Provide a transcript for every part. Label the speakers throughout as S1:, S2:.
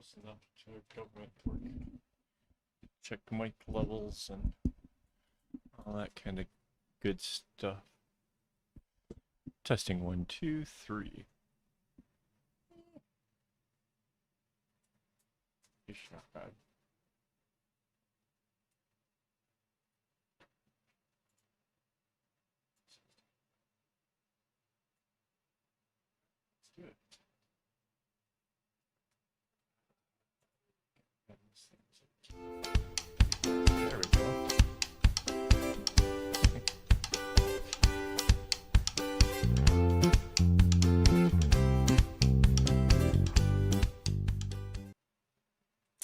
S1: close enough to government work. Check mic levels and all that kind of good stuff. Testing 1, 2, 3. It's not bad. Let's do it. There we go.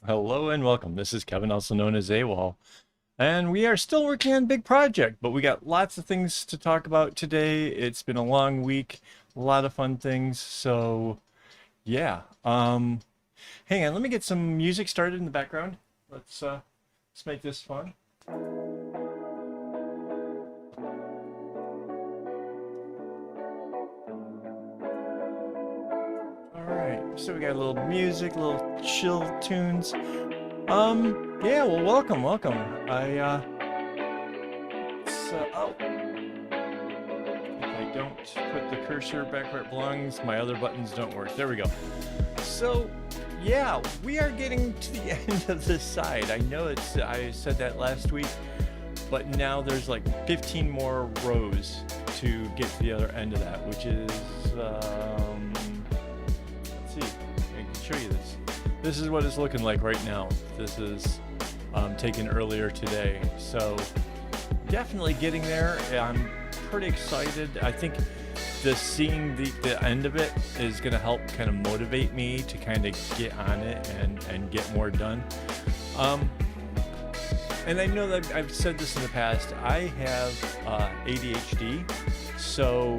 S1: Hello and welcome. This is Kevin, also known as AWOL. And we are still working on a big project, but we got lots of things to talk about today. It's been a long week, a lot of fun things. So yeah, hang on, let me get some music started in the background. Let's make this fun. Alright, so we got a little music, a little chill tunes. Yeah, well, welcome. Oh. If I don't put the cursor back where it belongs, my other buttons don't work. There we go. So, yeah, we are getting to the end of this side. I know I said that last week, but now there's like 15 more rows to get to the other end of that, which is, let's see, I can show you this. This is what it's looking like right now. This is taken earlier today. So definitely getting there. I'm pretty excited. I think seeing the end of it is going to help kind of motivate me to kind of get on it and get more done. And I know that I've said this in the past. I have ADHD, so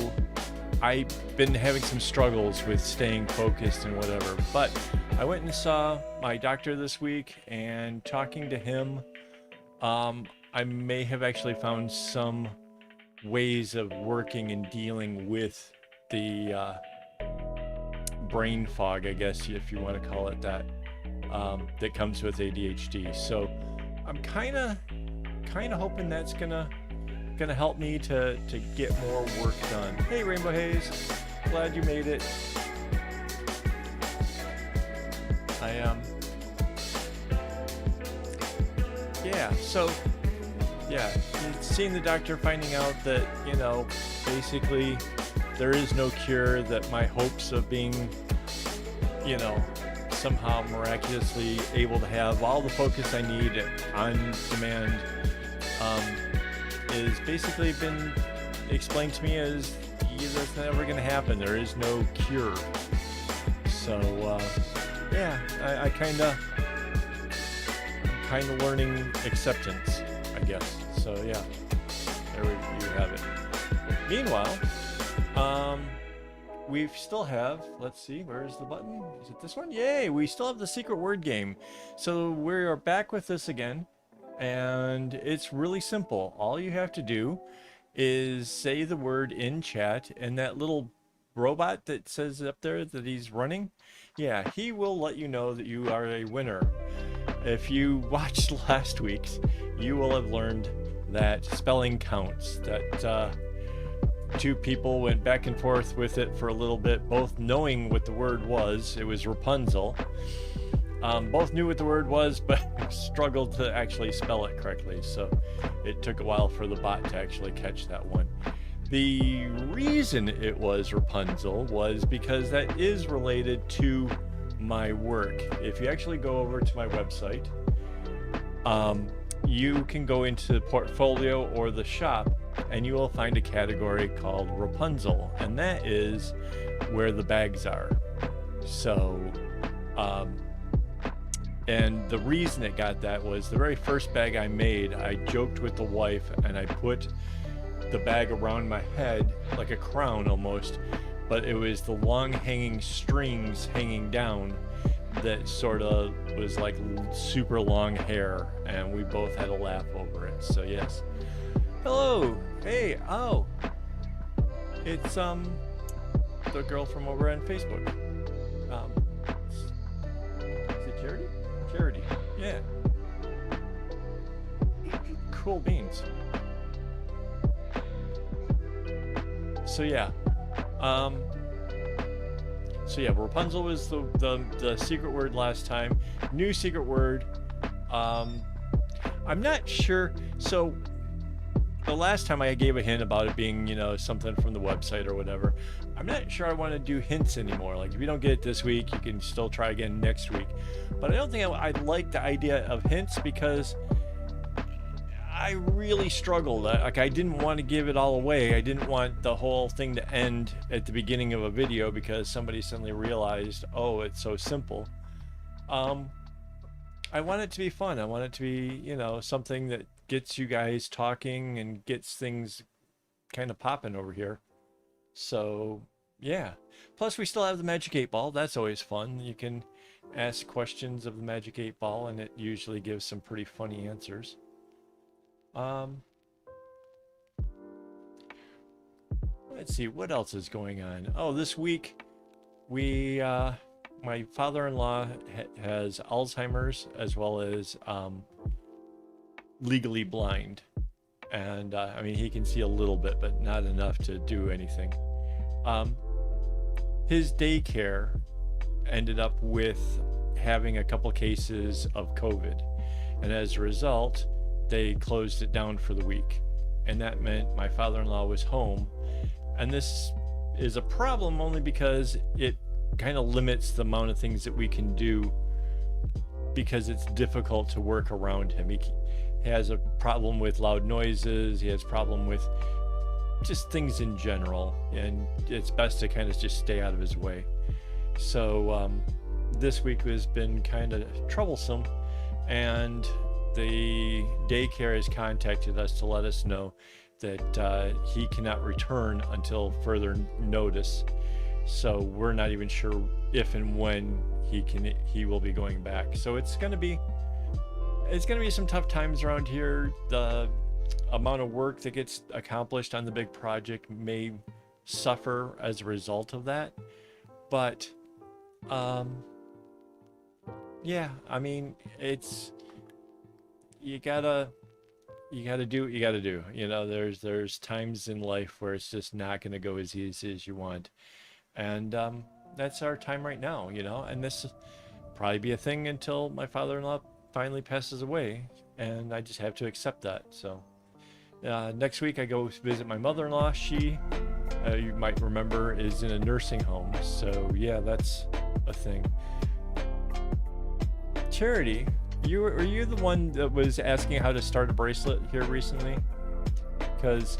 S1: I've been having some struggles with staying focused and whatever. But I went and saw my doctor this week, and talking to him, I may have actually found some ways of working and dealing with the brain fog, I guess, if you want to call it that, that comes with ADHD. So I'm kind of hoping that's gonna help me to get more work done. Hey, Rainbow Haze, glad you made it. Seeing the doctor, finding out that, you know, basically there is no cure, that my hopes of being, you know, somehow miraculously able to have all the focus I need on demand is basically been explained to me as that's never going to happen. There is no cure. So yeah, I'm kind of learning acceptance, I guess. So yeah, you have it. Meanwhile, we still have, let's see, where's the button? Is it this one? Yay, we still have the secret word game. So we're back with this again, and it's really simple. All you have to do is say the word in chat, and that little robot that says up there that he's running, yeah, he will let you know that you are a winner. If you watched last week's, you will have learned that spelling counts, that two people went back and forth with it for a little bit, both knowing what the word was. It was Rapunzel. Both knew what the word was, but struggled to actually spell it correctly. So it took a while for the bot to actually catch that one. The reason it was Rapunzel was because that is related to my work. If you actually go over to my website, you can go into portfolio or the shop, and you will find a category called Rapunzel, and that is where the bags are. So and the reason it got that was the very first bag I made, I joked with the wife and I put the bag around my head like a crown almost, but it was the long hanging strings hanging down that sort of was like super long hair, and we both had a laugh over it. So yes. Hello. Hey. Oh, it's the girl from over on Facebook. Is it Cool beans. So yeah. Rapunzel was the secret word last time. New secret word. I'm not sure. So the last time I gave a hint about it being, something from the website or whatever. I'm not sure I want to do hints anymore. Like, if you don't get it this week, you can still try again next week. But I don't think I like the idea of hints, because I really struggled. Like, I didn't want to give it all away. I didn't want the whole thing to end at the beginning of a video because somebody suddenly realized, oh, it's so simple. I want it to be fun. I want it to be, something that gets you guys talking and gets things kind of popping over here. So, yeah. Plus, we still have the Magic 8 Ball. That's always fun. You can ask questions of the Magic 8 Ball, and it usually gives some pretty funny answers. Let's see, what else is going on? Oh, this week, my father-in-law has Alzheimer's, as well as legally blind. And I mean, he can see a little bit, but not enough to do anything. His daycare ended up with having a couple cases of COVID. And as a result, they closed it down for the week. And that meant my father-in-law was home. And this is a problem only because it kind of limits the amount of things that we can do, because it's difficult to work around him. He has a problem with loud noises. He has a problem with just things in general, and it's best to kind of just stay out of his way. So this week has been kind of troublesome, and the daycare has contacted us to let us know that he cannot return until further notice. So we're not even sure if and when he will be going back. So it's gonna be some tough times around here. The amount of work that gets accomplished on the big project may suffer as a result of that. But yeah, I mean, it's, you gotta do what you gotta do. There's times in life where it's just not gonna go as easy as you want. And that's our time right now, and this will probably be a thing until my father-in-law finally passes away, and I just have to accept that. So next week I go visit my mother-in-law. She, you might remember, is in a nursing home. So yeah, that's a thing. Charity, were you the one that was asking how to start a bracelet here recently? Because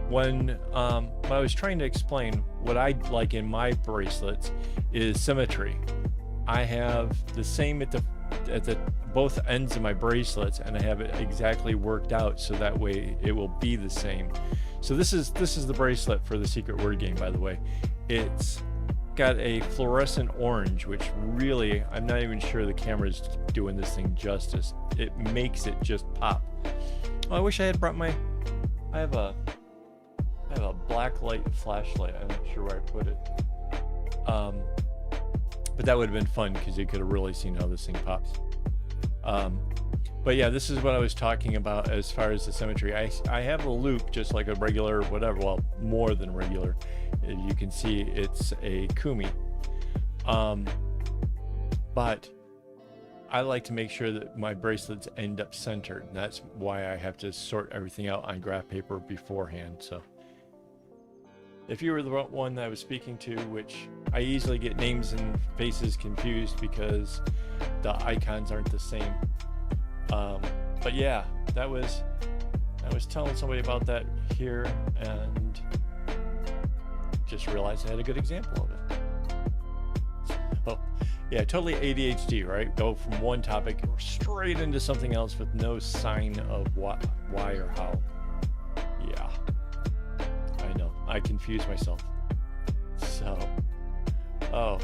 S1: when I was trying to explain what I like in my bracelets is symmetry. I have the same at the both ends of my bracelets, and I have it exactly worked out so that way it will be the same. So this is the bracelet for the secret word game, by the way. It's got a fluorescent orange, which really, I'm not even sure the camera's doing this thing justice. It makes it just pop. Oh, I wish I had brought I have a black light flashlight. I'm not sure where I put it. But that would have been fun because you could have really seen how this thing pops. But yeah, this is what I was talking about as far as the symmetry. I have a loop just like a regular whatever, well, more than regular. You can see it's a kumi. But I like to make sure that my bracelets end up centered. And that's why I have to sort everything out on graph paper beforehand. So if you were the one that I was speaking to, which I easily get names and faces confused because the icons aren't the same. But yeah, I was telling somebody about that here and just realized I had a good example of it. Oh, yeah, totally ADHD, right? Go from one topic straight into something else with no sign of why or how. Yeah, I know. I confuse myself. So, oh,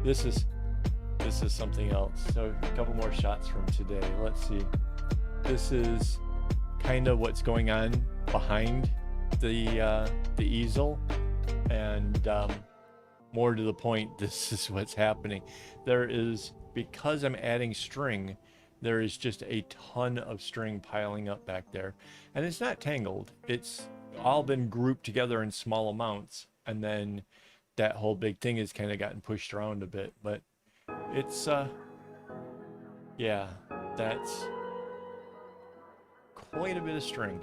S1: this is something else. So a couple more shots from today. Let's see. This is kind of what's going on behind the easel, and more to the point, this is what's happening. There is, because I'm adding string, there is just a ton of string piling up back there. And it's not tangled. It's all been grouped together in small amounts. And then that whole big thing has kind of gotten pushed around a bit. But it's, yeah, that's quite a bit of string.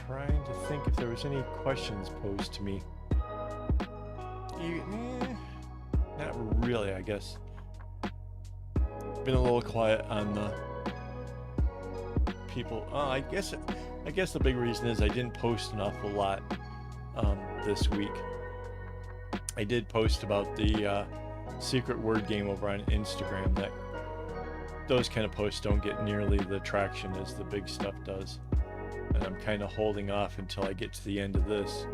S1: Trying to think if there was any questions posed to me. Not really, I guess. Been a little quiet on the people. I guess the big reason is I didn't post an awful lot this week. I did post about the secret word game over on Instagram. That those kind of posts don't get nearly the traction as the big stuff does. And I'm kind of holding off until I get to the end of this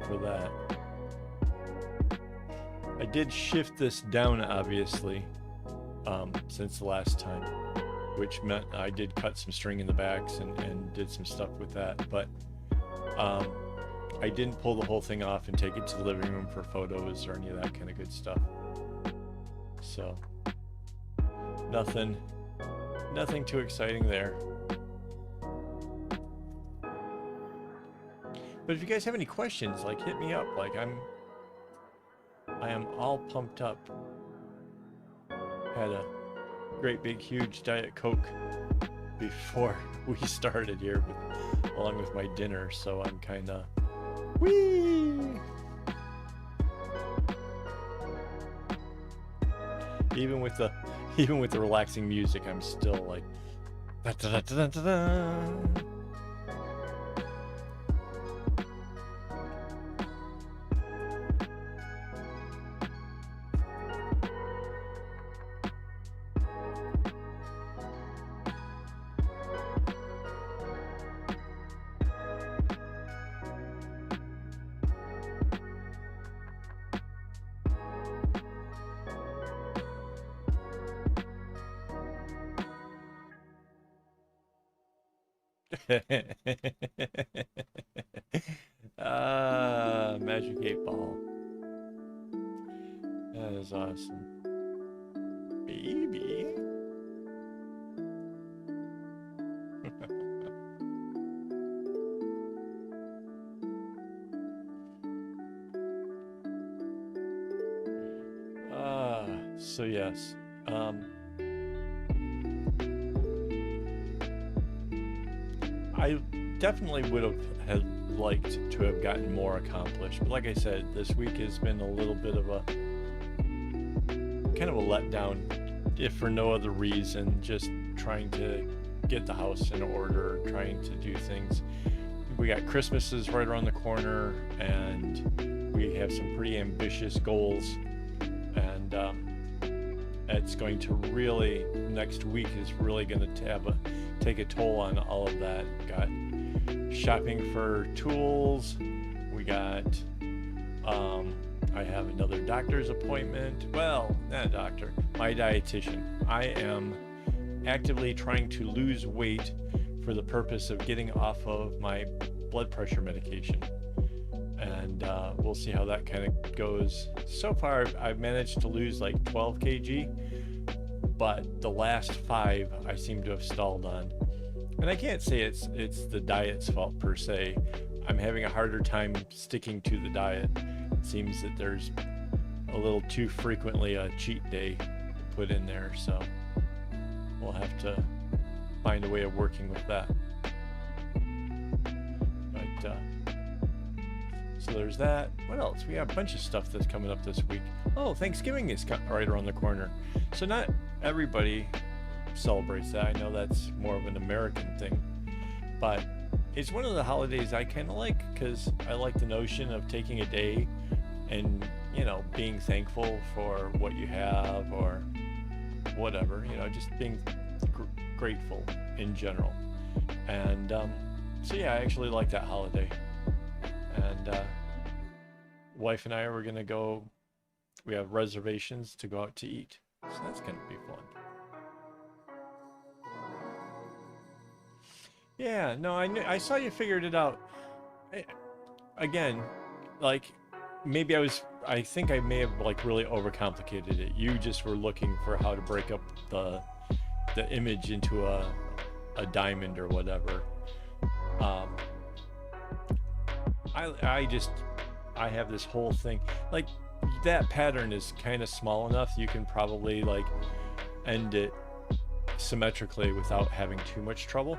S1: for that. I did shift this down, obviously, since the last time, which meant I did cut some string in the backs and did some stuff with that. But I didn't pull the whole thing off and take it to the living room for photos or any of that kind of good stuff. So, nothing too exciting there. But if you guys have any questions, like, hit me up. Like, I am all pumped up. Had a great big huge Diet Coke before we started here, along with my dinner, so I'm kind of whee. Even with the relaxing music, I'm still like da, da, da, da, da, da. Magic 8 Ball. That is awesome. Baby. So yes. I definitely would have liked to have gotten more accomplished, but like I said, this week has been a little bit of a kind of a letdown, if for no other reason, just trying to get the house in order, trying to do things. We got Christmases right around the corner, and we have some pretty ambitious goals, and it's going to really, next week is really going to take a toll on all of that. Got shopping for tools. We got I have another doctor's appointment. Well, not a doctor, my dietitian. I am actively trying to lose weight for the purpose of getting off of my blood pressure medication, and we'll see how that kind of goes. So far I've managed to lose like 12 kg, but the last 5 I seem to have stalled on. And I can't say it's the diet's fault per se. I'm having a harder time sticking to the diet. It seems that there's a little too frequently a cheat day put in there, so we'll have to find a way of working with that. But so there's that. What else? We have a bunch of stuff that's coming up this week. Oh, Thanksgiving is right around the corner. So not everybody celebrates that. I know that's more of an American thing, but it's one of the holidays I kind of like, because I like the notion of taking a day and, you know, being thankful for what you have or whatever, you know, just being grateful in general. And so yeah, I actually like that holiday. And wife and I were gonna go, we have reservations to go out to eat, so that's gonna be fun. Yeah, no, I saw you figured it out. I- Again, like maybe I think I may have like really overcomplicated it. You just were looking for how to break up the image into a diamond or whatever. Um, I just I have this whole thing like that pattern is kind of small enough you can probably like end it symmetrically without having too much trouble.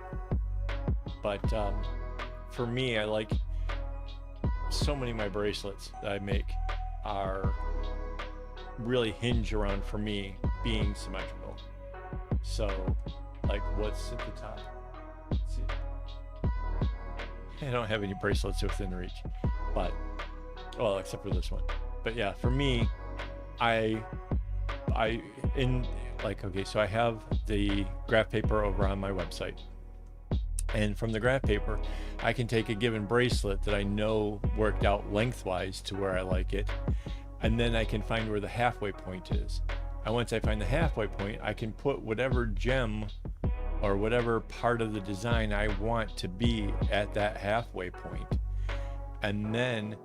S1: But for me, I like so many of my bracelets that I make are really hinge around for me being symmetrical. So, like, what's at the top? Let's see. I don't have any bracelets within reach, but well, except for this one. But yeah, for me, I I in like okay, so I have the graph paper over on my website. And from the graph paper, I can take a given bracelet that I know worked out lengthwise to where I like it, and then I can find where the halfway point is. And once I find the halfway point, I can put whatever gem or whatever part of the design I want to be at that halfway point. And then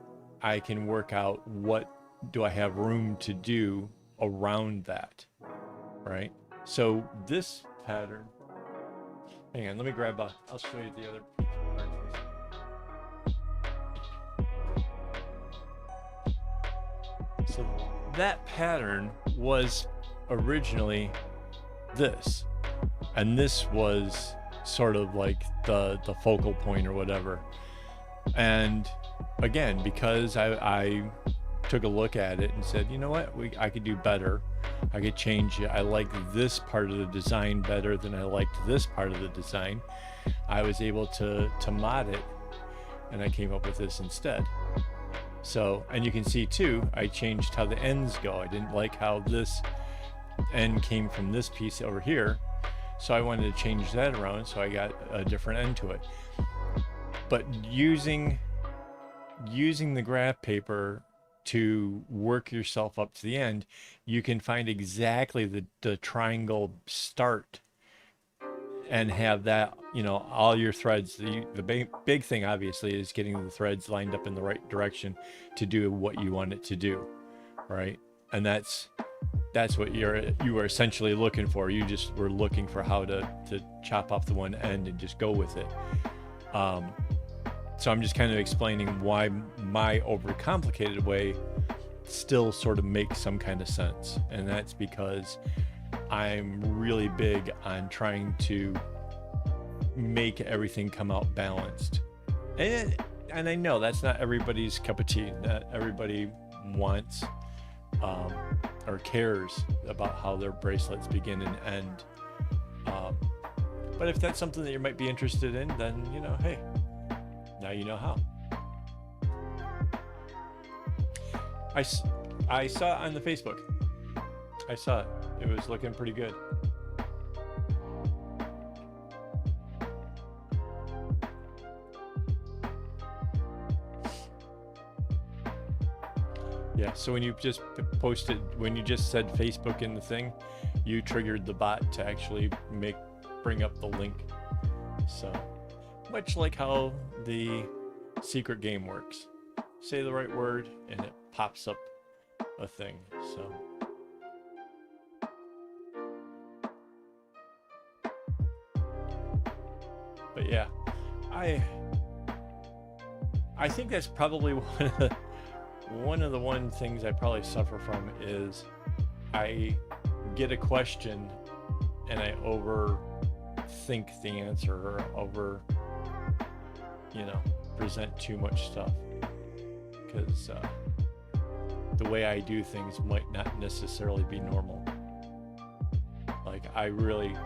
S1: I can work out what do I have room to do around that, right? So this pattern, hang on, let me grab I'll show you the other part. So that pattern was originally this, and this was sort of like the focal point or whatever. And again, because I took a look at it and said, you know what, I could do better. I could change it. I like this part of the design better than I liked this part of the design. I was able to mod it, and I came up with this instead. So, and you can see too, I changed how the ends go. I didn't like how this end came from this piece over here, so I wanted to change that around, so I got a different end to it. But using the graph paper to work yourself up to the end, you can find exactly the triangle start and have that, you know, all your threads. The big thing obviously is getting the threads lined up in the right direction to do what you want it to do, right? And that's what you were essentially looking for. You just were looking for how to chop off the one end and just go with it. So I'm just kind of explaining why my overcomplicated way still sort of makes some kind of sense. And that's because I'm really big on trying to make everything come out balanced. And I know that's not everybody's cup of tea. Not everybody wants or cares about how their bracelets begin and end. But if that's something that you might be interested in, then, you know, hey, now you know how. I saw it on the Facebook. I saw it. It was looking pretty good. Yeah, so when you just posted, when you just said Facebook in the thing, you triggered the bot to actually bring up the link. So, much like how the secret game works. Say the right word and it pops up a thing. So but yeah, I think that's probably one of the things I probably suffer from is I get a question and I overthink the answer or present too much stuff, because the way I do things might not necessarily be normal. Like I really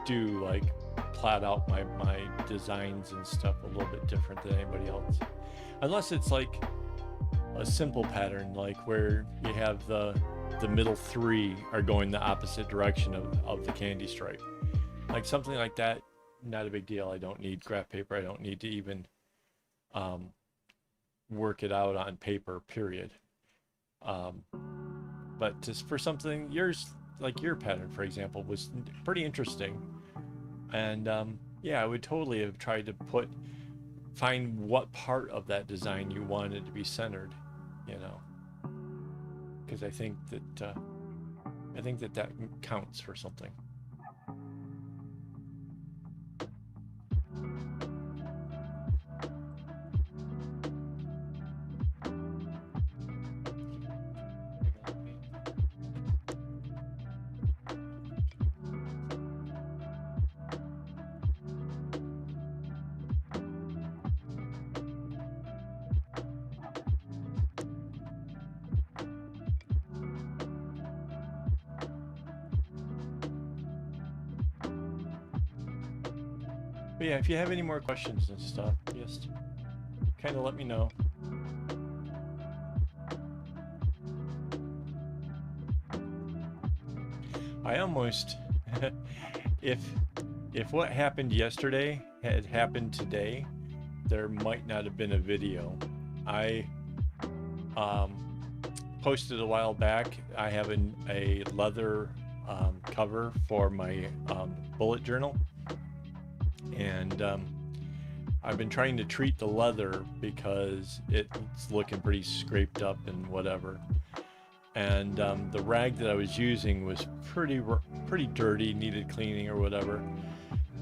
S1: do like plot out my designs and stuff a little bit different than anybody else, unless it's like a simple pattern, like where you have the middle three are going the opposite direction of the candy stripe, like something like that. Not a big deal. I don't need graph paper. I don't need to even work it out on paper, period. But just for something yours, like your pattern, for example, was pretty interesting. And yeah, I would totally have tried to find what part of that design you wanted to be centered, you know, because I think that counts for something. But yeah, if you have any more questions and stuff, just kind of let me know. I almost, if what happened yesterday had happened today, there might not have been a video. I um, posted a while back. I have a leather cover for my bullet journal, and I've been trying to treat the leather because it's looking pretty scraped up and whatever. And the rag that I was using was pretty dirty, needed cleaning or whatever.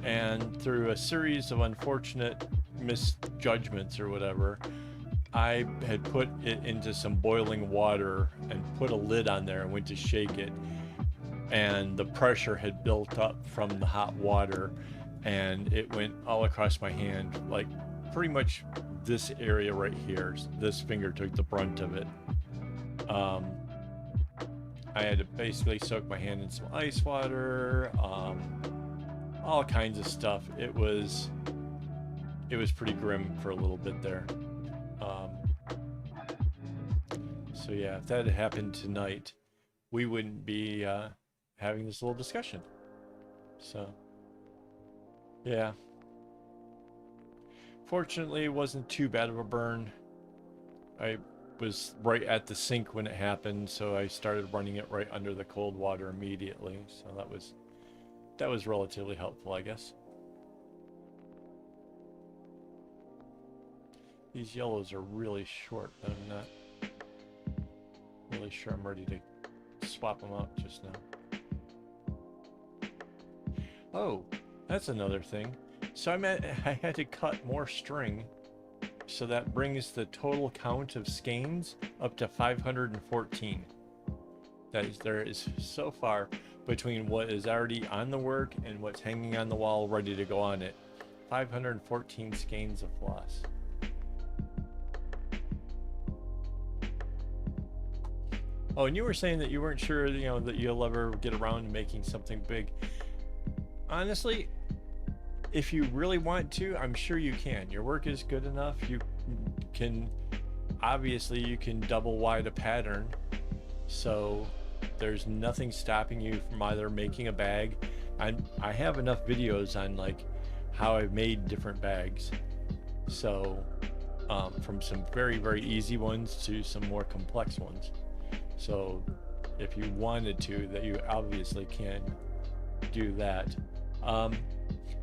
S1: And through a series of unfortunate misjudgments or whatever, I had put it into some boiling water and put a lid on there and went to shake it. And the pressure had built up from the hot water, and it went all across my hand, like pretty much this area right here. This finger took the brunt of it. I had to basically soak my hand in some ice water, all kinds of stuff. It was pretty grim for a little bit there. So yeah, if that had happened tonight, we wouldn't be having this little discussion. So yeah, fortunately it wasn't too bad of a burn. I was right at the sink when it happened, so I started running it right under the cold water immediately. So that was relatively helpful, I guess. These yellows are really short, but I'm not really sure I'm ready to swap them out just now. Oh, that's another thing. So I had to cut more string, so that brings the total count of skeins up to 514. There is so far between what is already on the work and what's hanging on the wall ready to go on it. 514 skeins of floss. Oh, and you were saying that you weren't sure, you know, that you'll ever get around to making something big. Honestly, if you really want to, I'm sure you can. Your work is good enough. You can, obviously, you can double wide a pattern. So there's nothing stopping you from either making a bag. I have enough videos on like how I've made different bags. So from some very, very easy ones to some more complex ones. So if you wanted to, that you obviously can do that.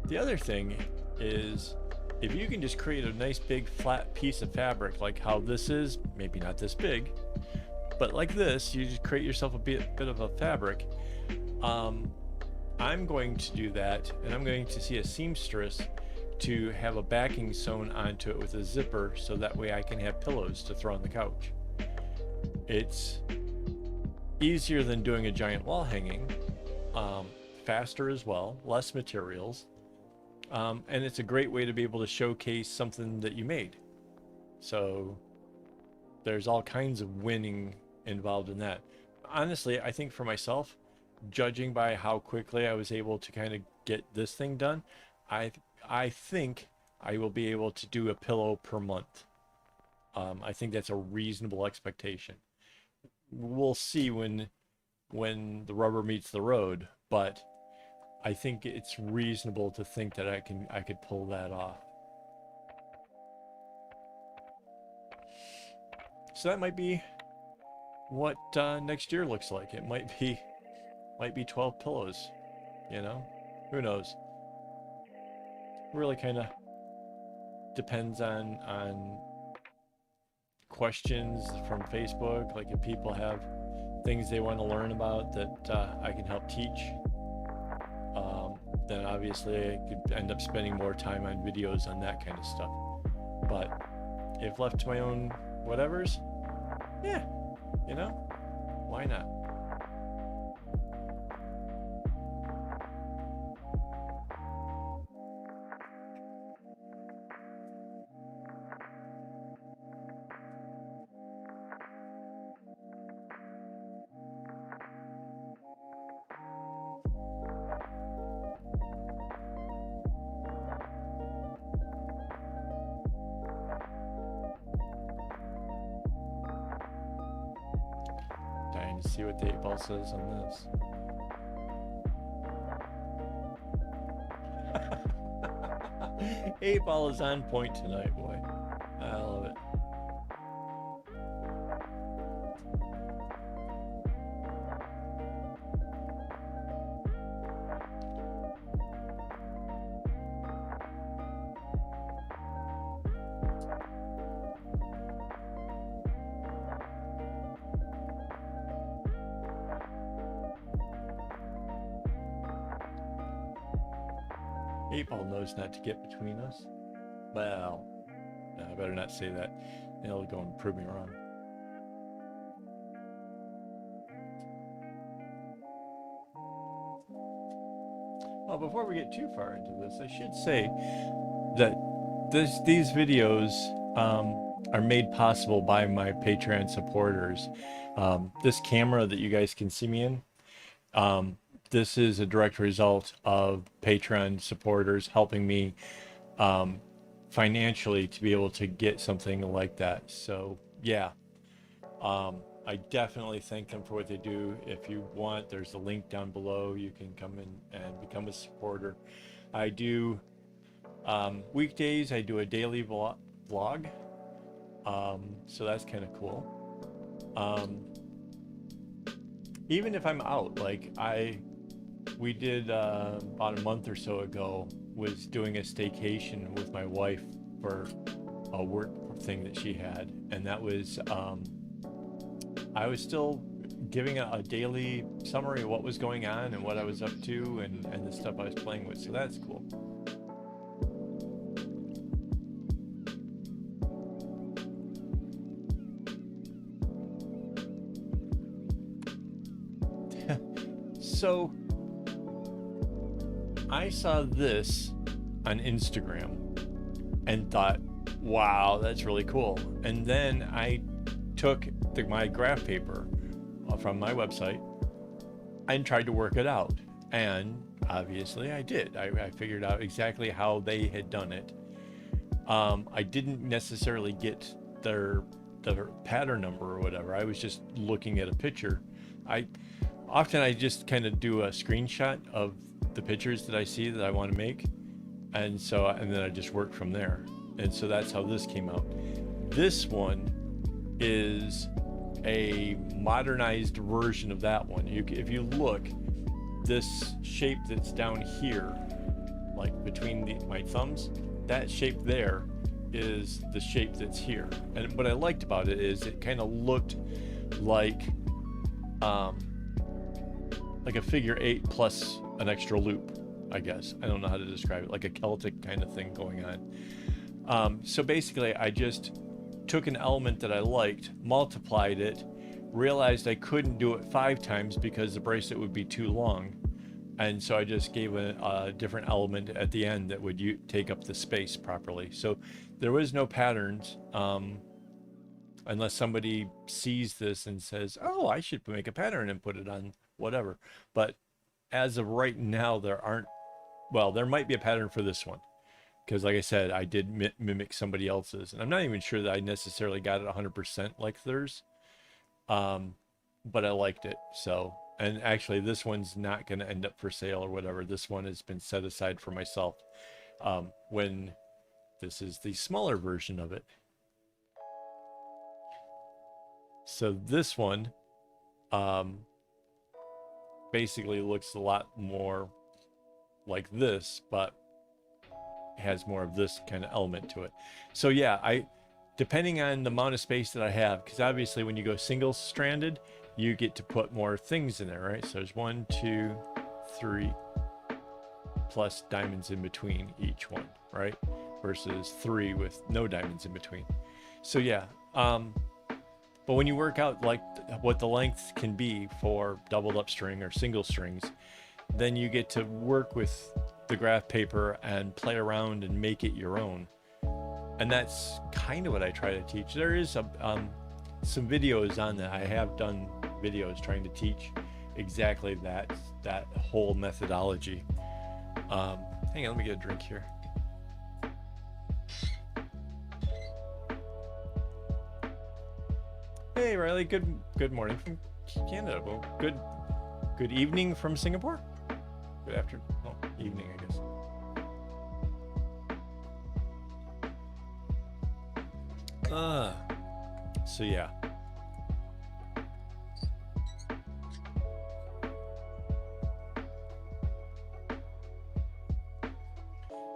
S1: The other thing is, if you can just create a nice big flat piece of fabric like how this is, maybe not this big, but like this, you just create yourself a bit of a fabric. I'm going to do that, and I'm going to see a seamstress to have a backing sewn onto it with a zipper, so that way I can have pillows to throw on the couch. It's easier than doing a giant wall hanging, faster as well, less materials, and it's a great way to be able to showcase something that you made. So there's all kinds of winning involved in that. Honestly, I think for myself, judging by how quickly I was able to kind of get this thing done, I think I will be able to do a pillow per month. I think that's a reasonable expectation. We'll see when the rubber meets the road, but I think it's reasonable to think that I could pull that off. So that might be what next year looks like. It might be 12 pillows, you know, who knows. Really kind of depends on questions from Facebook. Like if people have things they want to learn about that I can help teach, then obviously I could end up spending more time on videos on that kind of stuff. But if left to my own whatevers, yeah, you know, why not? Dying to see what the 8-ball says on this. Eight ball is on point tonight, boy. I love it. Eight ball knows not to get between us. Well, no, I better not say that. It'll go and prove me wrong. Well, before we get too far into this, I should say that these videos are made possible by my Patreon supporters. This camera that you guys can see me in, this is a direct result of Patreon supporters helping me financially to be able to get something like that. So yeah, I definitely thank them for what they do. If you want, there's a link down below. You can come in and become a supporter. I do weekdays, I do a daily vlog. So that's kind of cool. Even if I'm out, like we did about a month or so ago, was doing a staycation with my wife for a work thing that she had, and that was I was still giving a daily summary of what was going on and what I was up to and the stuff I was playing with, so that's cool. So I saw this on Instagram and thought, wow, that's really cool. And then I took my graph paper from my website and tried to work it out. And obviously I did. I figured out exactly how they had done it. I didn't necessarily get their pattern number or whatever. I was just looking at a picture. Often I just kind of do a screenshot of the pictures that I see that I want to make, and then I just work from there. And so that's how this came out. This one is a modernized version of that one. If you look, this shape that's down here, like between my thumbs, that shape there is the shape that's here. And what I liked about it is it kind of looked like a figure 8 plus an extra loop, I guess. I don't know how to describe it, like a Celtic kind of thing going on. So basically I just took an element that I liked, multiplied it, realized I couldn't do it 5 times because the bracelet would be too long, and so I just gave a different element at the end that would take up the space properly. So there was no patterns, unless somebody sees this and says, oh, I should make a pattern and put it on whatever. But as of right now, there might be a pattern for this one, because like I said, I did mimic somebody else's, and I'm not even sure that I necessarily got it 100% like theirs, but I liked it. So, and actually this one's not going to end up for sale or whatever. This one has been set aside for myself, when this is the smaller version of it. So this one basically looks a lot more like this, but has more of this kind of element to it. So yeah, depending on the amount of space that I have, because obviously when you go single stranded, you get to put more things in there, right? So there's 1, 2, 3 plus diamonds in between each one, right? Versus 3 with no diamonds in between. So yeah, but when you work out like what the length can be for doubled up string or single strings, then you get to work with the graph paper and play around and make it your own. And that's kind of what I try to teach. There is some videos on that. I have done videos trying to teach exactly that whole methodology. Hang on, let me get a drink here. Hey Riley, good morning from Canada. Well, good evening from Singapore. Good afternoon, well, evening, I guess. So yeah.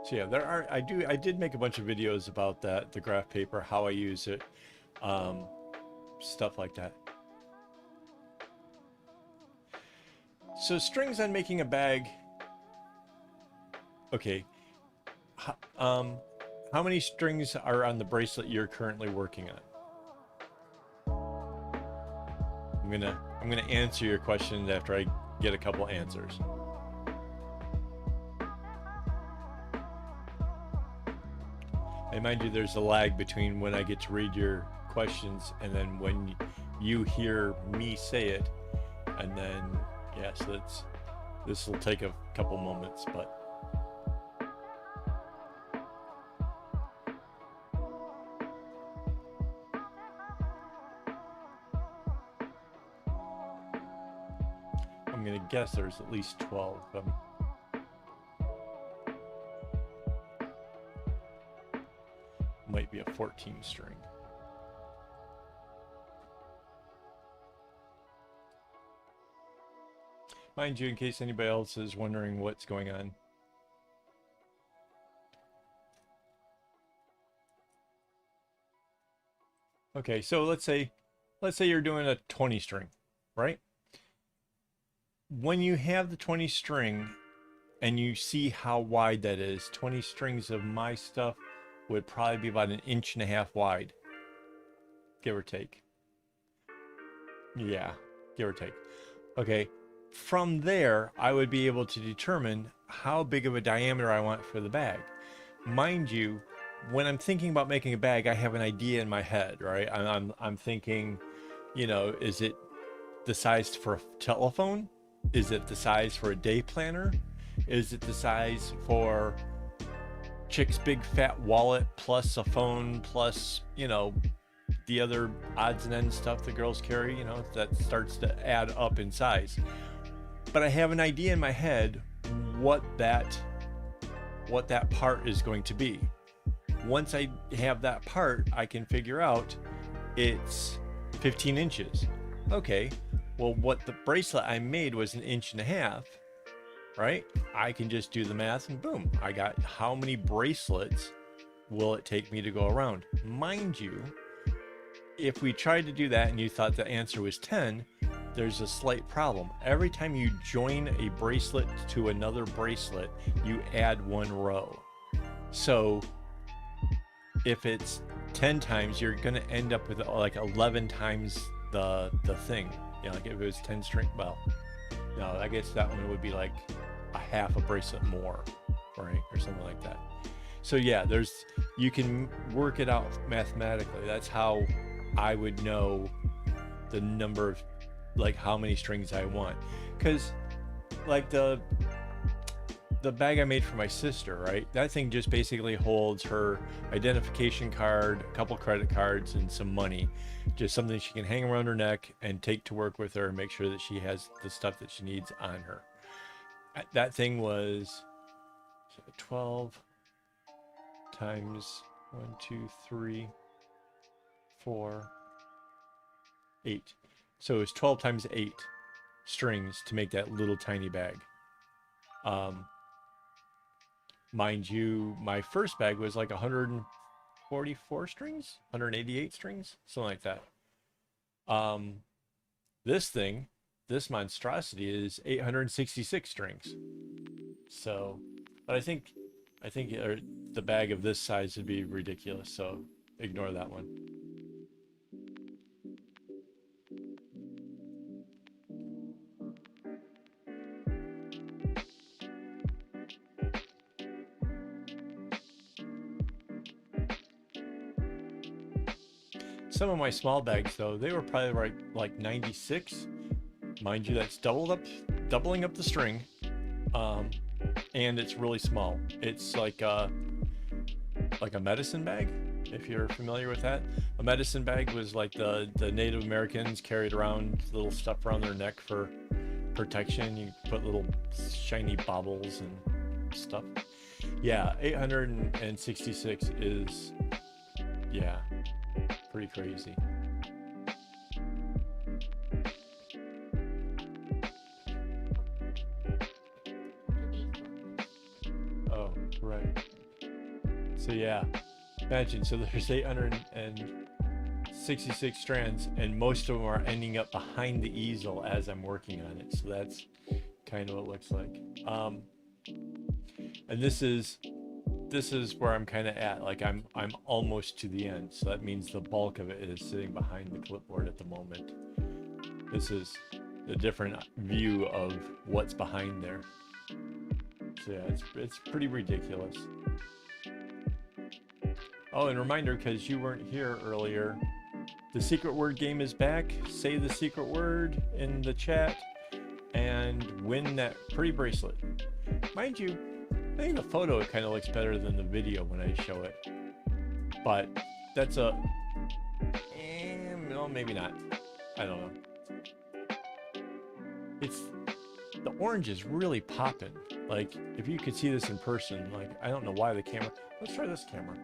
S1: So yeah, I did make a bunch of videos about that, the graph paper, how I use it, stuff like that. So strings on making a bag. Okay. How many strings are on the bracelet you're currently working on? I'm gonna answer your questions after I get a couple answers. And mind you, there's a lag between when I get to read your questions and then when you hear me say it, and then yeah, so this will take a couple moments, but I'm gonna guess there's at least 12 of them. Might be a 14 string. Mind you, in case anybody else is wondering what's going on. Okay, so let's say you're doing a 20 string, right? When you have the 20 string and you see how wide that is, 20 strings of my stuff would probably be about 1.5 inches wide, give or take. Yeah, give or take. Okay, from there, I would be able to determine how big of a diameter I want for the bag. Mind you, when I'm thinking about making a bag, I have an idea in my head, right? I'm thinking, you know, is it the size for a telephone? Is it the size for a day planner? Is it the size for Chick's big fat wallet plus a phone plus, you know, the other odds and ends stuff the girls carry, you know, that starts to add up in size. But I have an idea in my head what that part is going to be. Once I have that part, I can figure out it's 15 inches. Okay, well, what the bracelet I made was 1.5 inches, right? I can just do the math and boom, I got how many bracelets will it take me to go around. Mind you, if we tried to do that and you thought the answer was 10, there's a slight problem. Every time you join a bracelet to another bracelet, you add 1 row. So if it's 10 times, you're going to end up with like 11 times the thing. You know, like if it was 10 string, well, no, I guess that one would be like a half a bracelet more, right? Or something like that. So yeah, you can work it out mathematically. That's how I would know the number of, like, how many strings I want. Because like the bag I made for my sister, right? That thing just basically holds her identification card, a couple credit cards, and some money. Just something she can hang around her neck and take to work with her and make sure that she has the stuff that she needs on her. That thing was 12 times 1, 2, 3, 4, 8. So it was 12 times 8 strings to make that little tiny bag. Mind you, my first bag was like 144 strings, 188 strings, something like that. Um, this thing, this monstrosity is 866 strings. So, but I think the bag of this size would be ridiculous. So ignore that one. Some of my small bags though, they were probably like 96. Mind you, that's doubling up the string. And it's really small. It's like a medicine bag, if you're familiar with that. A medicine bag was like the Native Americans carried around little stuff around their neck for protection. You put little shiny baubles and stuff. Yeah, 866 is, yeah, pretty crazy. Oh, right. So yeah, imagine, so there's 866 strands, and most of them are ending up behind the easel as I'm working on it. So that's kind of what it looks like. And this is where I'm kind of at. Like I'm almost to the end. So that means the bulk of it is sitting behind the clipboard at the moment. This is a different view of what's behind there. So yeah, it's pretty ridiculous. Oh, and reminder, because you weren't here earlier, the secret word game is back. Say the secret word in the chat and win that pretty bracelet. Mind you, I think the photo kind of looks better than the video when I show it. But that's a... well, maybe not. I don't know. The orange is really popping. Like, if you could see this in person, like, I don't know why the camera... Let's try this camera.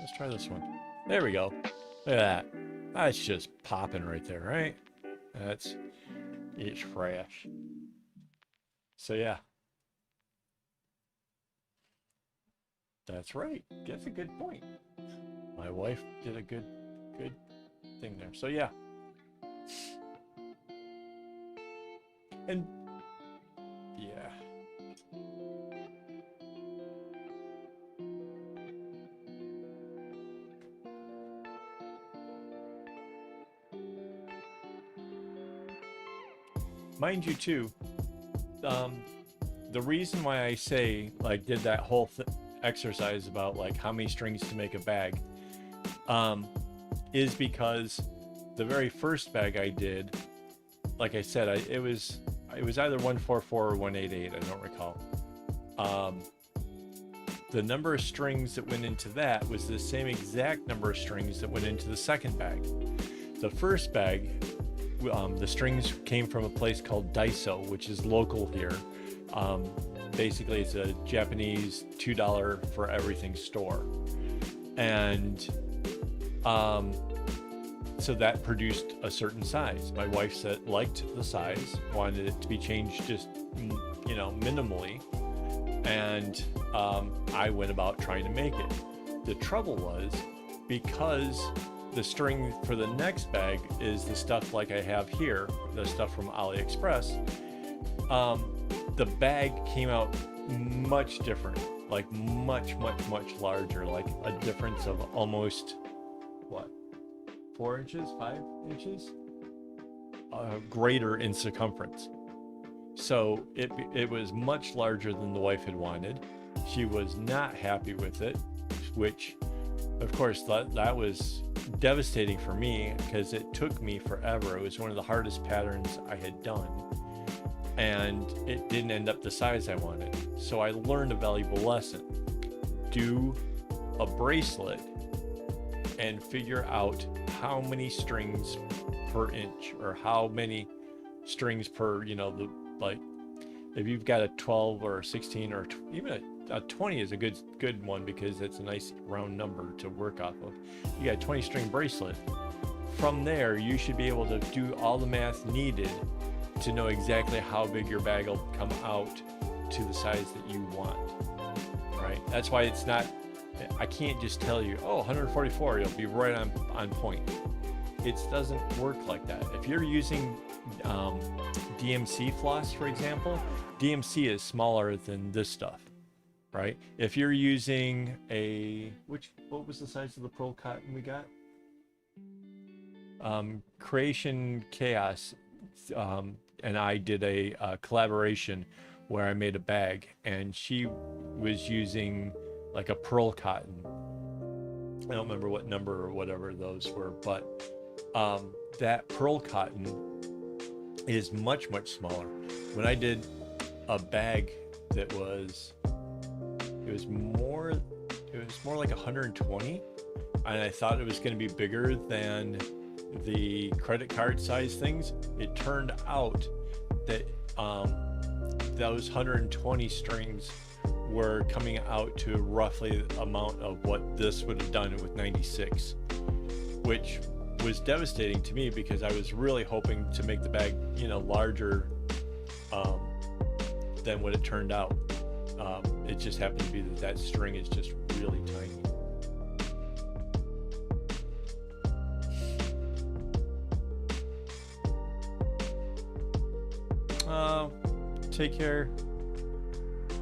S1: Let's try this one. There we go. Look at that. That's just popping right there, right? It's fresh. So yeah. That's right. That's a good point. My wife did a good thing there. So yeah. And yeah. Mind you too, the reason why I say, like, did that whole exercise about like how many strings to make a bag, is because the very first bag I did, like I said, it was either 144 or 188, I don't recall. The number of strings that went into that was the same exact number of strings that went into the second bag. The first bag, the strings came from a place called Daiso, which is local here. Basically, it's a Japanese $2 for everything store. And so that produced a certain size. My wife liked the size, wanted it to be changed just, minimally. And I went about trying to make it. The trouble was, because the string for the next bag is the stuff like I have here, the stuff from AliExpress, the bag came out much different, like much larger, like a difference of almost, 4 inches, 5 inches? Greater in circumference. So it was much larger than the wife had wanted. She was not happy with it, which, of course, that was devastating for me because it took me forever. It was one of the hardest patterns I had done, and it didn't end up the size I wanted. So I learned a valuable lesson. Do a bracelet and figure out how many strings per inch, or how many strings per, like if you've got a 12 or a 16 or even a 20 is a good one, because it's a nice round number to work off of. You got a 20 string bracelet. From there, you should be able to do all the math needed to know exactly how big your bag will come out to the size that you want, right? That's why it's not, I can't just tell you, oh, 144, you'll be right on point. It doesn't work like that. If you're using DMC floss, for example, DMC is smaller than this stuff, right? If you're using what was the size of the pearl cotton we got? Creation Chaos and I did a collaboration where I made a bag, and she was using like a pearl cotton. I don't remember what number or whatever those were, but that pearl cotton is much, much smaller. When I did a bag that was, it was more like 120, and I thought it was going to be bigger than the credit card size things. It turned out that those 120 strings were coming out to roughly the amount of what this would have done with 96, which was devastating to me because I was really hoping to make the bag, larger than what it turned out. It just happened to be that string is just really tiny. Take care.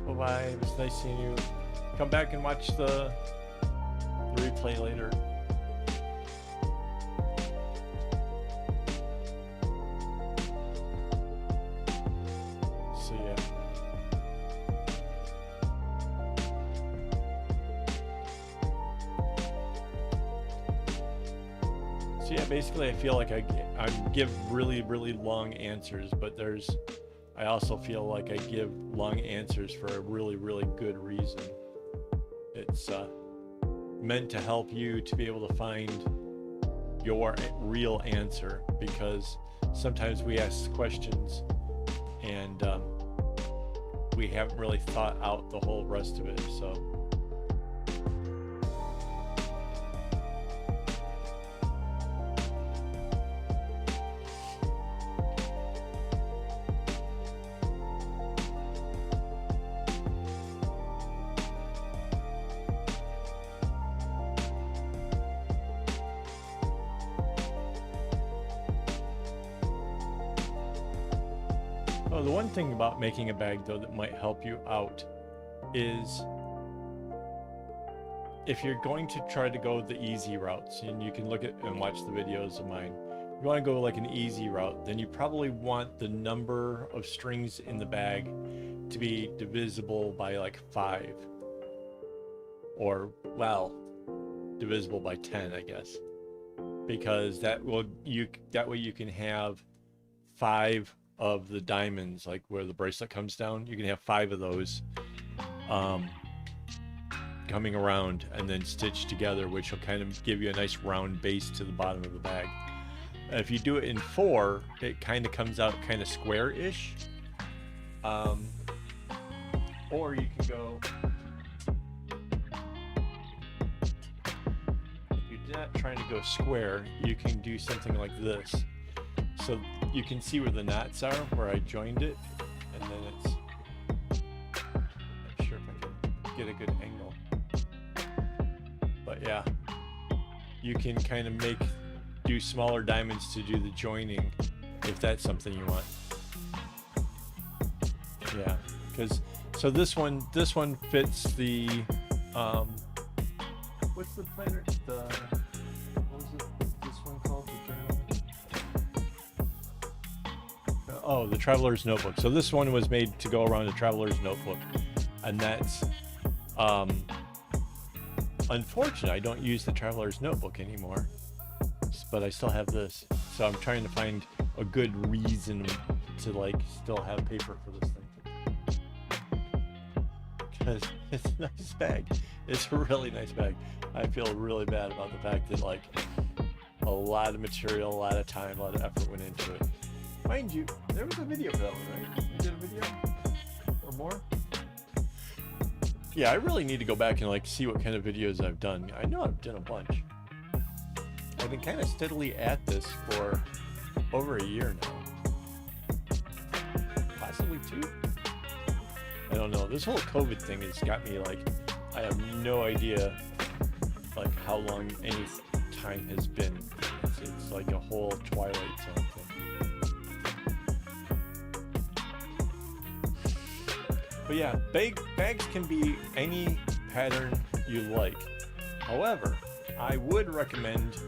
S1: Bye-bye. It was nice seeing you. Come back and watch the replay later. So yeah. So yeah, basically I feel like I give really, really long answers, but I also feel like I give long answers for a really, really good reason. It's meant to help you to be able to find your real answer, because sometimes we ask questions and we haven't really thought out the whole rest of it. So the one thing about making a bag, though, that might help you out is if you're going to try to go the easy routes, and you can look at and watch the videos of mine, if you want to go like an easy route, then you probably want the number of strings in the bag to be divisible by like 5, or divisible by 10, I guess, because that way you can have 5 of the diamonds, like where the bracelet comes down. You can have 5 of those coming around and then stitched together, which will kind of give you a nice round base to the bottom of the bag. If you do it in 4, it kind of comes out kind of square-ish. Or you can go, if you're not trying to go square, you can do something like this. So you can see where the knots are, where I joined it, and then it's, not sure if I can get a good angle, but yeah, you can kind of do smaller diamonds to do the joining, if that's something you want. Yeah, so this one fits the, what's the planner, what was this one called? Oh, the Traveler's Notebook. So this one was made to go around a Traveler's Notebook, and that's unfortunate. I don't use the Traveler's Notebook anymore, but I still have this. So I'm trying to find a good reason to like still have paper for this thing, because it's a nice bag. It's a really nice bag. I feel really bad about the fact that like a lot of material, a lot of time, a lot of effort went into it. Mind you, there was a video for that one, right? You did a video? Or more? Yeah, I really need to go back and like see what kind of videos I've done. I know I've done a bunch. I've been kind of steadily at this for over a year now. Possibly 2? I don't know. This whole COVID thing has got me like I have no idea like how long any time has been. It's like a whole Twilight Zone thing. But yeah, bags can be any pattern you like. However, I would recommend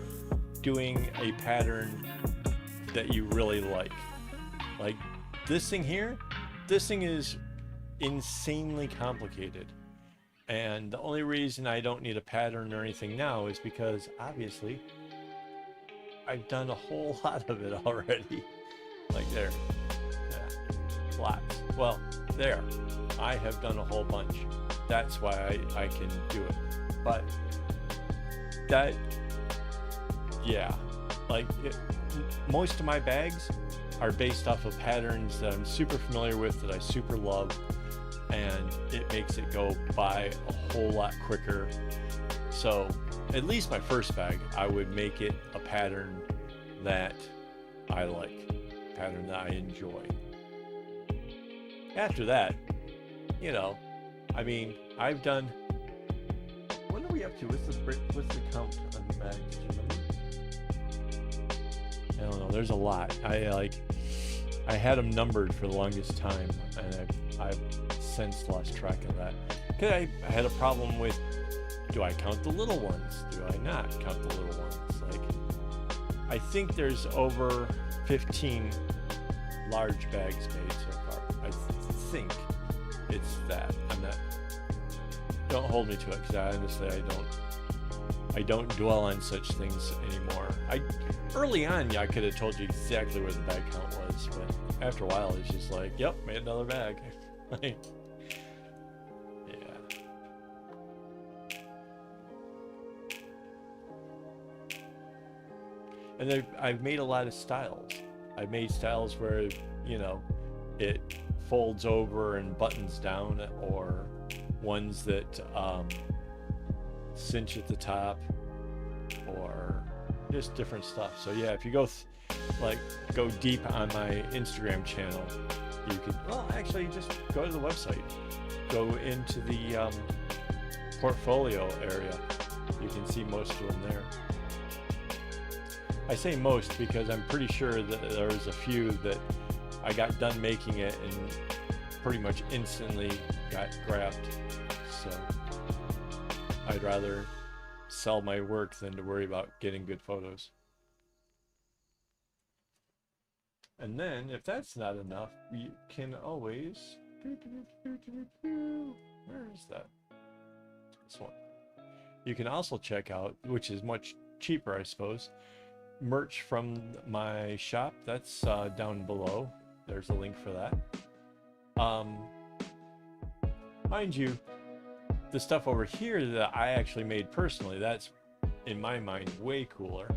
S1: doing a pattern that you really like. Like this thing here, this thing is insanely complicated. And the only reason I don't need a pattern or anything now is because obviously I've done a whole lot of it already. Like there, yeah, lots. Well, there, I have done a whole bunch. That's why I can do it. But that, yeah, like most of my bags are based off of patterns that I'm super familiar with, that I super love, and it makes it go by a whole lot quicker. So at least my first bag, I would make it a pattern that I like, a pattern that I enjoy. After that, you know, I mean, I've done, what are we up to? What's the count on the bags? Do you remember? I don't know, there's a lot. I had them numbered for the longest time, and I've since lost track of that. Because I had a problem with, do I count the little ones? Do I not count the little ones? Like, I think there's over 15 large bags made so far. I think it's that. I'm not, don't hold me to it, because honestly I don't dwell on such things anymore. Early on, yeah, I could have told you exactly where the bag count was, but after a while, it's just like, yep, made another bag. Like, yeah. And I've made a lot of styles. I've made styles where, you know, it folds over and buttons down, or ones that cinch at the top, or just different stuff. So yeah, if you go go deep on my Instagram channel, you could, well, actually just go to the website, go into the portfolio area. You can see most of them there. I say most because I'm pretty sure that there's a few that I got done making it and pretty much instantly got grabbed. So I'd rather sell my work than to worry about getting good photos. And then, if that's not enough, you can always, where is that? This one. You can also check out, which is much cheaper, I suppose, merch from my shop. That's down below. There's a link for that. Mind you, the stuff over here that I actually made personally, that's, in my mind, way cooler.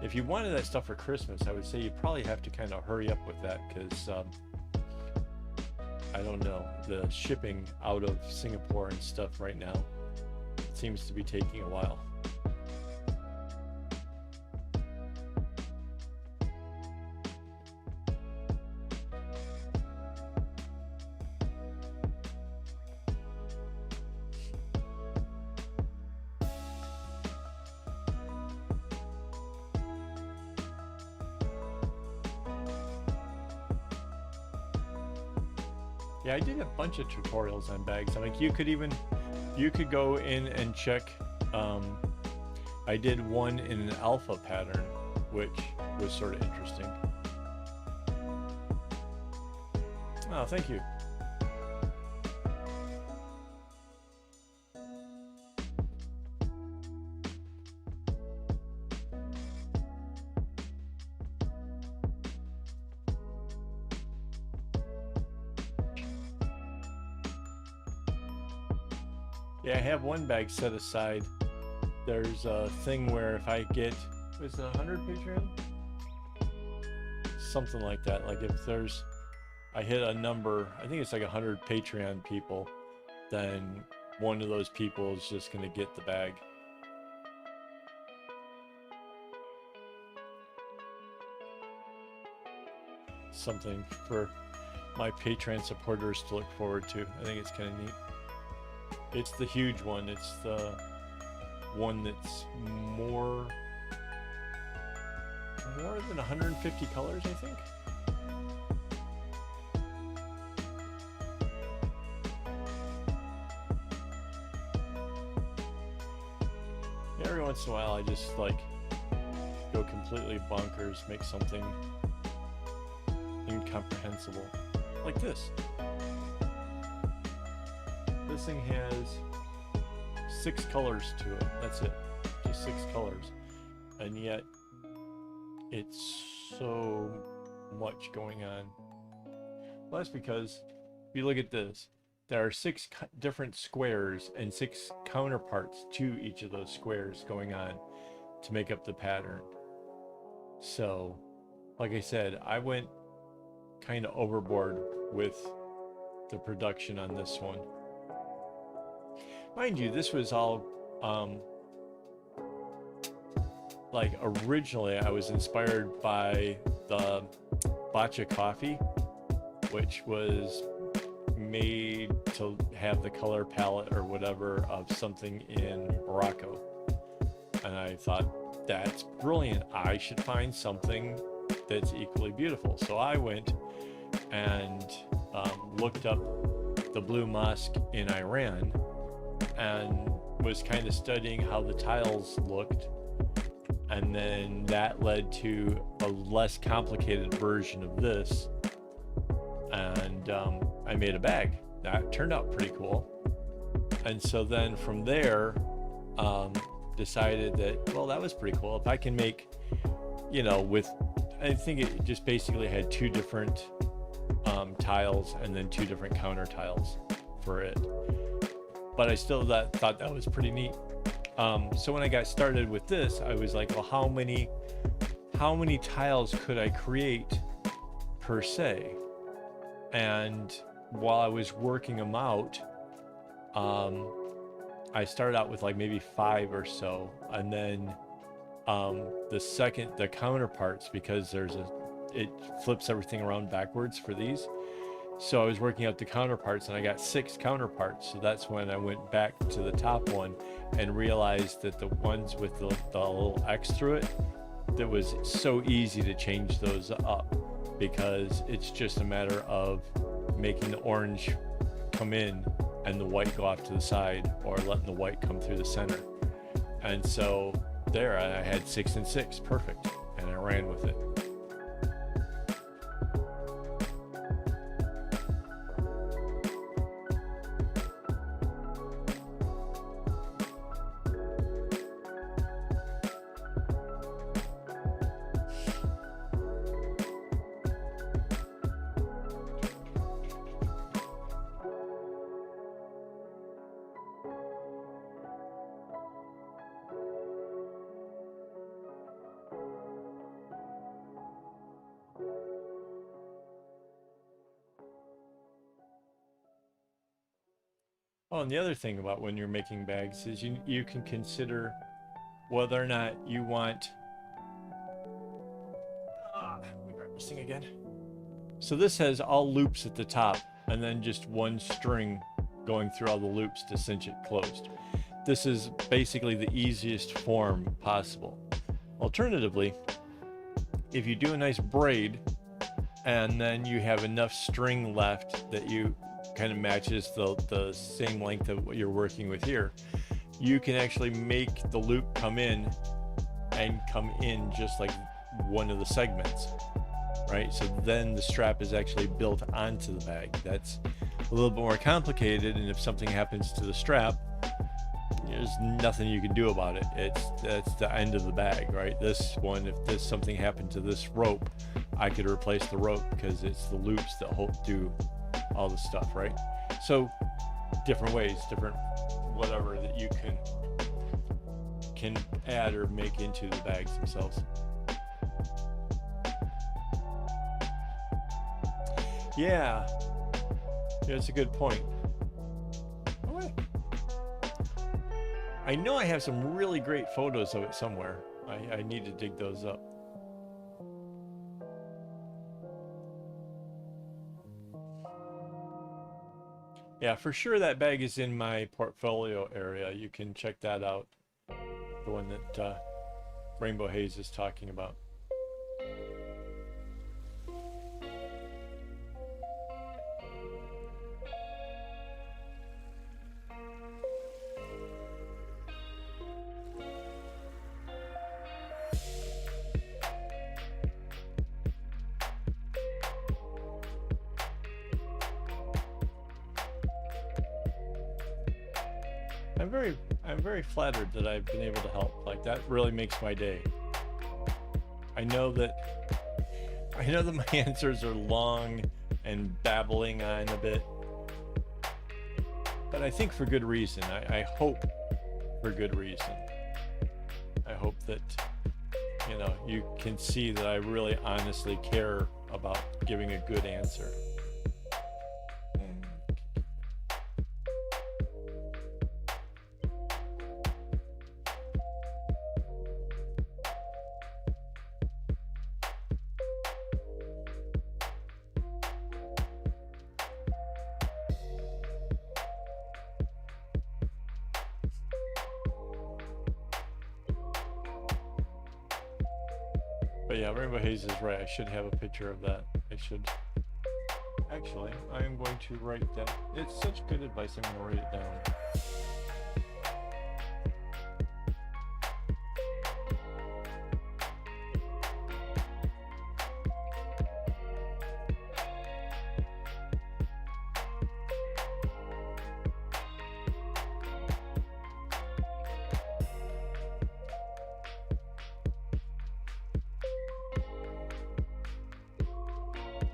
S1: If you wanted that stuff for Christmas, I would say you probably have to kind of hurry up with that, because I don't know, the shipping out of Singapore and stuff right now seems to be taking a while. Yeah, I did a bunch of tutorials on bags. I mean, you could go in and check. I did one in an alpha pattern, which was sort of interesting. Oh, thank you. Yeah, I have one bag set aside. There's a thing where if I get, was it 100 Patreon? Something like that. Like if I hit a number, I think it's like 100 Patreon people, then one of those people is just going to get the bag. Something for my Patreon supporters to look forward to. I think it's kind of neat. It's the huge one. It's the one that's more than 150 colors, I think. Every once in a while I just like go completely bonkers, make something incomprehensible. Like this. This thing has 6 colors to it. That's it. Just 6 colors. And yet it's so much going on. Well, that's because if you look at this, there are 6 different squares and 6 counterparts to each of those squares going on to make up the pattern. So, like I said, I went kind of overboard with the production on this one. Mind you, this was all like originally I was inspired by the Bacha coffee, which was made to have the color palette or whatever of something in Morocco. And I thought, that's brilliant. I should find something that's equally beautiful. So I went and looked up the blue mosque in Iran and was kind of studying how the tiles looked. And then that led to a less complicated version of this. And I made a bag that turned out pretty cool. And so then from there, decided that, well, that was pretty cool. If I can make, you know, with, I think it just basically had 2 different tiles and then 2 different counter tiles for it. But I still thought that was pretty neat. So when I got started with this, I was like, well, how many tiles could I create per se? And while I was working them out, I started out with like maybe 5 or so, and then the counterparts, because it flips everything around backwards for these. So I was working out the counterparts and I got 6 counterparts. So that's when I went back to the top one and realized that the ones with the little X through it, that was so easy to change those up, because it's just a matter of making the orange come in and the white go off to the side, or letting the white come through the center. And so there I had 6 and 6, perfect, and I ran with it. Oh, and the other thing about when you're making bags is you can consider whether or not you want... let me grab this thing again. So this has all loops at the top, and then just one string going through all the loops to cinch it closed. This is basically the easiest form possible. Alternatively, if you do a nice braid, and then you have enough string left that you kind of matches the same length of what you're working with here, you can actually make the loop come in just like one of the segments, right? So then the strap is actually built onto the bag. That's a little bit more complicated, and if something happens to the strap, there's nothing you can do about it. That's the end of the bag, right? This one, if something happened to this rope, I could replace the rope because it's the loops that do all the stuff, right? So different ways, different whatever that you can add or make into the bags themselves. Yeah, that's a good point. I know I have some really great photos of it somewhere. I need to dig those up. Yeah, for sure that bag is in my portfolio area. You can check that out. The one that Rainbow Haze is talking about. I'm very flattered that I've been able to help. Like, that really makes my day. I know that my answers are long and babbling on a bit, but I think for good reason. I hope for good reason. I hope that, you know, you can see that I really honestly care about giving a good answer. But yeah, Rainbow Haze is right. I should have a picture of that. I should. Actually, I am going to write that. It's such good advice, I'm going to write it down.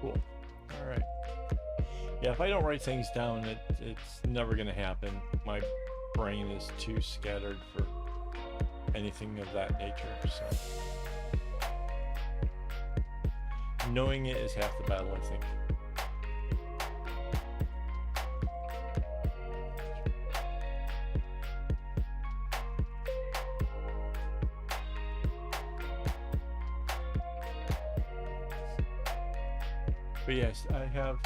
S1: Cool. All right. Yeah, if I don't write things down, it's never going to happen. My brain is too scattered for anything of that nature. So knowing it is half the battle, I think. But yes, I have,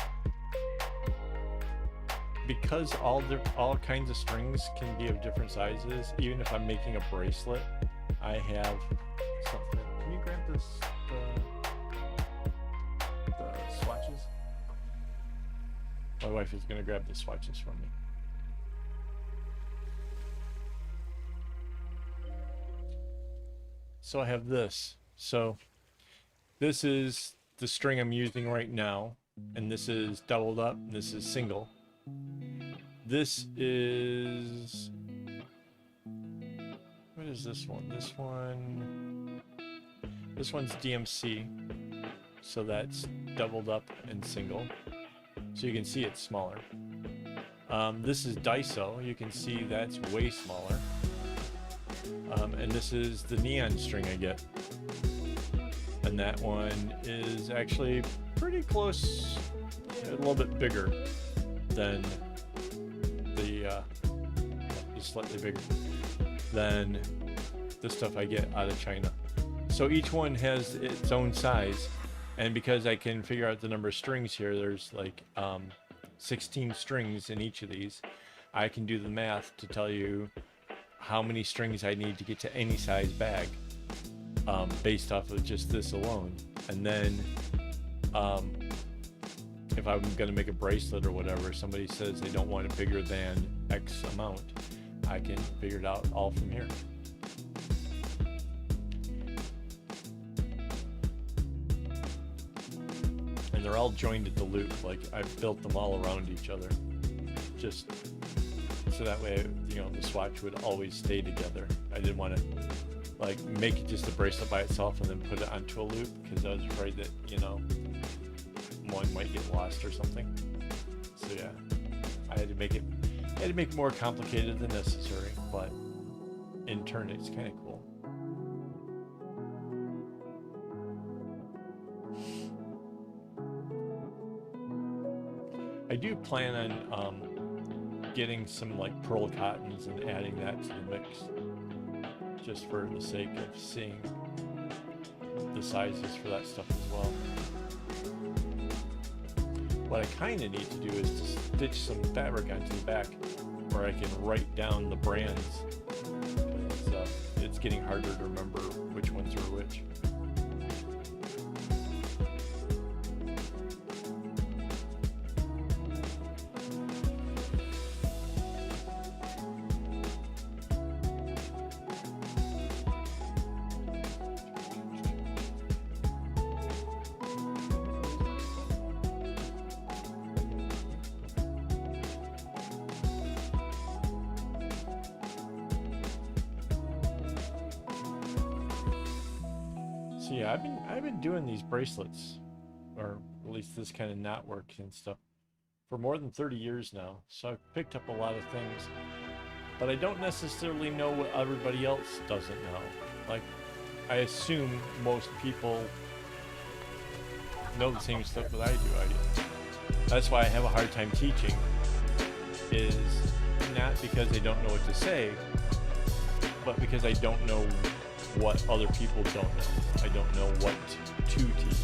S1: because all kinds of strings can be of different sizes. Even if I'm making a bracelet, I have something. Can you grab this? The swatches. My wife is going to grab the swatches for me. So I have this. So this is the string I'm using right now, and this is doubled up, and this is single. This is, what is this one? This one's DMC, so that's doubled up and single, so you can see it's smaller. This is Daiso, you can see that's way smaller. And this is the neon string I get. And that one is actually pretty close, a little bit bigger than the, slightly bigger than the stuff I get out of China. So each one has its own size, and because I can figure out the number of strings here, there's like 16 strings in each of these, I can do the math to tell you how many strings I need to get to any size bag. Based off of just this alone. And then if I'm going to make a bracelet or whatever, somebody says they don't want it bigger than X amount, I can figure it out all from here. And they're all joined at the loop, like I've built them all around each other, just so that way, you know, the swatch would always stay together. I didn't want to like make it just a bracelet by itself and then put it onto a loop, because I was afraid that, you know, one might get lost or something. So yeah, I had to make it more complicated than necessary, but in turn it's kind of cool. I do plan on getting some like pearl cottons and adding that to the mix, just for the sake of seeing the sizes for that stuff as well. What I kind of need to do is to stitch some fabric onto the back where I can write down the brands. It's getting harder to remember which ones are which. So yeah, I've been doing these bracelets, or at least this kind of knotwork and stuff, for more than 30 years now. So I've picked up a lot of things, but I don't necessarily know what everybody else doesn't know. Like, I assume most people know the same stuff that I do. That's why I have a hard time teaching, is not because I don't know what to say, but because I don't know what other people don't know. I don't know what to teach.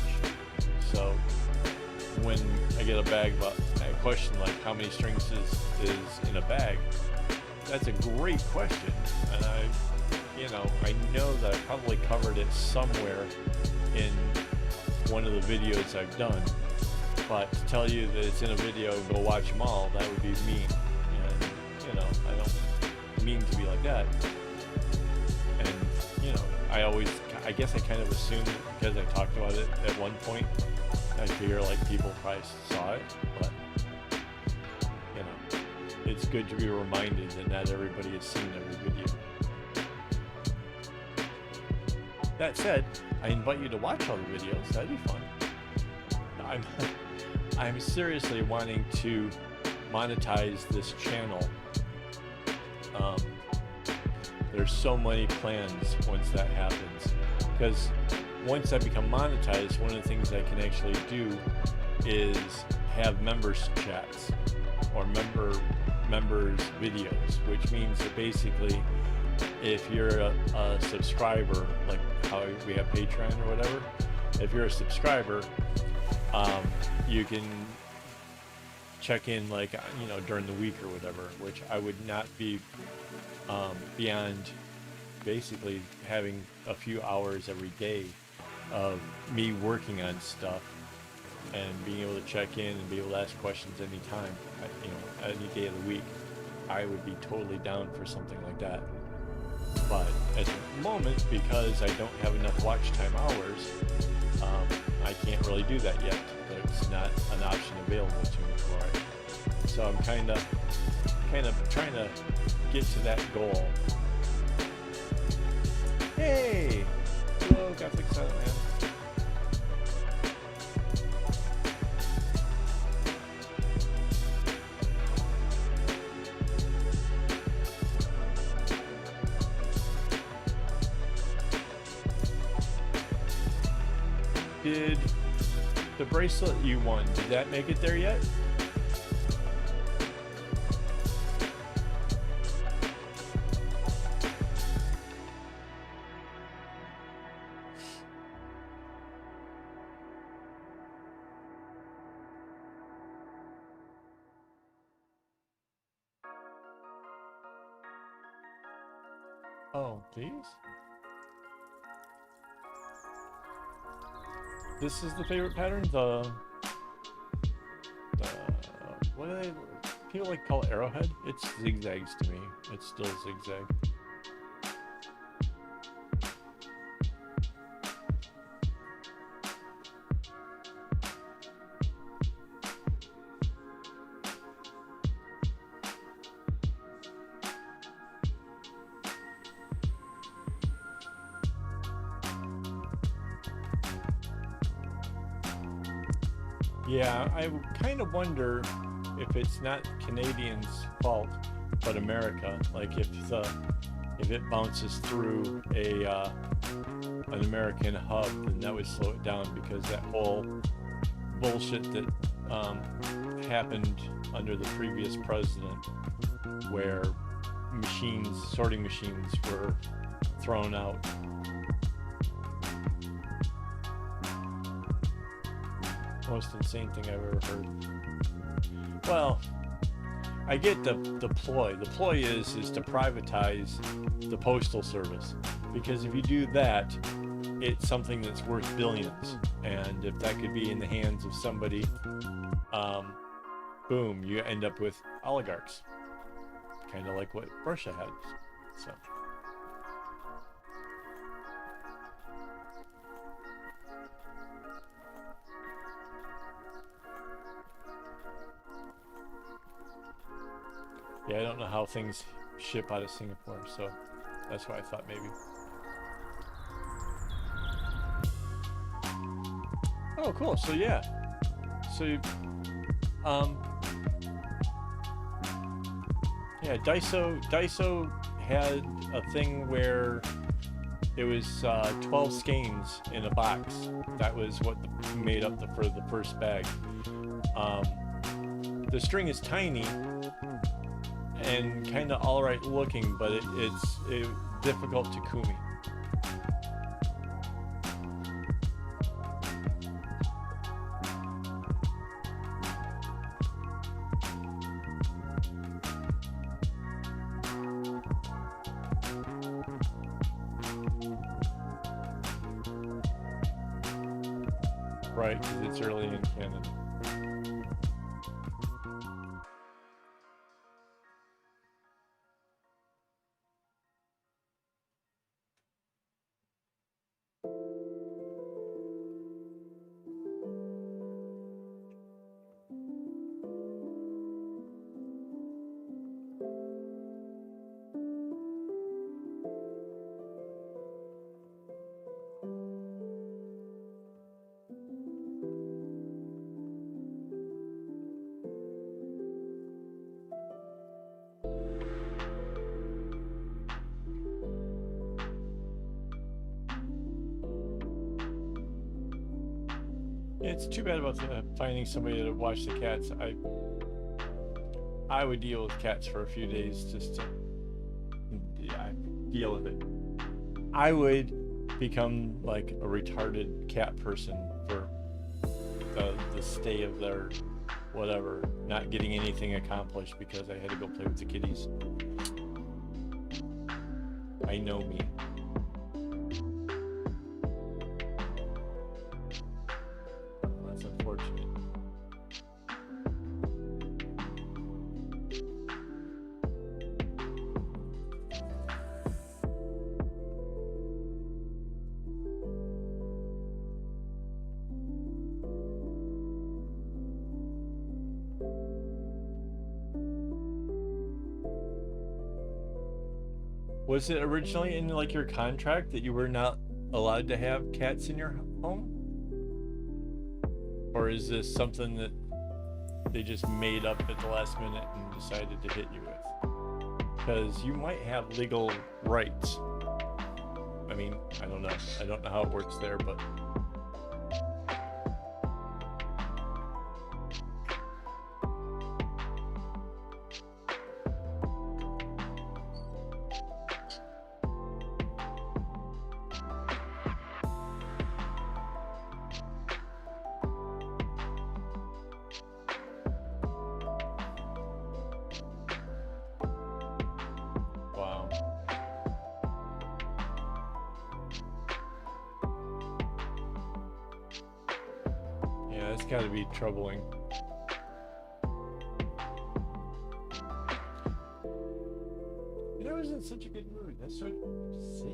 S1: So when I get a question like how many strings is in a bag, that's a great question, and I know that I probably covered it somewhere in one of the videos I've done, but to tell you that it's in a video, go watch them all, that would be mean, and I don't mean to be like that. And I guess I kind of assumed that because I talked about it at one point, I figure like people probably saw it, but it's good to be reminded that not everybody has seen every video. That said, I invite you to watch all the videos. That'd be fun. I'm seriously wanting to monetize this channel. There's so many plans once that happens, because once I become monetized, one of the things I can actually do is have members chats or members videos, which means that basically if you're a subscriber, like how we have Patreon or whatever, if you're a subscriber, you can check in like during the week or whatever, which I would not be beyond basically having a few hours every day of me working on stuff and being able to check in and be able to ask questions anytime, any day of the week. I would be totally down for something like that. But at the moment, because I don't have enough watch time hours, I can't really do that yet. There's not an option available to me for it. So I'm kind of trying to get to that goal. Hey! Hello, Catholic Silent Man. Did the bracelet you won, did that make it there yet? Oh, these? This is the favorite pattern? The what do they, people like call it arrowhead? It's zigzags to me. It's still zigzag. Yeah, I kind of wonder if it's not Canadians' fault, but America. Like if it bounces through an American hub, then that would slow it down, because that whole bullshit that happened under the previous president, where sorting machines were thrown out. most insane thing I've ever heard. Well, I get the ploy. The ploy is to privatize the postal service, because if you do that, it's something that's worth billions, and if that could be in the hands of somebody, boom, you end up with oligarchs, kind of like what Russia had. So. Yeah, I don't know how things ship out of Singapore, so that's why I thought maybe. Oh, cool. So yeah. So yeah, Daiso had a thing where it was 12 skeins in a box. That was what made up for the first bag. The string is tiny and kind of all right looking, but it's difficult to kumi. Right, because it's early in Canada. It's too bad about finding somebody to watch the cats. I would deal with cats for a few days just to deal with it. I would become like a retarded cat person for the stay of their whatever, not getting anything accomplished because I had to go play with the kitties. I know me. That's unfortunate. Was it originally in like your contract that you were not allowed to have cats in your home? Or is this something that they just made up at the last minute and decided to hit you with? Because you might have legal rights. I mean, I don't know. I don't know how it works there, but... Wow. Yeah, that's gotta be troubling. And I was in such a good mood. That's so sad.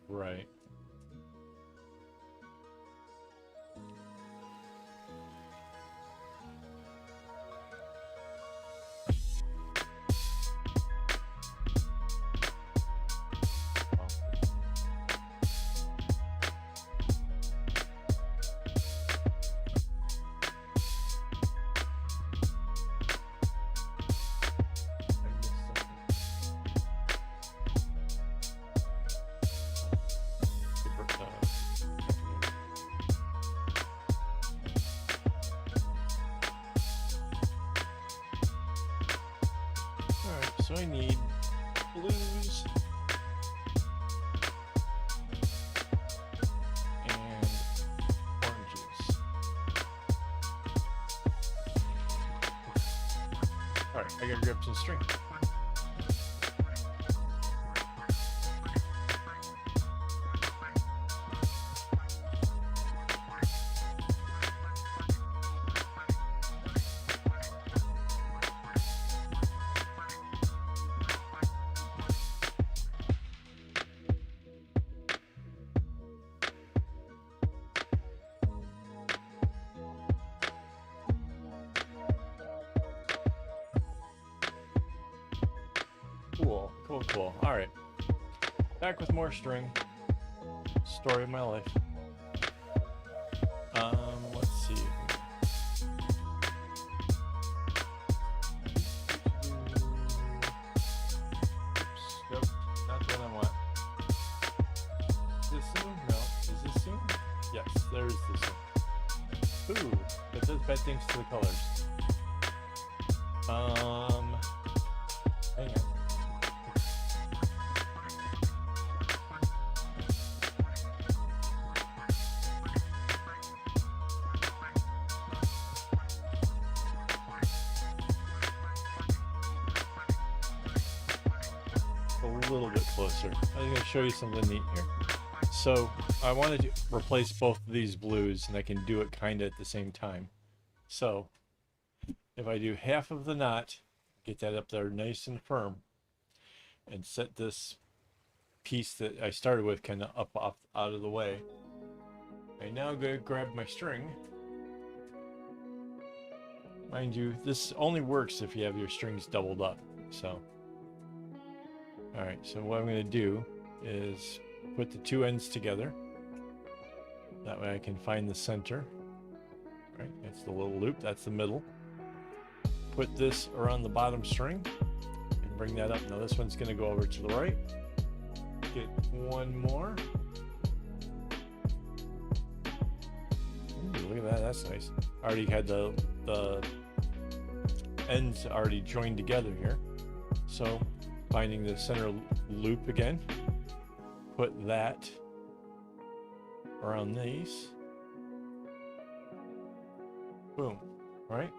S1: Right. I missed something. I gotta grab some string. Cool, cool, cool. All right, back with more string. Story of my life. Let's see. Oops, nope, not the one I want. This soon? No. Is this soon? Yes, there's this one. Ooh, it says bad things to the colors. Hang on. A little bit closer. I'm going to show you something neat here. So I wanted to replace both of these blues, and I can do it kind of at the same time. So if I do half of the knot, get that up there nice and firm, and set this piece that I started with kind of up off out of the way, I now go grab my string. Mind you, this only works if you have your strings doubled up. So alright, so what I'm going to do is put the two ends together. That way I can find the center. Right, that's the little loop, that's the middle. Put this around the bottom string and bring that up. Now this one's going to go over to the right. Get one more. Ooh, look at that, that's nice. I already had the ends already joined together here. So finding the center loop again, put that around these. Boom. Right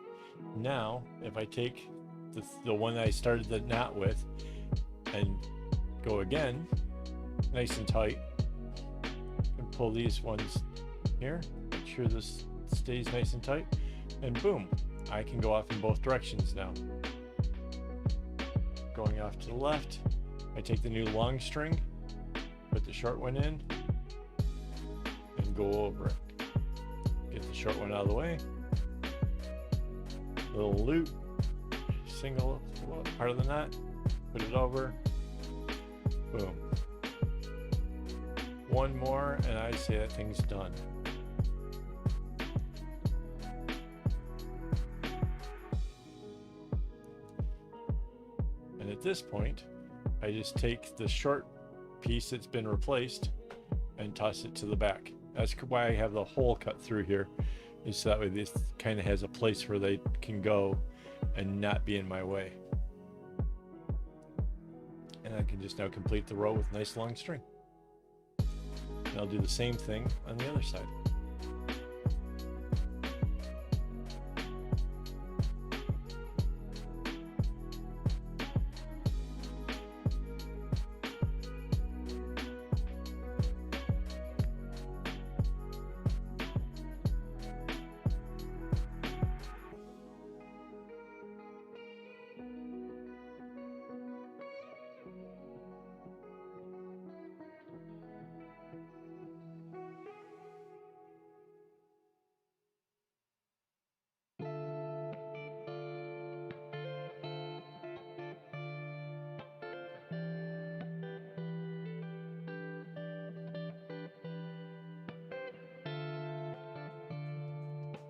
S1: now, if I take the one I started the knot with and go again, nice and tight, and pull these ones here, make sure this stays nice and tight, and boom, I can go off in both directions now. Going off to the left, I take the new long string, put the short one in, and go over it. Get the short one out of the way. Little loop, single part of the knot, put it over, boom. One more, and I say that thing's done. And at this point, I just take the short piece that's been replaced and toss it to the back. That's why I have the hole cut through here, is so that way this kind of has a place where they can go and not be in my way. And I can just now complete the row with nice long string. And I'll do the same thing on the other side.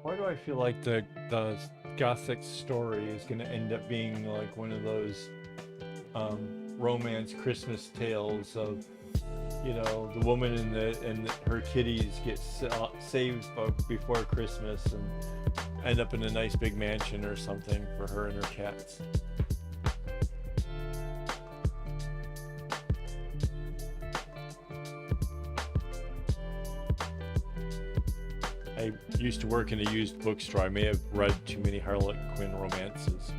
S1: Why do I feel like the Gothic story is going to end up being like one of those romance Christmas tales of, you know, the woman and her kitties get saved before Christmas and end up in a nice big mansion or something for her and her cats? I used to work in a used bookstore. I may have read too many Harlequin romances.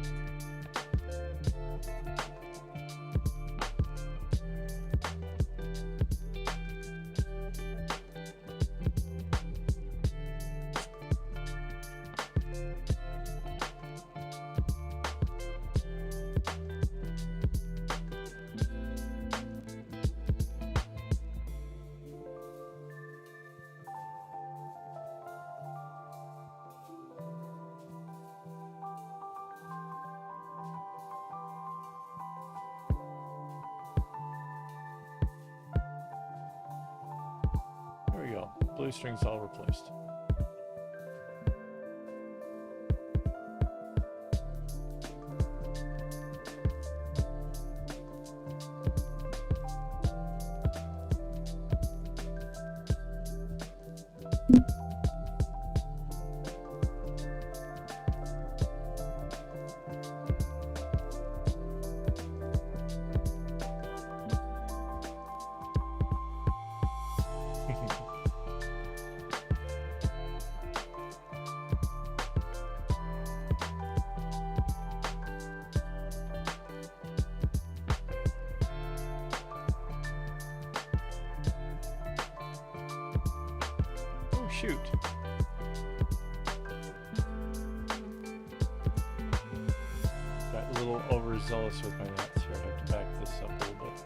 S1: Blue strings all replaced. Oh shoot. Got a little overzealous with my knots here. I have to back this up a little bit.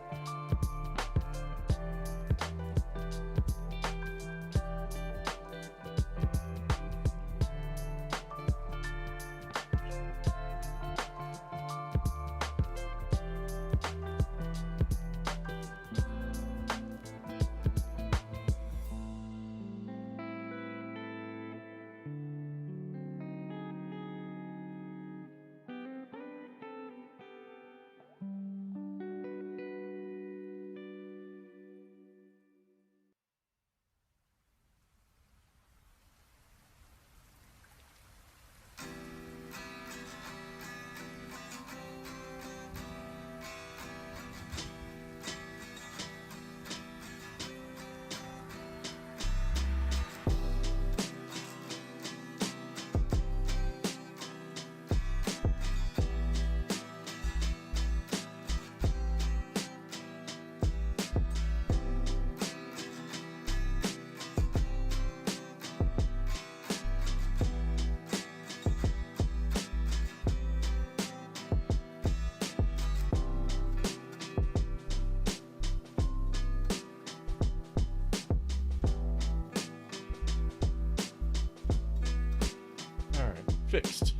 S1: Fixed.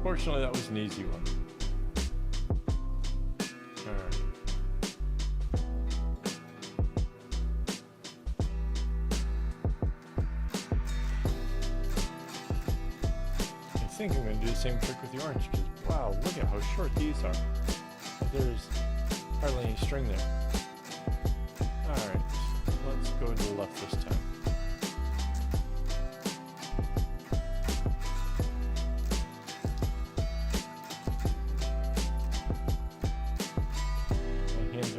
S1: Fortunately, that was an easy one. Alright. I think I'm going to do the same trick with the orange, because wow, look at how short these are. There's hardly any string there. Alright, let's go to the left this time.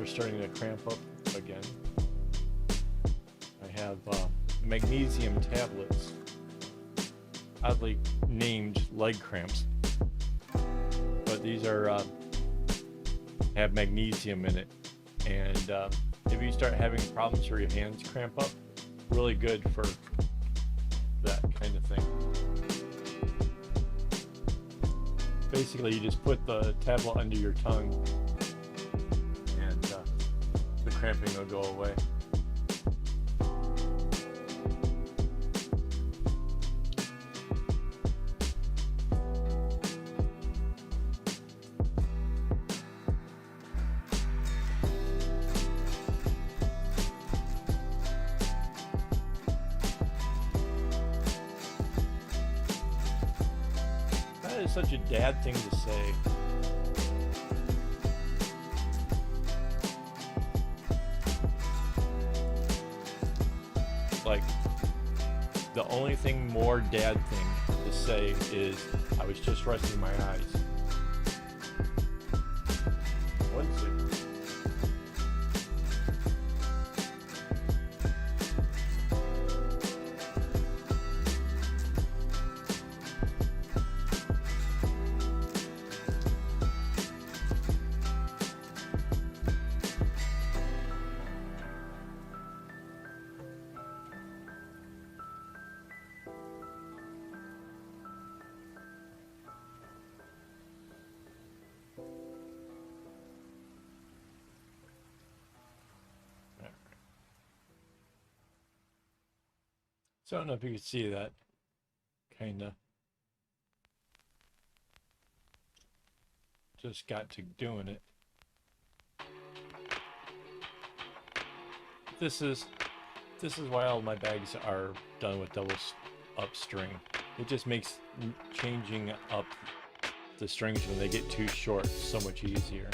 S1: Starting to cramp up again. I have magnesium tablets, oddly named leg cramps, but these are have magnesium in it, and if you start having problems where your hands cramp up, really good for that kind of thing. Basically, you just put the tablet under your tongue, cramping will go away. That is such a dad thing to say. Like, the only thing more dad thing to say is, I was just resting my eyes. One second. So I don't know if you can see that, kinda. Just got to doing it. This is This is why all my bags are done with double up string. It just makes changing up the strings when they get too short so much easier.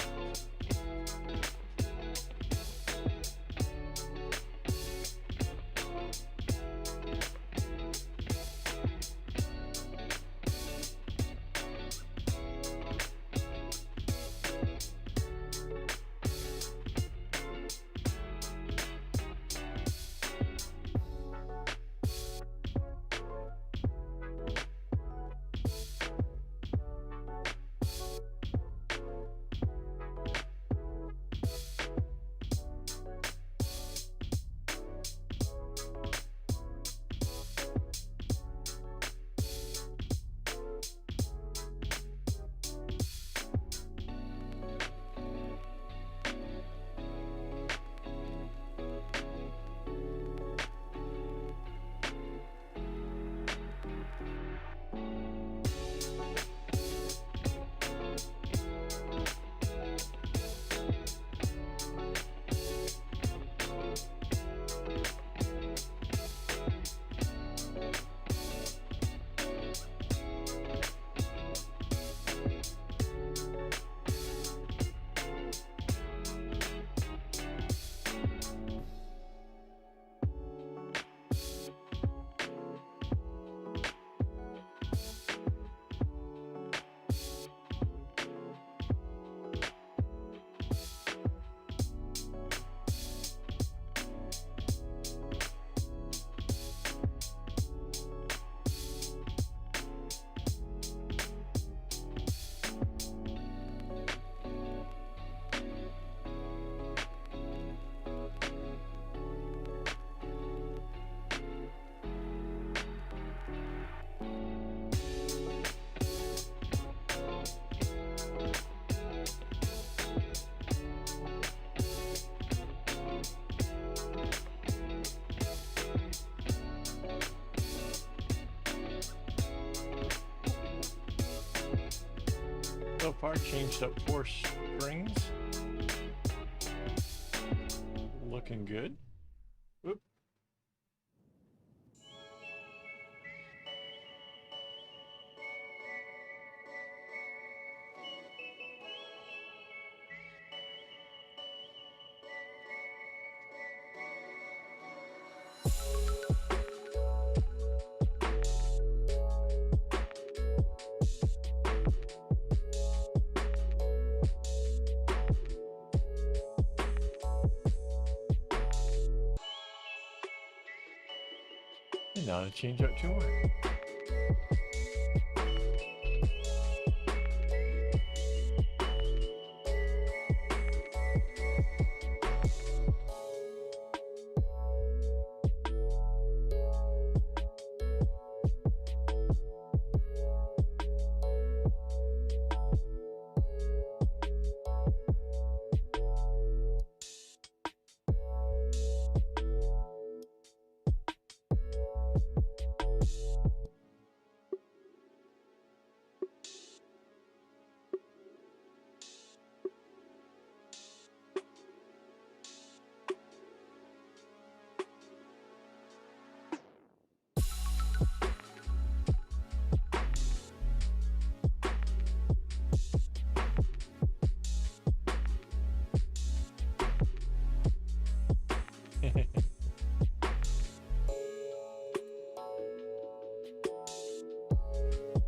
S1: So far, changed up 4 strings. Looking good. Oop. And now to change up 2 more.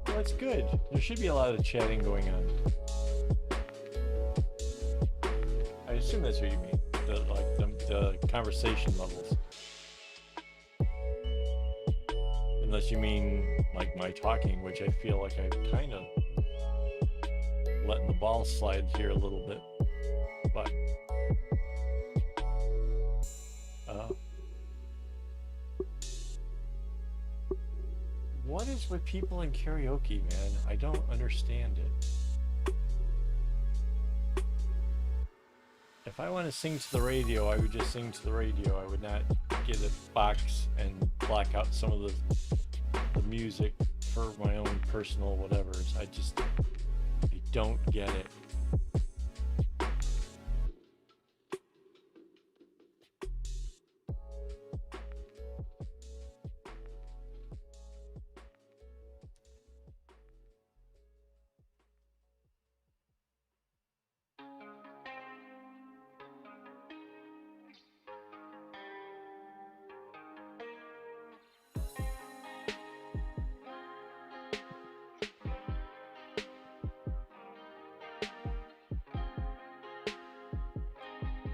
S1: Well, that's good. There should be a lot of chatting going on. I assume that's what you mean. The conversation levels. Unless you mean like my talking, which I feel like I've kind of letting the ball slide here a little bit. But what is with people in karaoke, man? I don't understand it. If I want to sing to the radio, I would just sing to the radio. I would not get a box and block out some of the music for my own personal whatevers. I don't get it.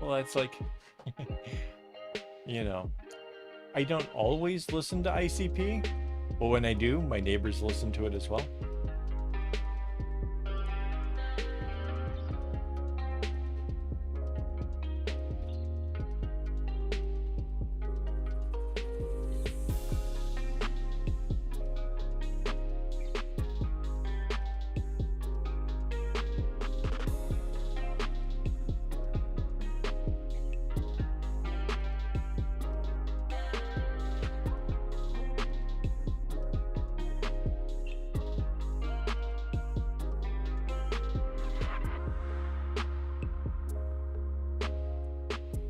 S1: Well, that's like, you know, I don't always listen to ICP, but when I do, my neighbors listen to it as well.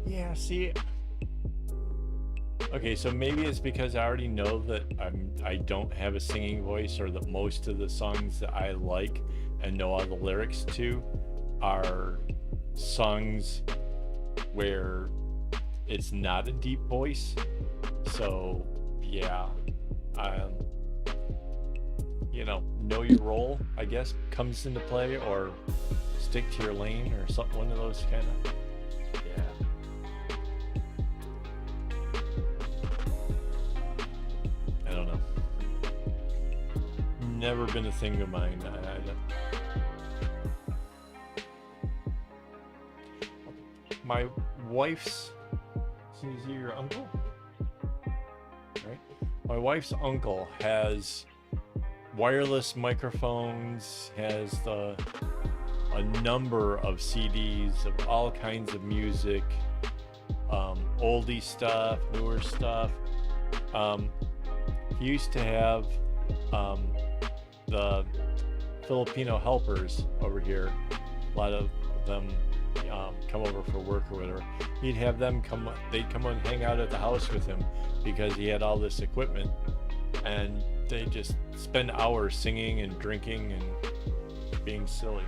S1: Yeah, see, okay, so maybe it's because I already know that I don't have a singing voice, or that most of the songs that I like and know all the lyrics to are songs where it's not a deep voice. So yeah, um, know your role, I guess, comes into play, or stick to your lane, or something. One of those kind of. Yeah. I don't know. Never been a thing of mine. My wife's. Is he your uncle? Right. My wife's uncle has wireless microphones. Has a number of CDs of all kinds of music, oldie stuff, newer stuff. He used to have the Filipino helpers over here. A lot of them come over for work or whatever. He'd have them come. They'd come and hang out at the house with him because he had all this equipment, and they just spend hours singing and drinking and being silly.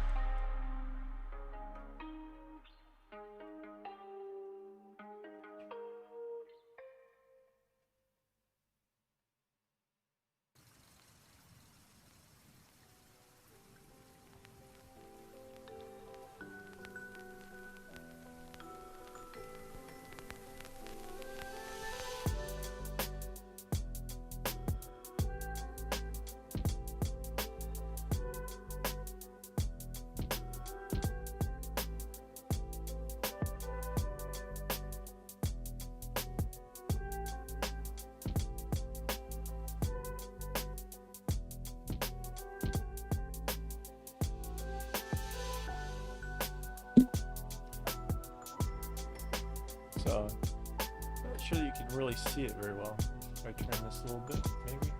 S1: So, not sure that you can really see it very well. If I turn this a little bit, maybe.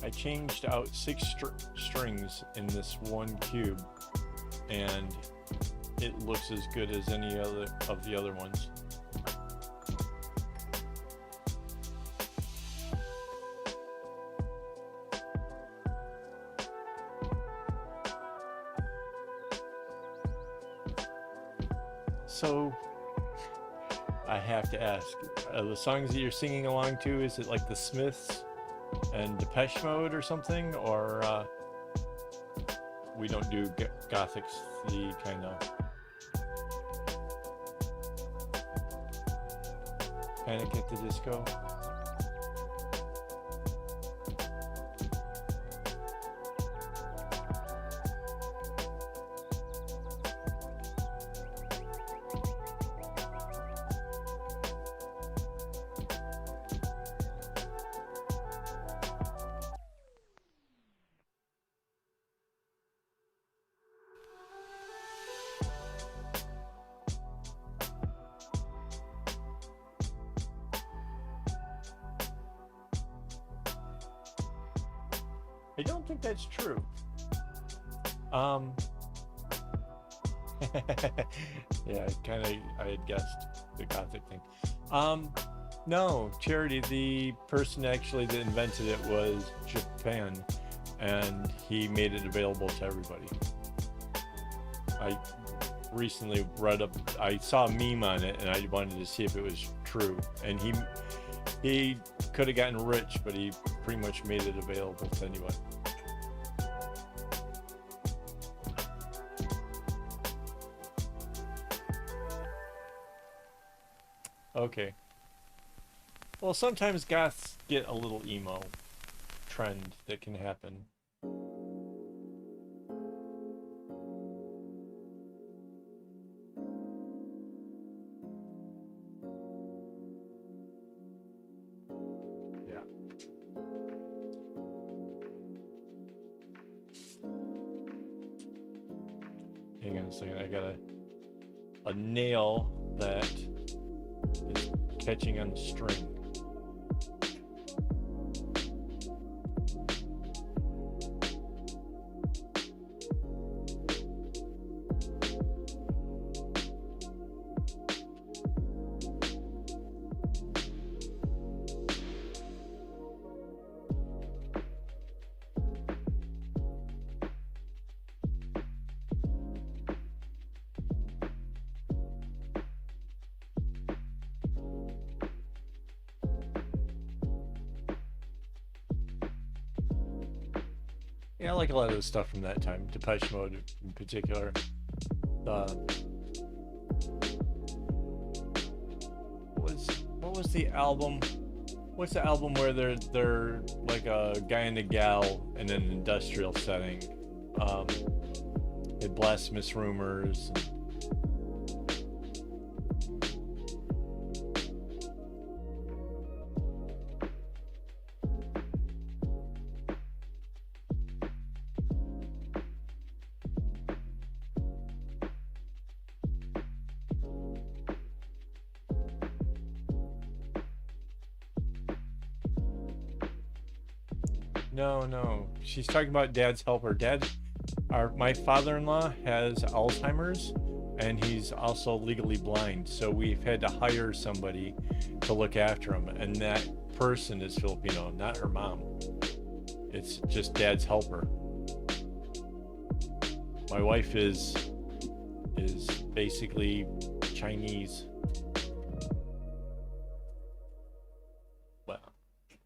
S1: I changed out 6 strings in this one cube, and it looks as good as any other of the other ones. So, I have to ask, the songs that you're singing along to, is it like the Smiths and Depeche Mode or something, or we don't do gothic, the kind of Panic at the Disco? I don't think that's true. Yeah, I had guessed the gothic thing. No, Charity, the person actually that invented it was Japan, and he made it available to everybody. I recently I saw a meme on it, and I wanted to see if it was true. And he could have gotten rich, but he pretty much made it available to anyone. Okay. Well, sometimes goths get a little emo trend that can happen. Yeah. Hang on a second. I got a nail that is catching on the string. Yeah, I like a lot of the stuff from that time. Depeche Mode in particular. Uh, what was the album? What's the album where they're like a guy and a gal in an industrial setting? They blasphemous rumors. No, no. She's talking about Dad's helper. My father-in-law has Alzheimer's, and he's also legally blind. So we've had to hire somebody to look after him, and that person is Filipino, not her mom. It's just Dad's helper. My wife is basically Chinese. Well,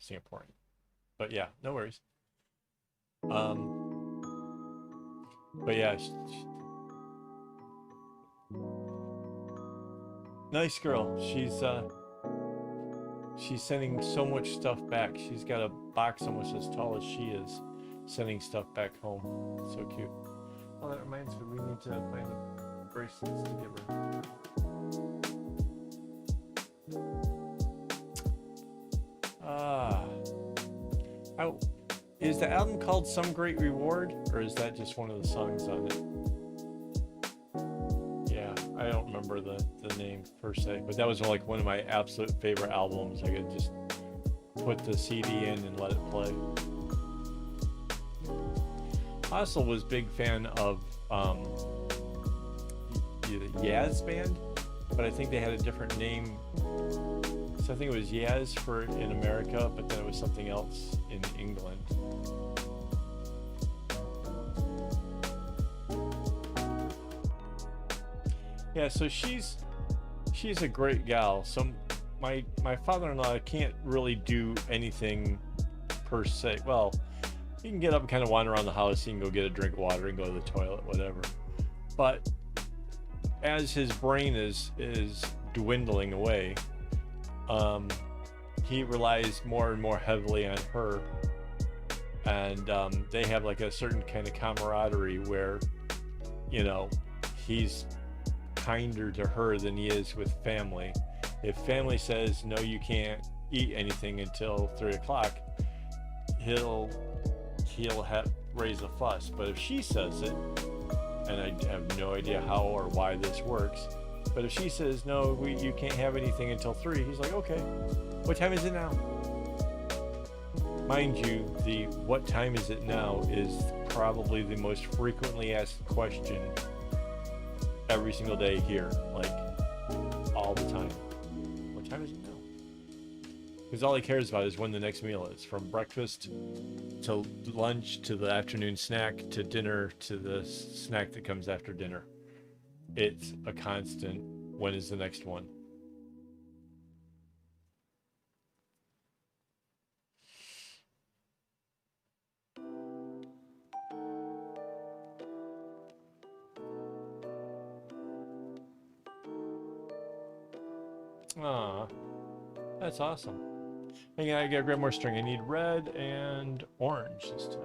S1: Singaporean. But yeah, no worries. But yeah, nice girl. She's sending so much stuff back. She's got a box almost as tall as she is, sending stuff back home. So cute. Oh, that reminds me, we need to find the bracelets to give her. Is the album called Some Great Reward, or is that just one of the songs on it? Yeah, I don't remember the name per se, but that was like one of my absolute favorite albums. I could just put the CD in and let it play. I also was a big fan of the Yaz band, but I think they had a different name. So I think it was Yaz in America, but then it was something else in England. Yeah, so she's a great gal. So my father-in-law can't really do anything per se. Well, he can get up and kind of wander around the house. He can go get a drink of water and go to the toilet, whatever. But as his brain is dwindling away, he relies more and more heavily on her, and they have like a certain kind of camaraderie where, you know, he's kinder to her than he is with family. If family says no, you can't eat anything until 3 o'clock, he'll raise a fuss. But if she says it, and I have no idea how or why this works, but if she says no, you can't have anything until 3, he's like, okay, what time is it now? Mind you, the what time is it now is probably the most frequently asked question every single day here, like all the time. What time is it now? Because all he cares about is when the next meal is, from breakfast to lunch to the afternoon snack to dinner to the snack that comes after dinner. It's a constant, when is the next one? Aw, that's awesome. Hang on, I gotta grab more string. I need red and orange this time.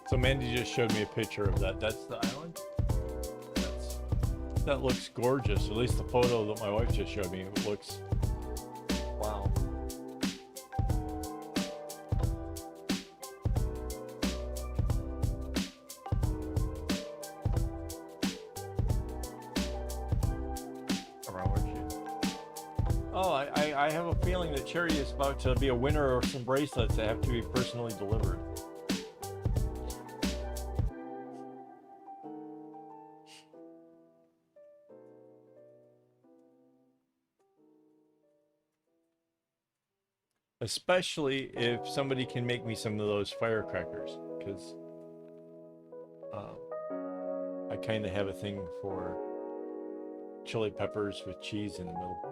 S1: So Mandy just showed me a picture of that. That's the island? That looks gorgeous. At least the photo that my wife just showed me, it looks... Wow. Oh, I have a feeling that Cherry is about to be a winner of some bracelets that have to be personally delivered. Especially if somebody can make me some of those firecrackers, because I kind of have a thing for chili peppers with cheese in the middle.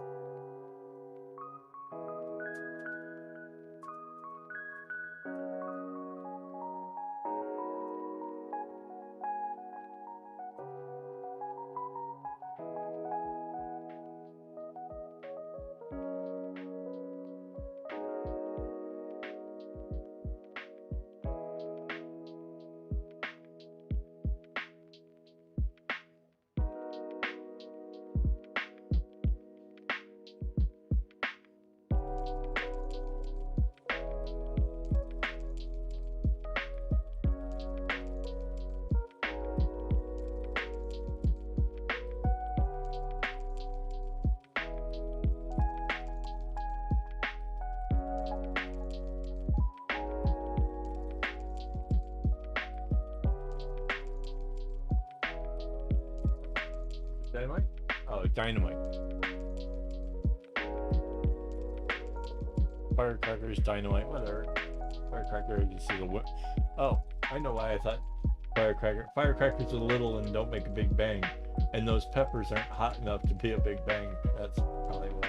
S1: Dynamite? Oh, dynamite. Firecrackers, dynamite, whatever. Firecracker, you see the whip. Oh, I know why I thought firecracker. Firecrackers are little and don't make a big bang. And those peppers aren't hot enough to be a big bang. That's probably why.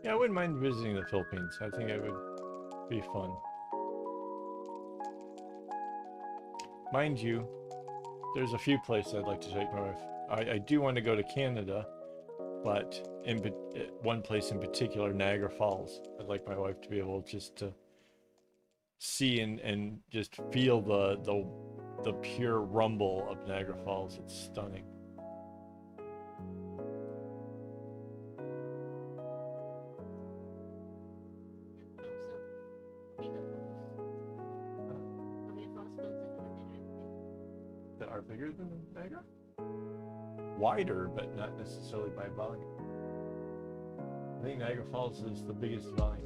S1: Yeah, I wouldn't mind visiting the Philippines. I think it would be fun. Mind you, there's a few places I'd like to take my wife. I do want to go to Canada, but in one place in particular, Niagara Falls. I'd like my wife to be able just to see and just feel the pure rumble of Niagara Falls. It's stunning. That are bigger than Niagara? Wider, but not necessarily by volume. I think Niagara Falls is the biggest volume.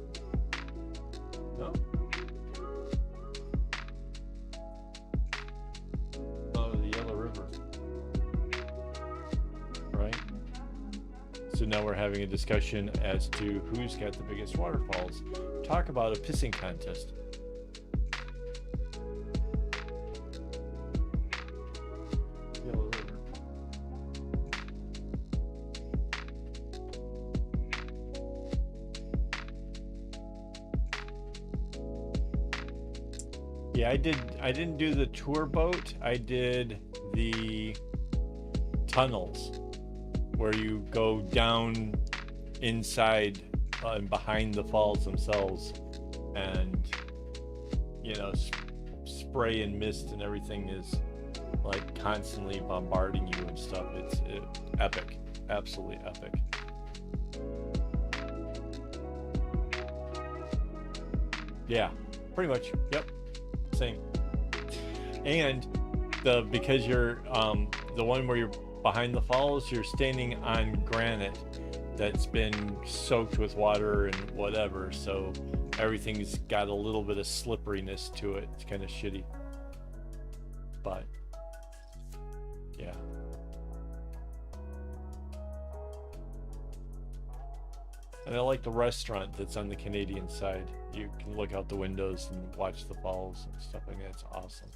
S1: No? Oh, the Yellow River. Right? So now we're having a discussion as to who's got the biggest waterfalls. Talk about a pissing contest. Yellow River. Yeah, I didn't do the tour boat. I did the tunnels where you go down inside and behind the falls themselves, and you know, spray and mist and everything is like constantly bombarding you and stuff. It's epic, absolutely epic. Yeah, pretty much. Yep, same. And because you're the one where you're behind the falls, you're standing on granite that's been soaked with water and whatever, so everything's got a little bit of slipperiness to it. It's kind of shitty, but yeah. And I like the restaurant that's on the Canadian side. You can look out the windows and watch the falls and stuff like that. It's awesome.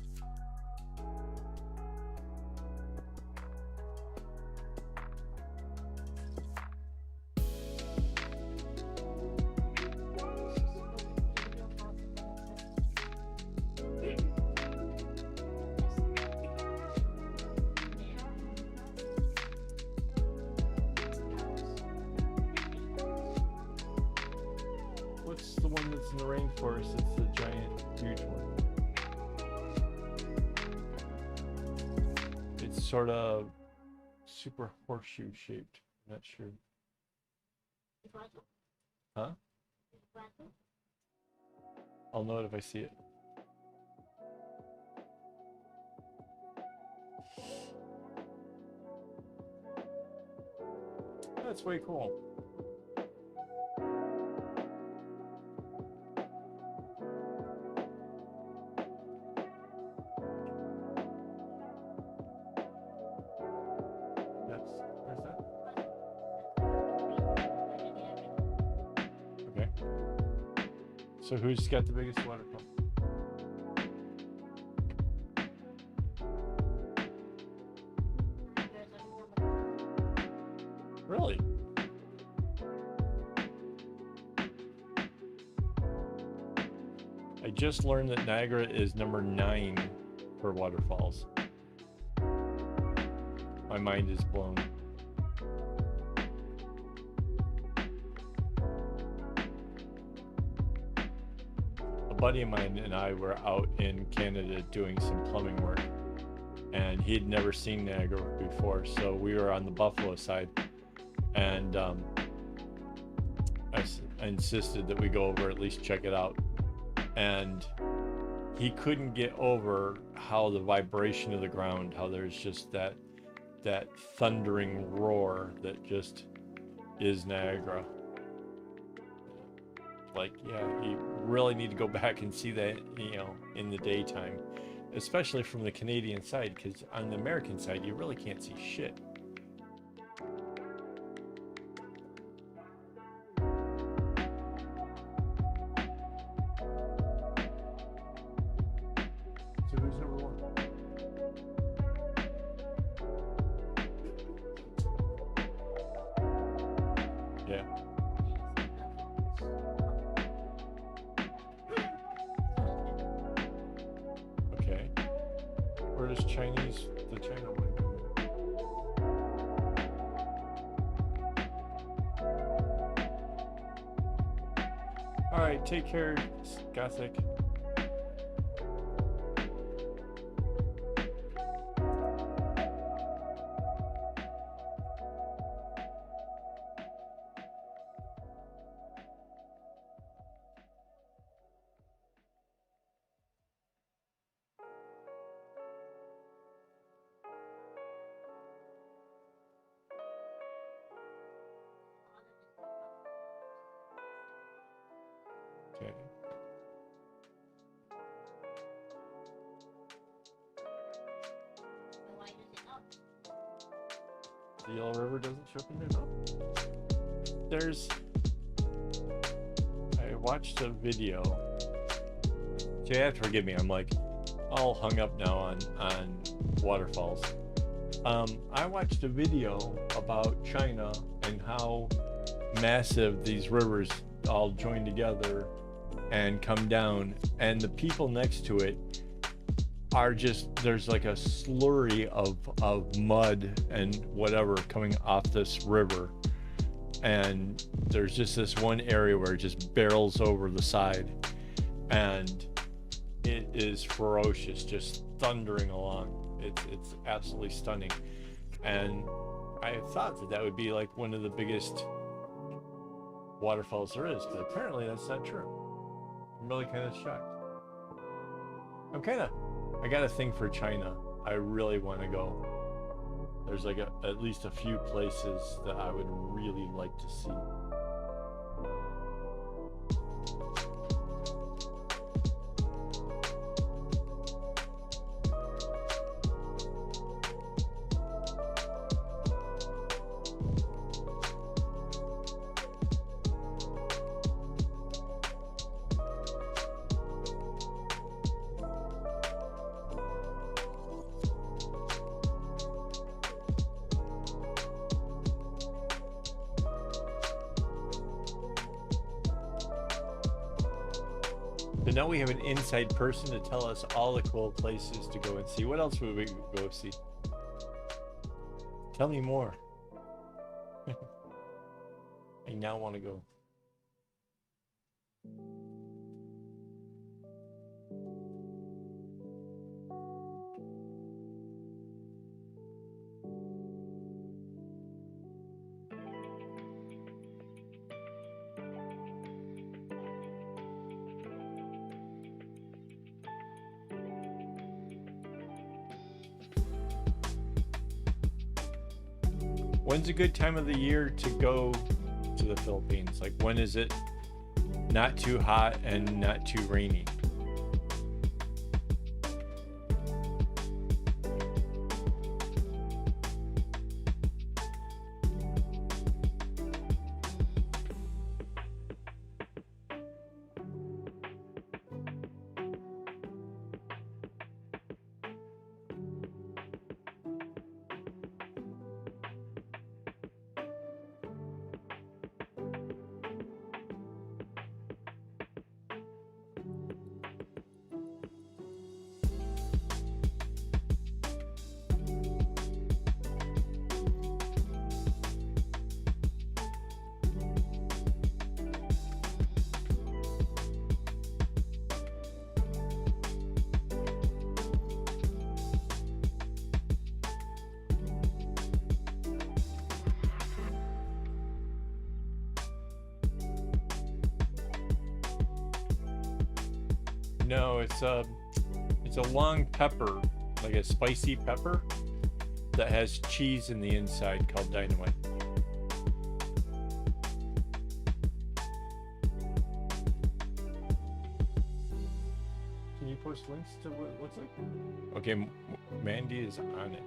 S1: What's the one that's in the rainforest? It's the giant, huge one. It's sort of super horseshoe shaped. I'm not sure. Huh? I'll know it if I see it. That's way cool. So who's got the biggest waterfall? Really? I just learned that Niagara is number 9 for waterfalls. My mind is blown. A buddy of mine and I were out in Canada doing some plumbing work, and he'd never seen Niagara before, so we were on the Buffalo side, and I insisted that we go over, at least check it out, and he couldn't get over how the vibration of the ground, how there's just that thundering roar that just is Niagara. Like, yeah, you really need to go back and see that, you know, in the daytime, especially from the Canadian side, because on the American side, you really can't see shit. So who's number 1? Yeah. Okay. Where does the China one go? All right, take care, Gothic. Okay. The Yellow River doesn't show up in there, no? There's... I watched a video. So you have to forgive me, I'm like all hung up now on waterfalls. I watched a video about China and how massive these rivers all join together and come down, and the people next to it are just, there's like a slurry of mud and whatever coming off this river, and there's just this one area where it just barrels over the side, and it is ferocious, just thundering along. It's absolutely stunning, and I thought that that would be like one of the biggest waterfalls there is, but apparently that's not true. I'm really kind of shocked. I got a thing for China. I really want to go. There's like at least a few places that I would really like to see. So now we have an inside person to tell us all the cool places to go and see. What else would we go see? Tell me more. I now want to go. When's a good time of the year to go to the Philippines? Like, when is it not too hot and not too rainy? No, it's a long pepper, like a spicy pepper that has cheese in the inside called dynamite. Can you post links to what it looks like? Okay, Mandy is on it.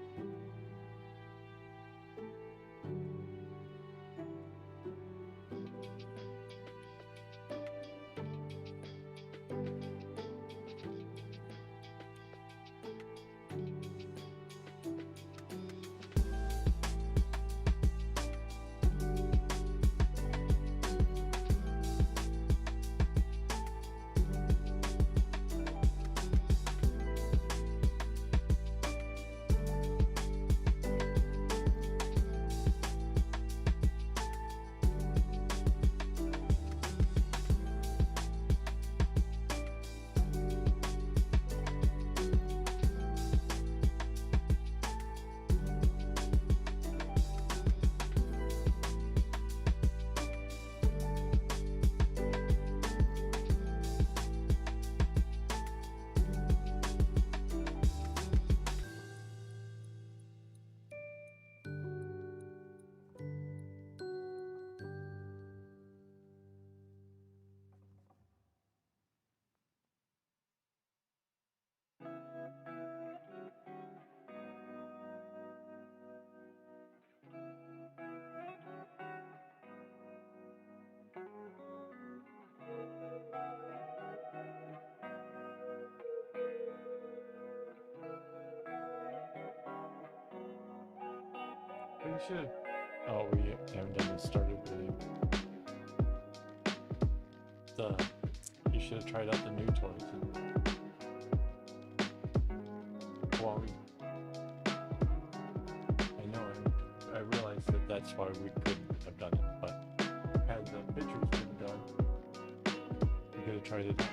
S1: we should. Oh, we haven't done this. Started with you should have tried out the new toys. Well, I know, I realized that that's why we couldn't have done it, but had the pictures been done, we could have tried it out.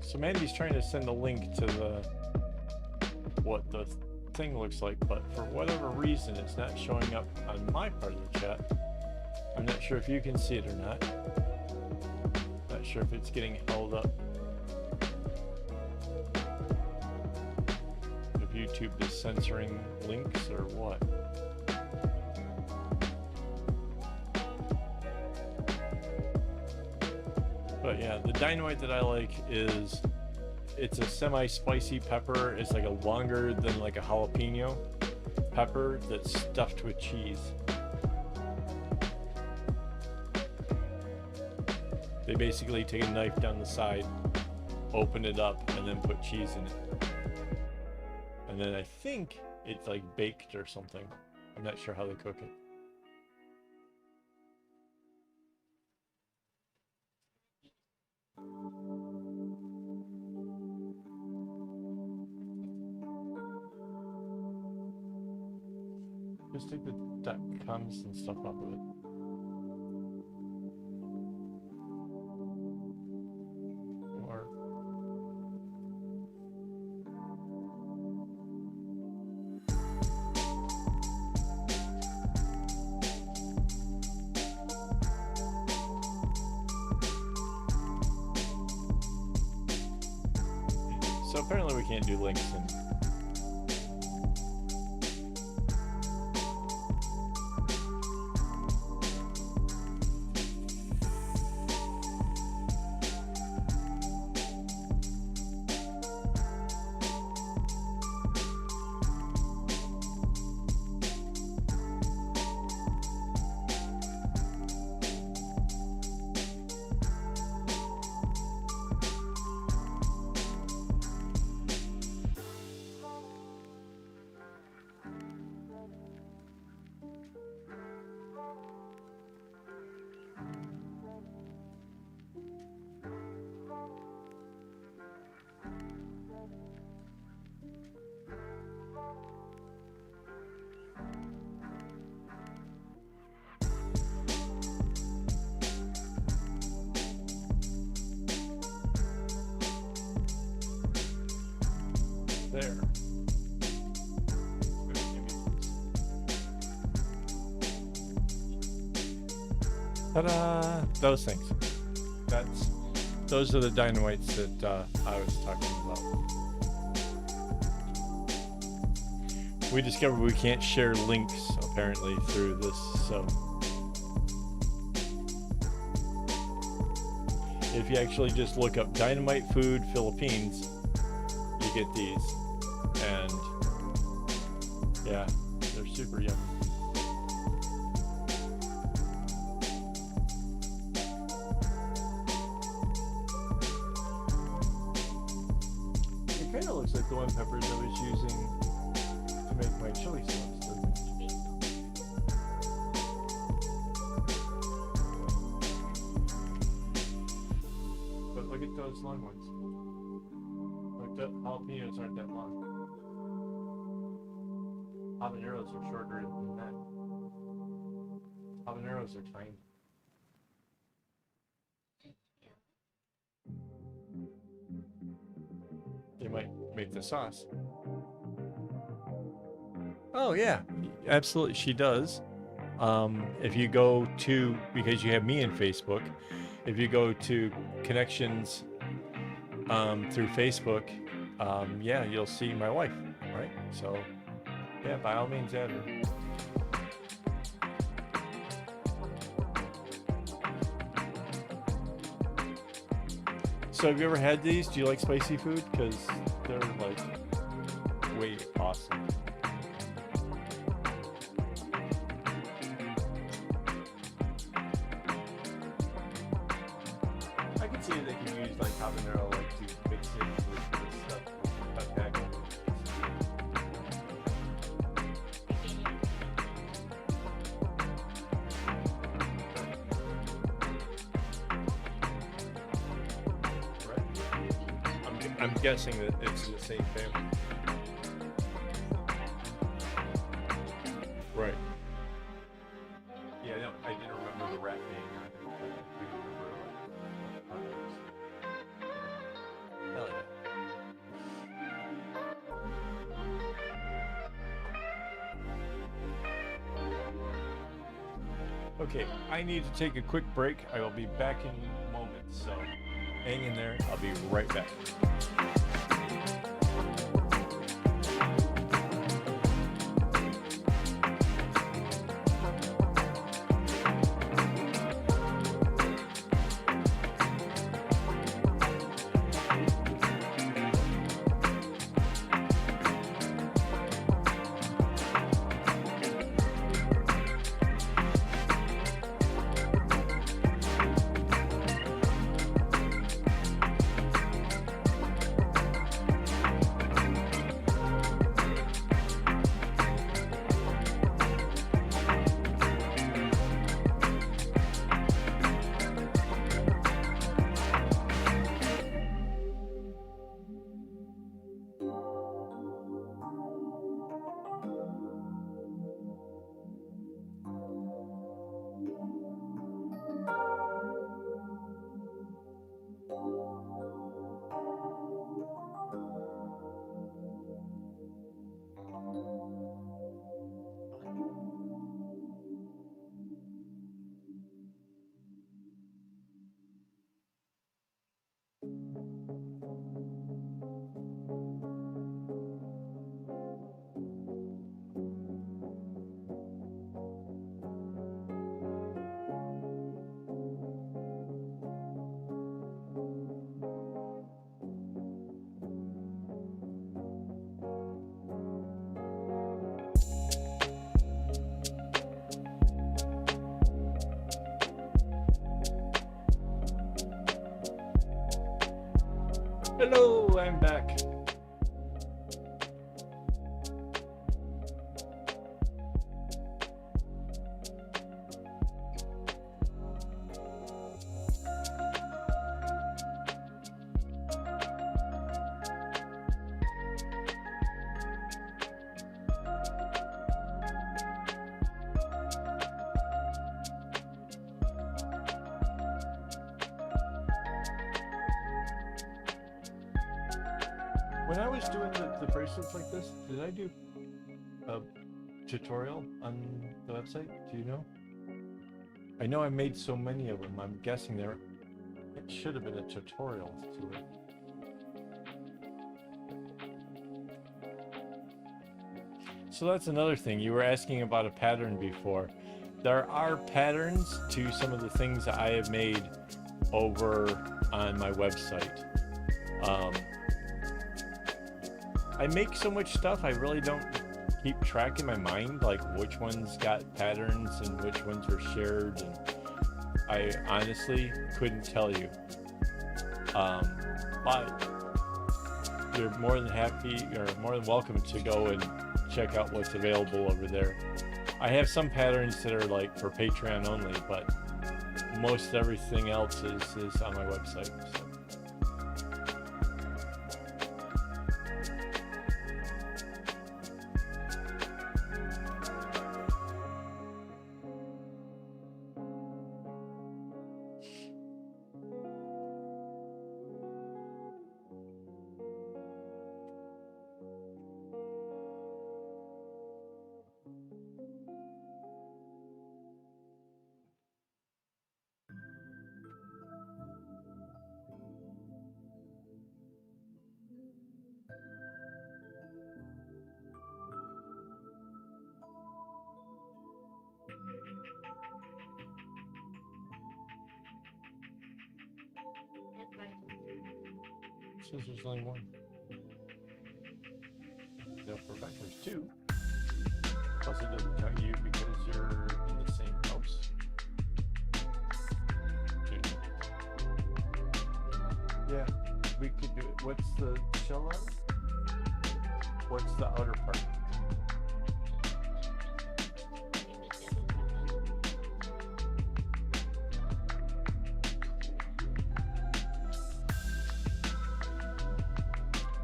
S1: So Mandy's trying to send a link to what the thing looks like, but for whatever reason it's not showing up on my part of the chat. I'm not sure if you can see it or not. Not sure if it's getting held up. If YouTube is censoring links or what. But yeah, the dynamite that I like is, it's a semi-spicy pepper. It's like a longer than like a jalapeno pepper that's stuffed with cheese. They basically take a knife down the side, open it up, and then put cheese in it. And then I think it's like baked or something. I'm not sure how they cook it. Just take the .coms and stuff off of it. Or so apparently we can't do links and there. Ta-da! Those things. Those are the dynamites that I was talking about. We discovered we can't share links apparently through this, so if you actually just look up Dynamite Food Philippines, you get these, and yeah, they're super yummy. It kind of looks like the one peppers I was using to make my chili sauce, doesn't it? But look at those long ones. Like the jalapenos aren't that long. Habaneros are shorter than that. Habaneros are tiny. They might make the sauce. Oh yeah, absolutely, she does. If you go to, because you have me in Facebook, if you go to connections through Facebook, yeah, you'll see my wife, right? So, yeah, by all means, add her. So, have you ever had these? Do you like spicy food? Because they're like way awesome. I can see they can use like habanero, like to mix it with stuff, cut back. Right. I'm guessing that it's the same family. Right. Yeah, no, I didn't remember the rat being on it, but I do remember others. Hell yeah. Okay, I need to take a quick break. I will be back in a moment, so hang in there. I'll be right back. Hello, I'm back. When I was doing the bracelets like this, did I do a tutorial on the website? Do you know? I know I made so many of them. I'm guessing there it should have been a tutorial to it. So that's another thing. You were asking about a pattern before. There are patterns to some of the things that I have made over on my website. I make so much stuff, I really don't keep track in my mind, like which ones got patterns and which ones were shared, and I honestly couldn't tell you. But you're more than happy, or more than welcome to go and check out what's available over there. I have some patterns that are like for Patreon only, but most everything else is on my website. So. says there's only one. No, for fact there's two. Plus it doesn't count you because you're in the same house. Yeah, we could do it. What's the shell on it? What's the outer part?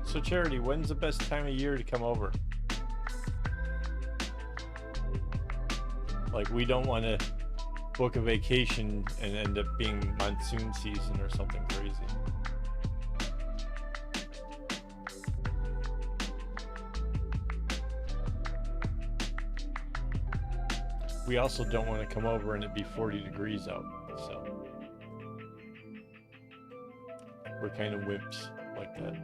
S1: So Charity, when's the best time of year to come over? Like, we don't want to book a vacation and end up being monsoon season or something crazy. We also don't want to come over and it be 40 degrees out, so we're kind of wimps like that.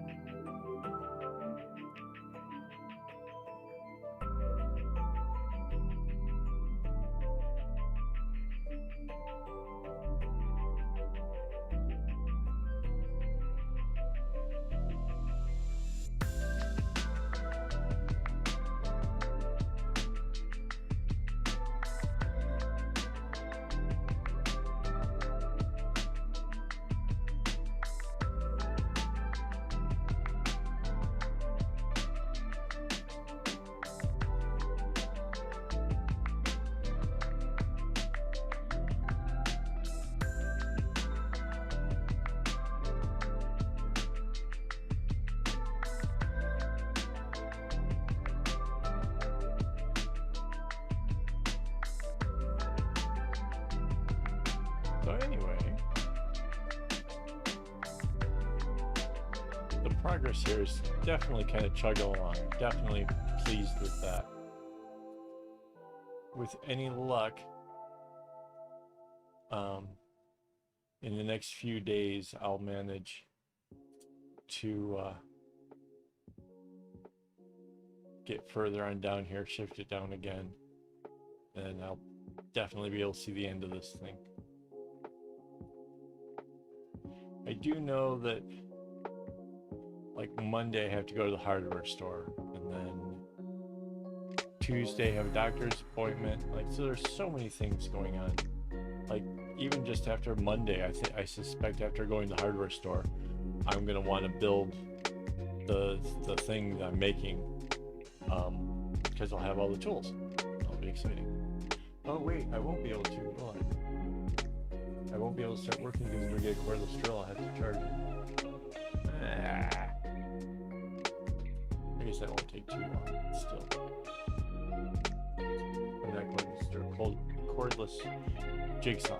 S1: So anyway, the progress here is definitely kind of chugging along. Definitely pleased with that. With any luck, in the next few days, I'll manage to get further on down here, shift it down again, and I'll definitely be able to see the end of this thing. I do know that, like, Monday I have to go to the hardware store, and then Tuesday I have a doctor's appointment. Like, so there's so many things going on. Like, even just after Monday, I suspect after going to the hardware store, I'm gonna want to build the thing that I'm making, because I'll have all the tools. That'll be exciting. Oh wait, I won't be able to. Hold on. I won't be able to start working because if I get a cordless drill, I'll have to charge it. I guess that won't take too long, still. I'm not going to start cordless jigsaw.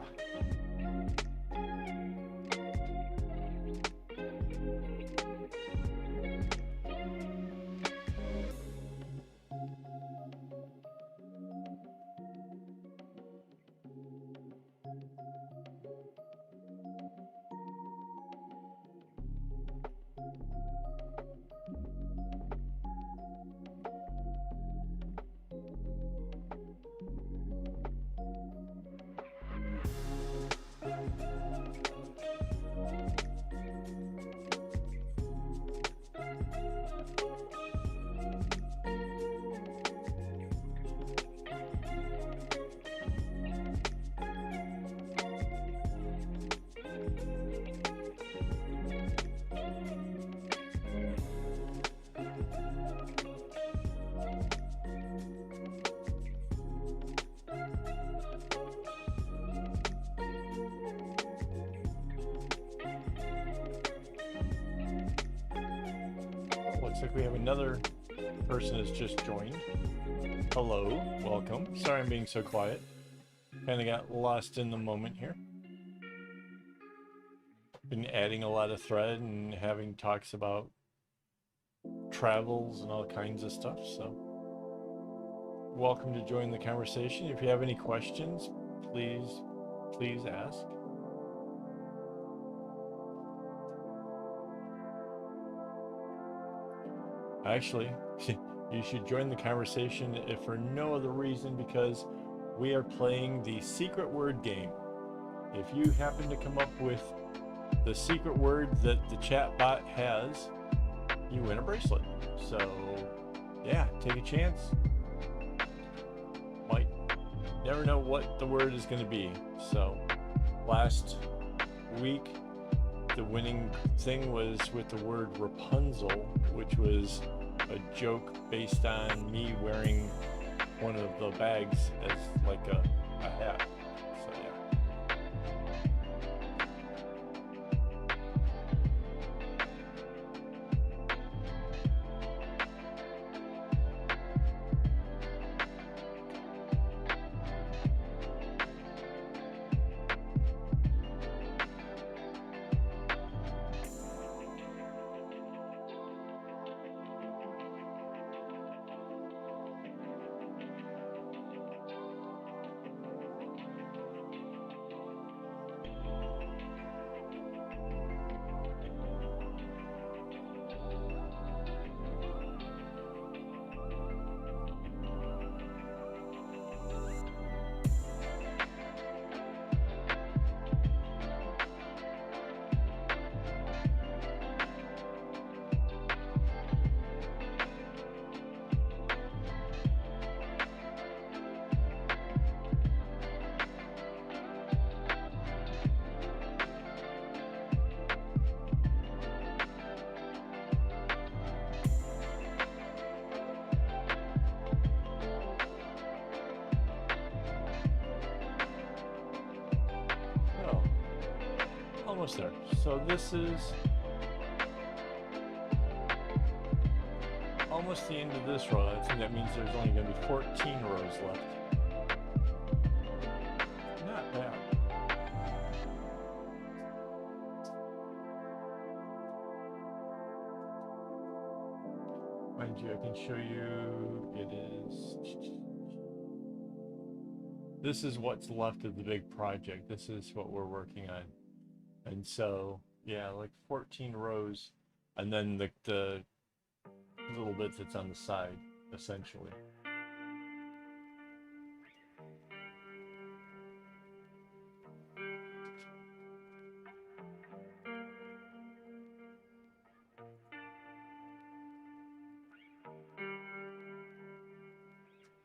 S1: Looks like we have another person that's just joined. Hello, welcome. Sorry I'm being so quiet. Kind of got lost in the moment here. Been adding a lot of thread and having talks about travels and all kinds of stuff, so welcome to join the conversation. If you have any questions, please ask. Actually, you should join the conversation if for no other reason, because we are playing the secret word game. If you happen to come up with the secret word that the chat bot has, you win a bracelet. So yeah, take a chance. Might never know what the word is going to be. So last week the winning thing was with the word Rapunzel, which was a joke based on me wearing one of the bags as like a hat. So yeah. Almost there. So this is almost the end of this row. I think that means there's only going to be 14 rows left. Not bad. Mind you, I can show you, it is... This is what's left of the big project. This is what we're working on. And so, yeah, like 14 rows, and then the little bit that's on the side, essentially.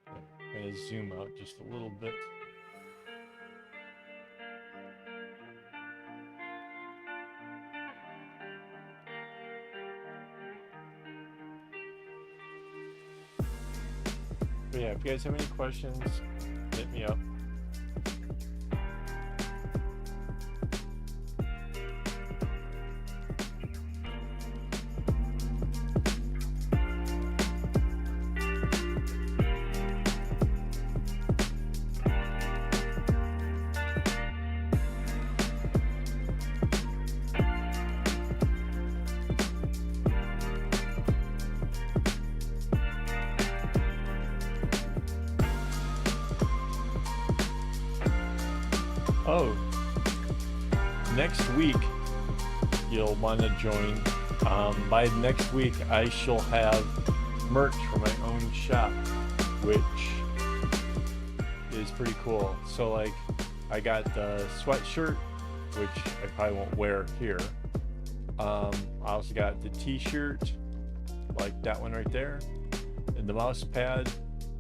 S1: I'm going to zoom out just a little bit. But yeah, if you guys have any questions, hit me up. Oh, next week you'll want to join. By next week I shall have merch for my own shop, which is pretty cool. So like I got the sweatshirt, which I probably won't wear here. I also got the t-shirt, like that one right there, and the mouse pad,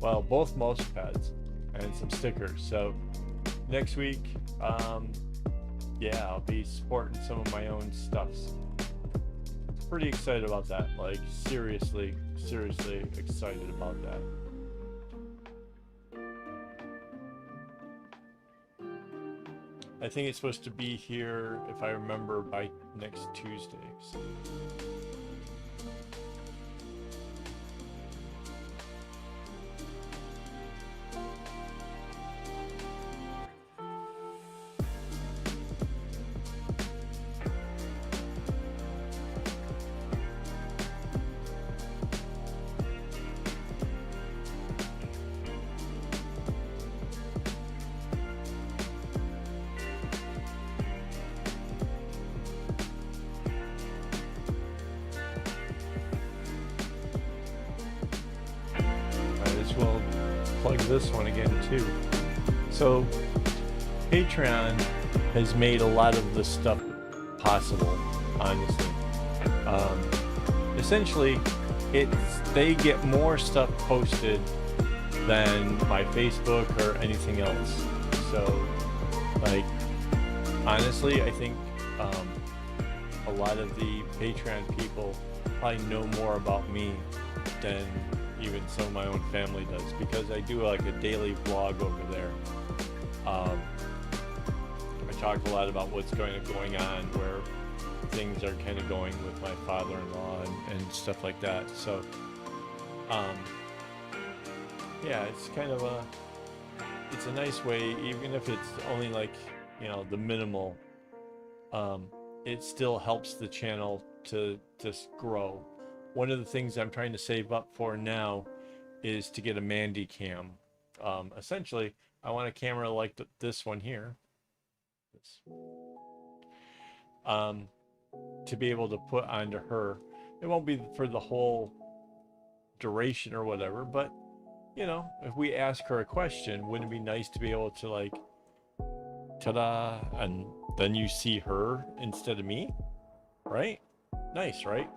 S1: well, both mouse pads, and some stickers. So next week, yeah, I'll be supporting some of my own stuffs. Pretty excited about that. Like seriously excited about that. I think it's supposed to be here, if I remember, by next Tuesday. So. We'll plug this one again too. So Patreon has made a lot of this stuff possible, honestly. Essentially, they get more stuff posted than my Facebook or anything else. So, like, honestly, I think a lot of the Patreon people probably know more about me than even some of my own family does, because I do like a daily vlog over there. I talk a lot about what's going on, where things are kind of going with my father-in-law and stuff like that. So, yeah, it's kind of it's a nice way, even if it's only like, you know, the minimal, it still helps the channel to just grow. One of the things I'm trying to save up for now is to get a Mandy cam. Essentially, I want a camera like this one here. To be able to put onto her. It won't be for the whole duration or whatever, but, you know, if we ask her a question, wouldn't it be nice to be able to, like, ta-da, and then you see her instead of me, right? Nice, right?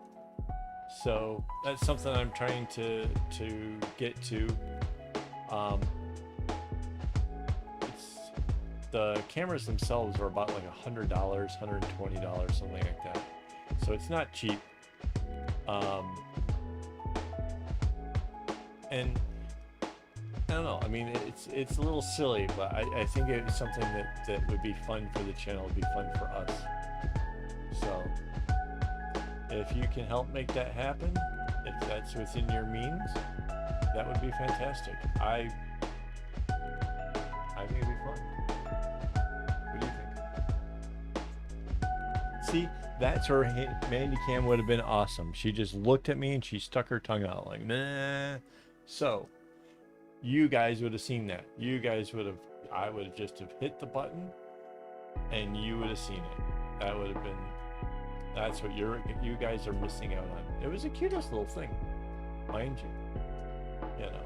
S1: So that's something I'm trying to get to. The cameras themselves are about like $100, $120, something like that. So it's not cheap. And I don't know. I mean, it's a little silly, but I think it's something that would be fun for the channel. Would be fun for us. So if you can help make that happen, if that's within your means, that would be fantastic. I think it'd be fun. What do you think? See, that's her Mandy cam would have been awesome. She just looked at me and she stuck her tongue out like, nah. So you guys would have seen that. You guys would have, I would have just have hit the button and you would have seen it. That would have been, that's what you guys are missing out on. It was the cutest little thing, mind you. You know,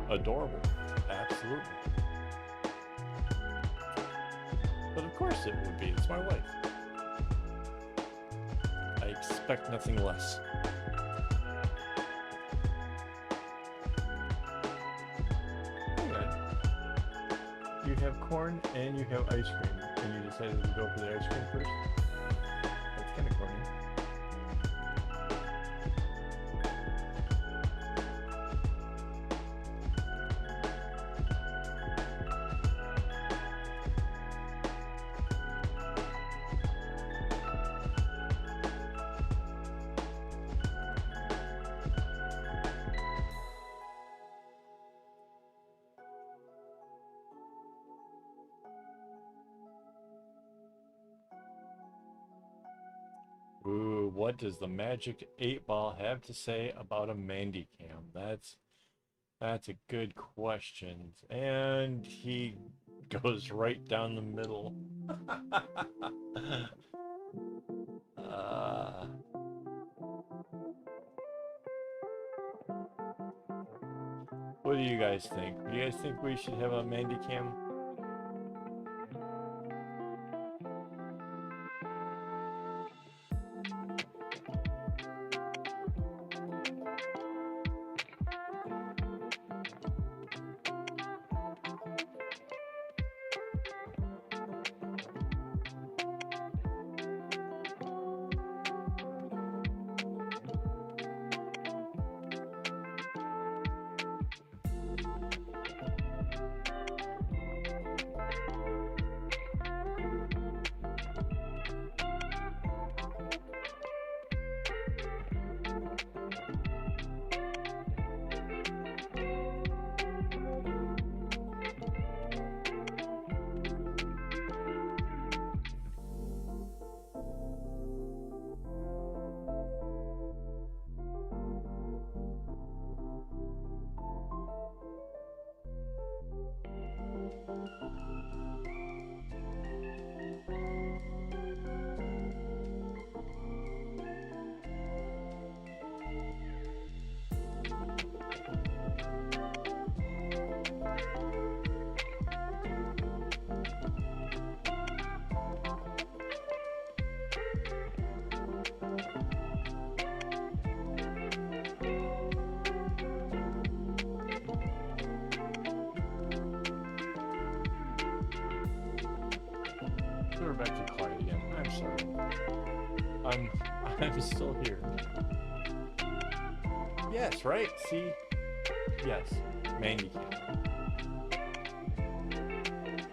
S1: adorable, absolutely. But of course it would be. It's my wife. I expect nothing less. Okay. You have corn and you have ice cream, and you decided to go for the ice cream first? That's kind of corny. Ooh, what does the Magic 8-Ball have to say about a Mandy cam? That's a good question. And he goes right down the middle. What do you guys think? Do you guys think we should have a Mandy cam? I'm still here. Yes, right? See? Yes. Mandy can.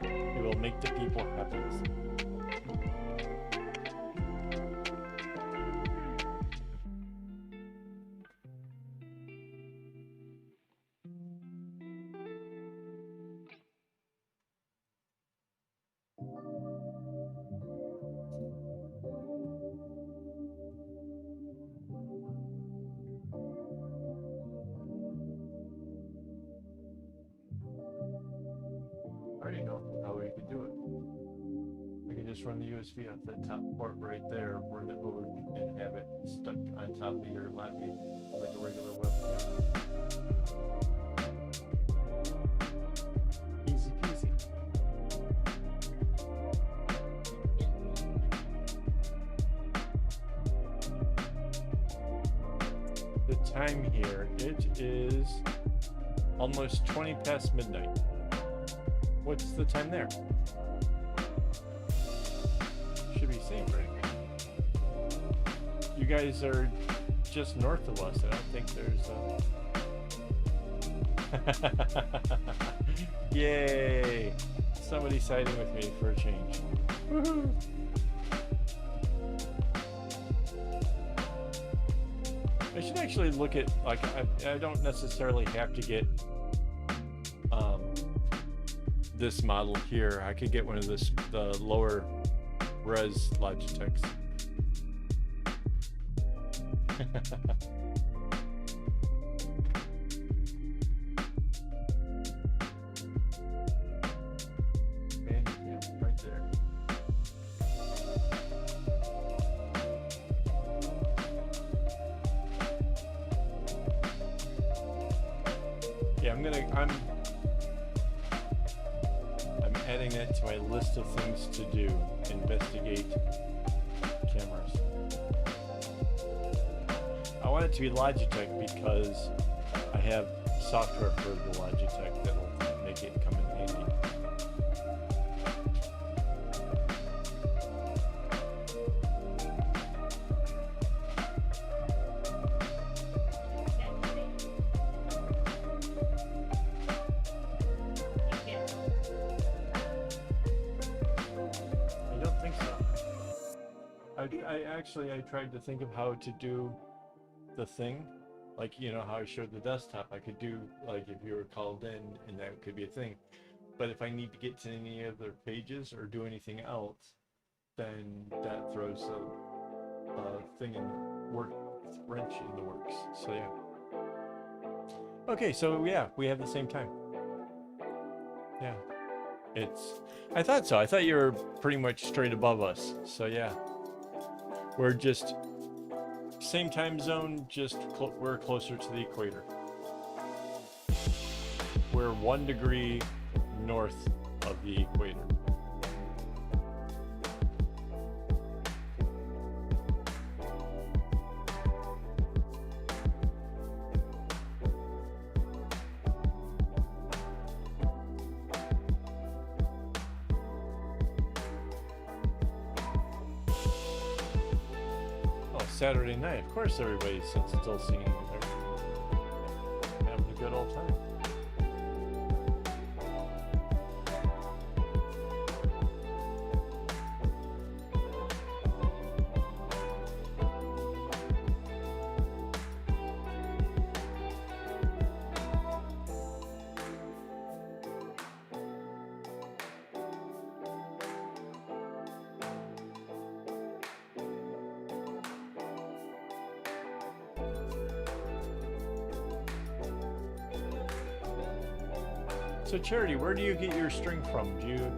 S1: It will make the people happy. I already know how we could do it. We can just run the USB off that top port right there, run it over and have it stuck on top of your laptop like a regular webcam. Easy peasy. The time here, it is almost 20 past midnight. What's the time there? Should be same, right? You guys are just north of us. I don't think there's a... Yay! Somebody siding with me for a change. Woohoo! I should actually look at, like, I don't necessarily have to get this model here. I could get one of the lower res Logitechs. Man, yeah, right there. Yeah, I'm adding that to my list of things to do. Investigate cameras. I want it to be Logitech because I have software for the Logitech that will make it come in handy. I tried to think of how to do the thing, like, you know, how I showed the desktop. I could do, like, if you were called in, and that could be a thing. But if I need to get to any other pages or do anything else, then that throws a thing in the wrench in the works. So yeah. Okay, so yeah, we have the same time. Yeah, I thought so. I thought you were pretty much straight above us. So yeah. We're just same time zone, just we're closer to the equator. We're 1 degree north of the equator. Saturday night, of course everybody's still singing. They're having a good old time. So Charity, where do you get your string from? Do you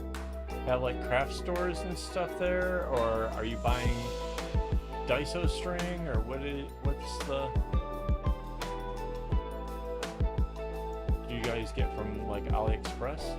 S1: have like craft stores and stuff there, or are you buying Daiso string, or what's the... Do you guys get from like AliExpress?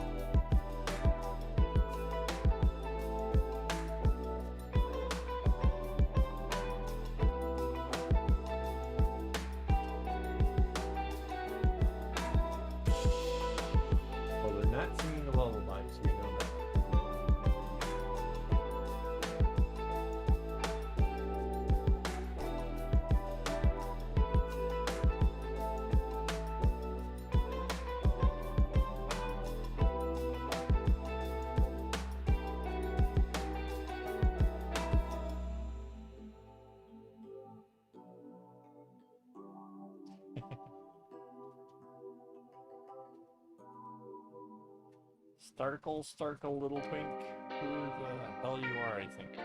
S1: Starkle, Starkle, little twink. Who the hell you are, I think.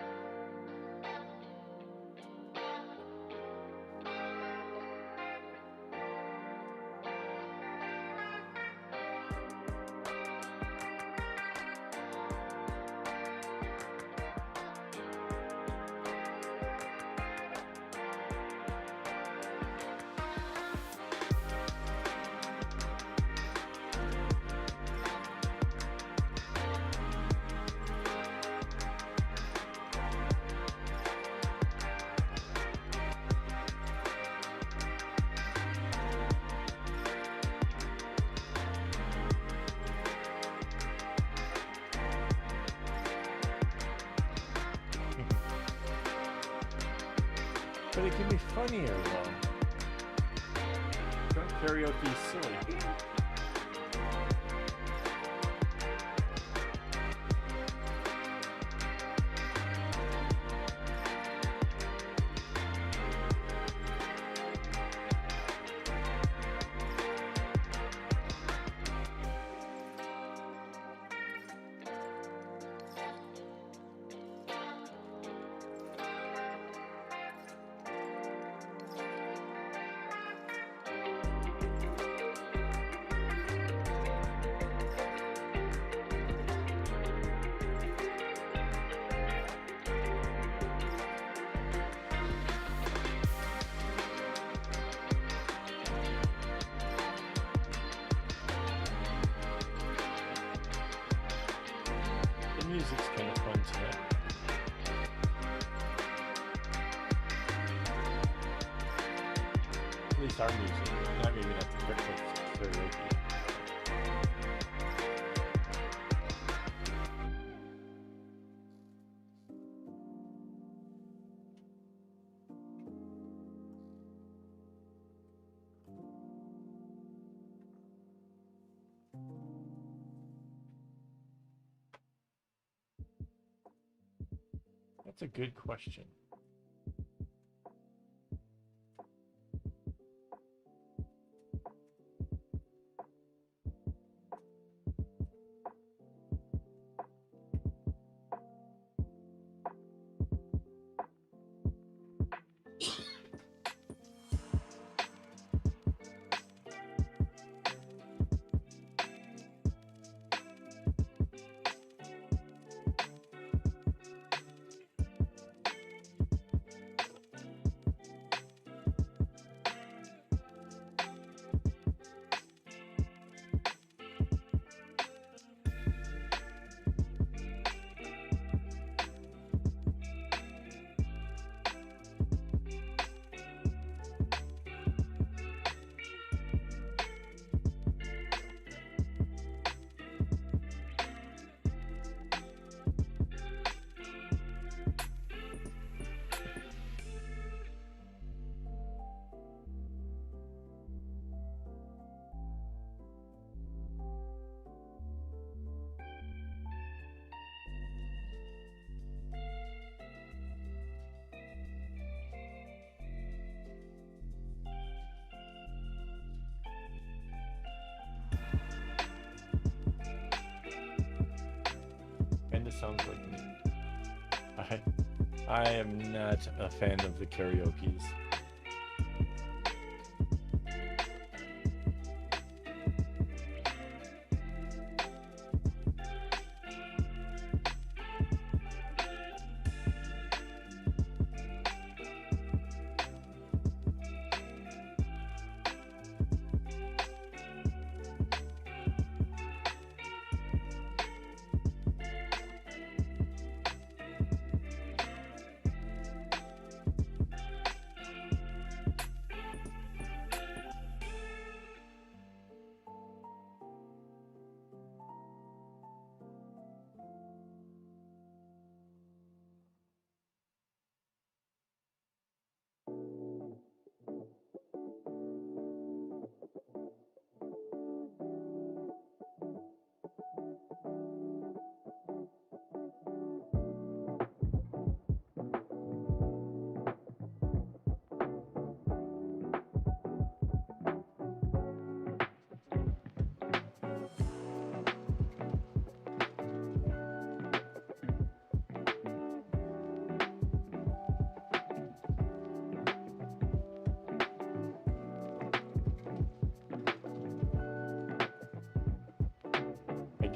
S1: But it can be funnier, though. Karaoke is silly. The music's kind of fun tonight. At least our music. Not maybe not the karaoke. That's a good question. Kinda sounds like me. I am not a fan of the karaoke's.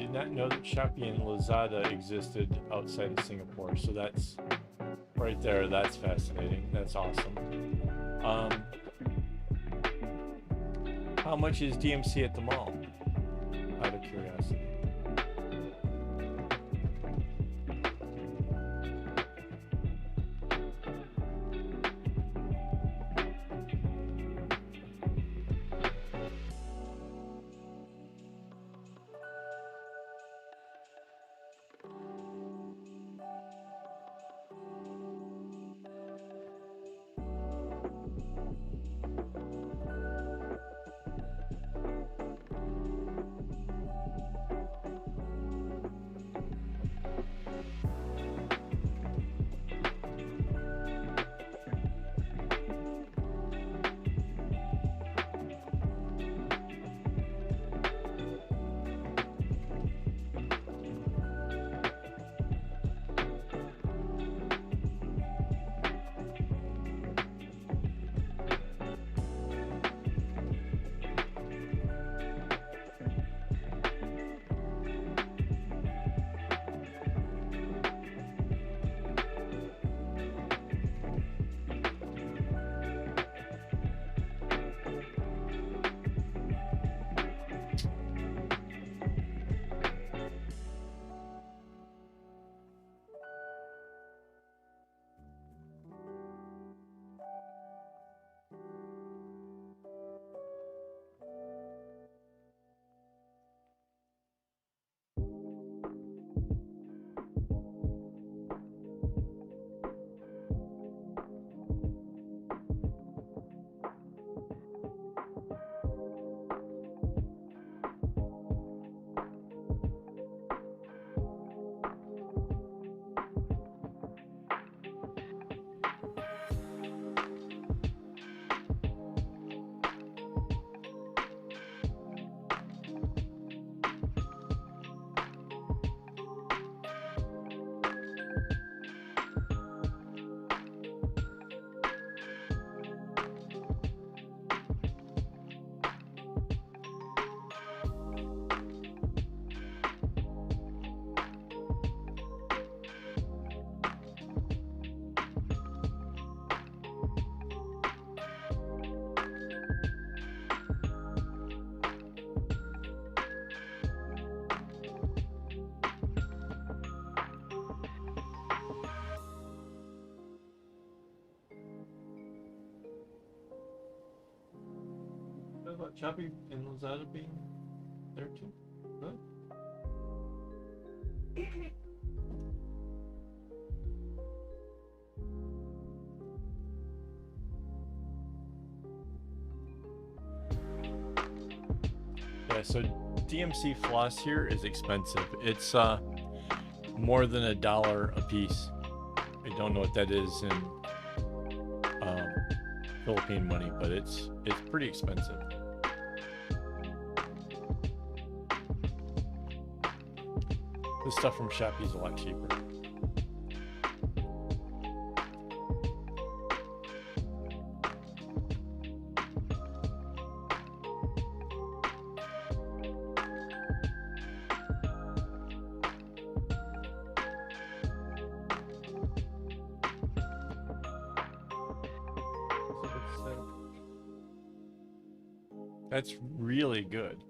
S1: did not know that Shopee and Lazada existed outside of Singapore, so that's right there. That's fascinating. That's awesome. How much is DMC at the mall? Out of curiosity. What about Shopee and Lazada being there too? Really? Yeah, so DMC floss here is expensive. It's more than $1 a piece. I don't know what that is in Philippine money, but it's pretty expensive. This stuff from Shopee is a lot cheaper. That's really good.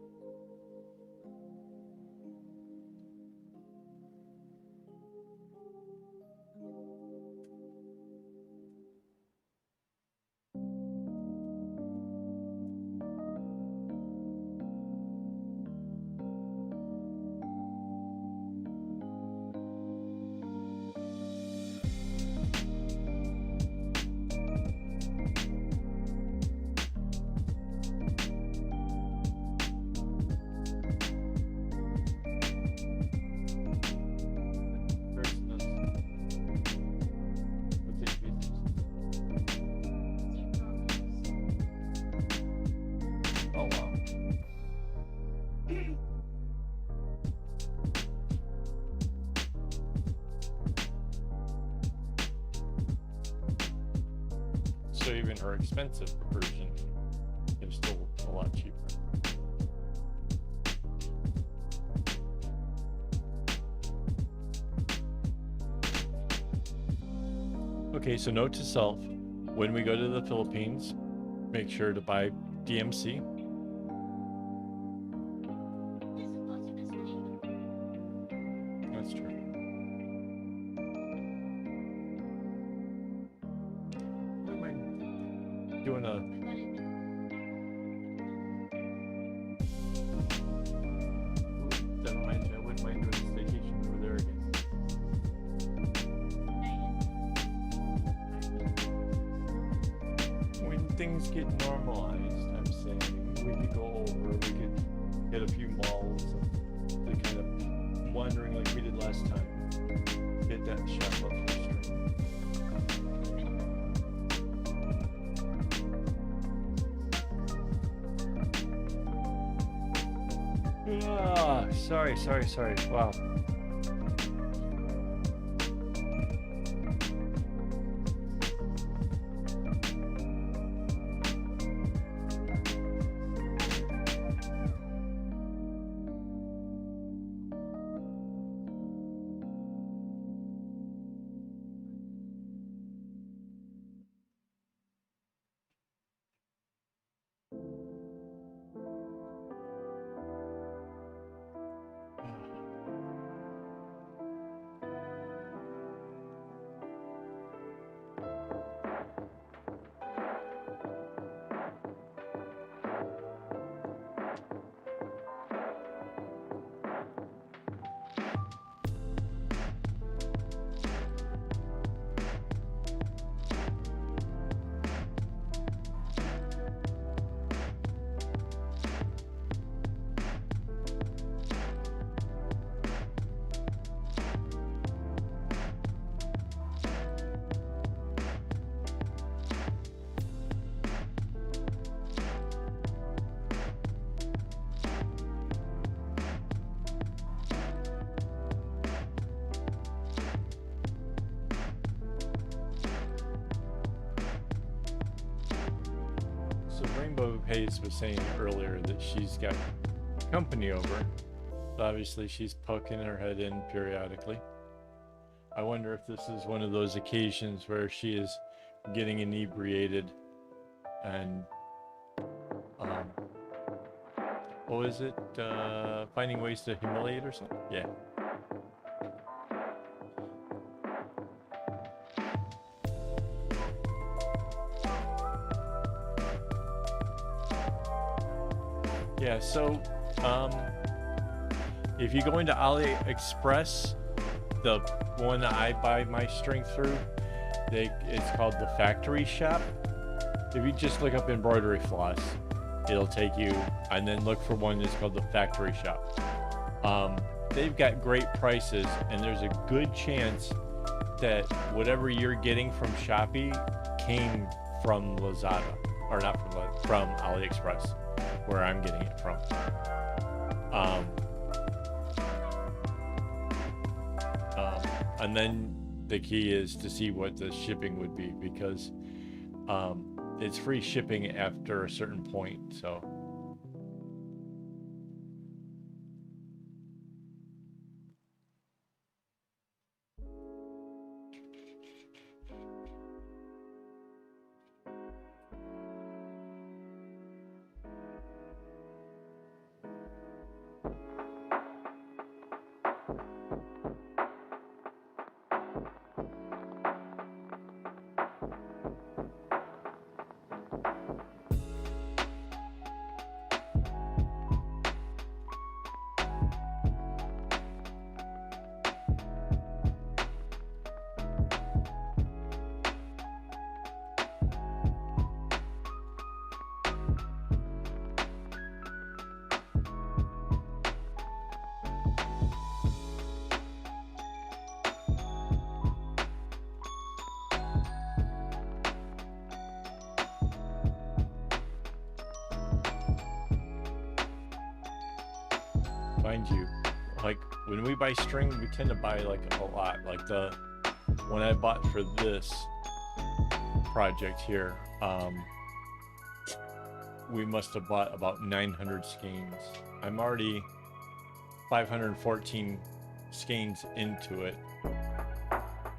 S1: So even her expensive version is still a lot cheaper. Okay, so note to self, when we go to the Philippines, make sure to buy DMC. That's true. What am I doing that reminds me, I wouldn't mind doing a staycation over there again. When things get normalized, I'm saying, we could go over, we could hit a few malls and the kind of wandering like we did last time. Get that shop up for stream. Ah, sorry. Wow. Rainbow Hayes was saying earlier that she's got company over. So obviously she's poking her head in periodically. I wonder if this is one of those occasions where she is getting inebriated and what was it? Finding ways to humiliate or something? Yeah. Yeah, so if you go into AliExpress, the one that I buy my strength through, it's called the factory shop. If you just look up embroidery floss, it'll take you, and then look for one that's called the factory shop. They've got great prices, and there's a good chance that whatever you're getting from Shopee came from Lazada, or not from AliExpress, where I'm getting it from. And then the key is to see what the shipping would be, because it's free shipping after a certain point, so. Mind you, like when we buy string, we tend to buy like a lot. Like the one I bought for this project here, we must have bought about 900 skeins. I'm already 514 skeins into it,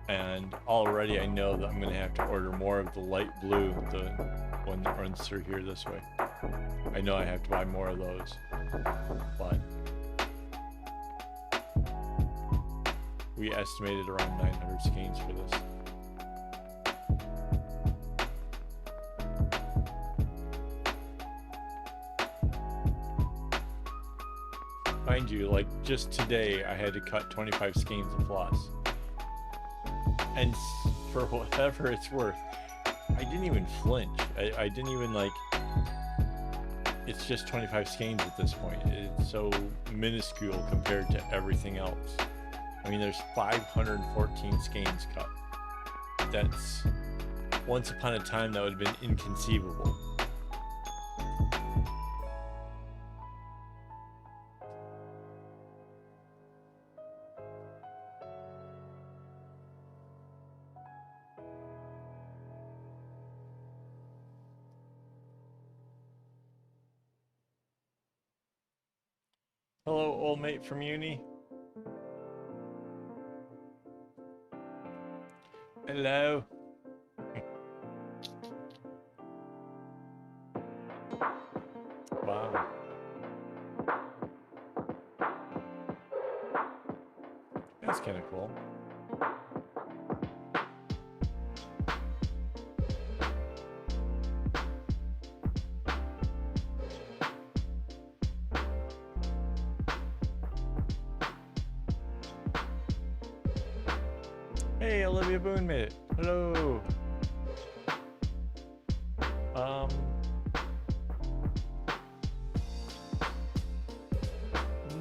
S1: And already I know that I'm going to have to order more of the light blue, the one that runs through here this way. I know I have to buy more of those, but we estimated around 900 skeins for this. Mind you, like just today I had to cut 25 skeins of floss. And for whatever it's worth, I didn't even flinch. I didn't even like, it's just 25 skeins at this point. It's so minuscule compared to everything else. I mean, there's 514 skeins cut. That's, once upon a time, that would have been inconceivable. Hello, old mate from uni. Hello. Wow. That's kind of cool. Hey, Olivia Boone made it. Hello.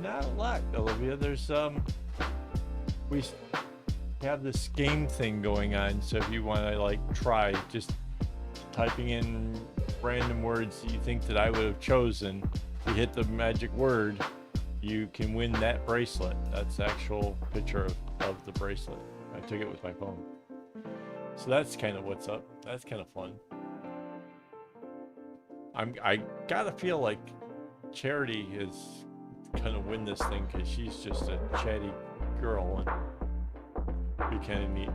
S1: Not a lot, Olivia. There's we have this game thing going on, so if you want to like try just typing in random words that you think that I would have chosen, you hit the magic word, you can win that bracelet. That's the actual picture of the bracelet. I took it with my phone. So that's kind of what's up. That's kind of fun. I gotta feel like Charity is gonna win this thing because she's just a chatty girl and be kind of neat.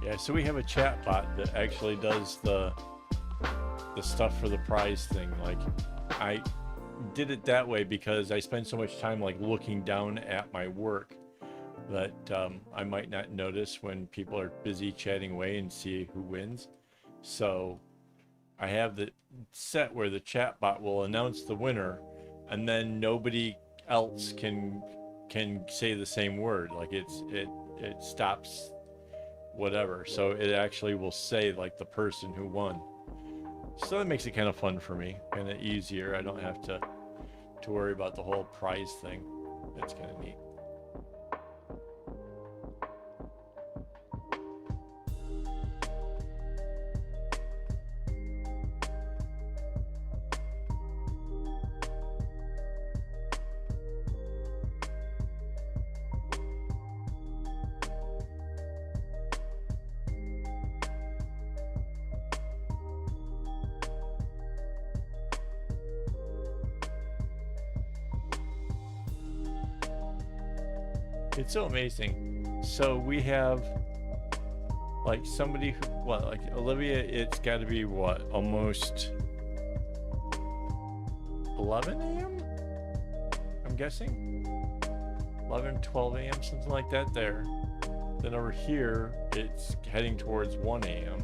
S1: Yeah, so we have a chat bot that actually does the stuff for the prize thing. Like, I did it that way because I spend so much time like looking down at my work that I might not notice when people are busy chatting away and see who wins. So I have the set where the chat bot will announce the winner, and then nobody else can say the same word. Like it stops whatever, so it actually will say like the person who won. So that makes it kind of fun for me, kind of easier. I don't have to worry about the whole prize thing. That's kind of neat. It's so amazing. So we have like somebody who, what, like Olivia, it's got to be what, almost 11 a.m. I'm guessing 11, 12 a.m. something like that there. Then over here it's heading towards 1 a.m.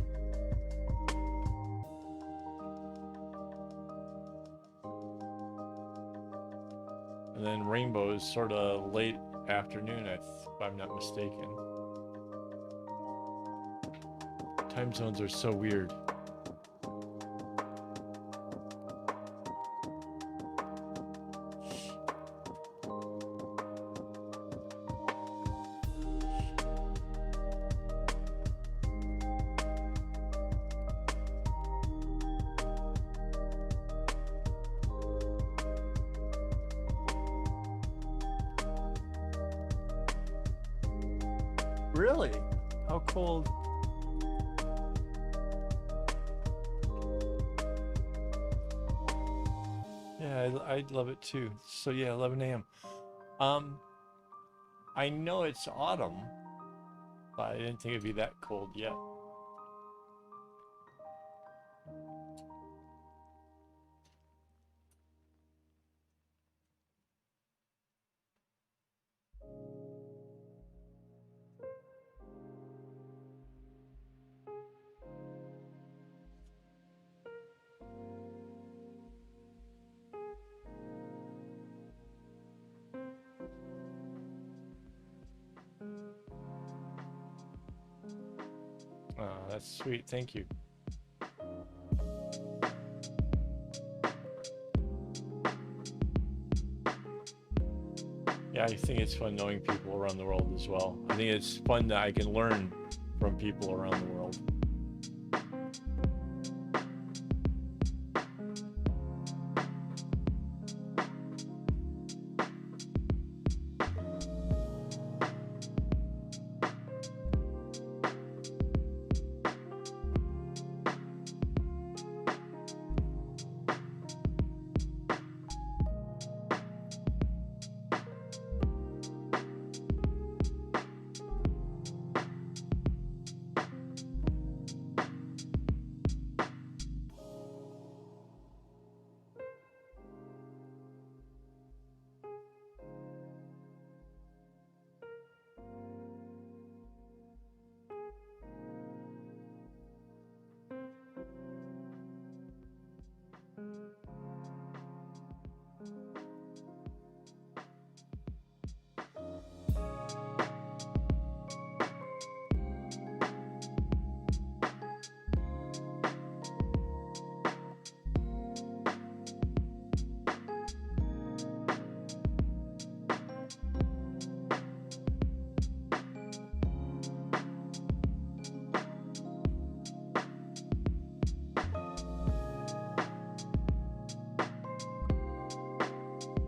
S1: And then Rainbow is sort of late afternoon, if I'm not mistaken. Time zones are so weird. Really? How cold? Yeah, I'd love it too. So yeah, 11 a.m. Um, I know it's autumn, but I didn't think it'd be that cold yet. Oh, that's sweet. Thank you. Yeah, I think it's fun knowing people around the world as well. I think it's fun that I can learn from people around the world.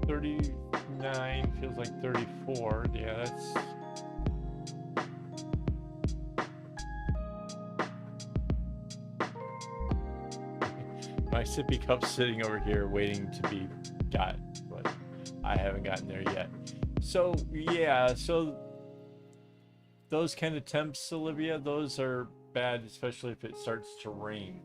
S1: "39 feels like 34. Yeah, that's... My sippy cup's sitting over here waiting to be got, but I haven't gotten there yet. So, yeah, so those kind of temps, Olivia, those are bad, especially if it starts to rain.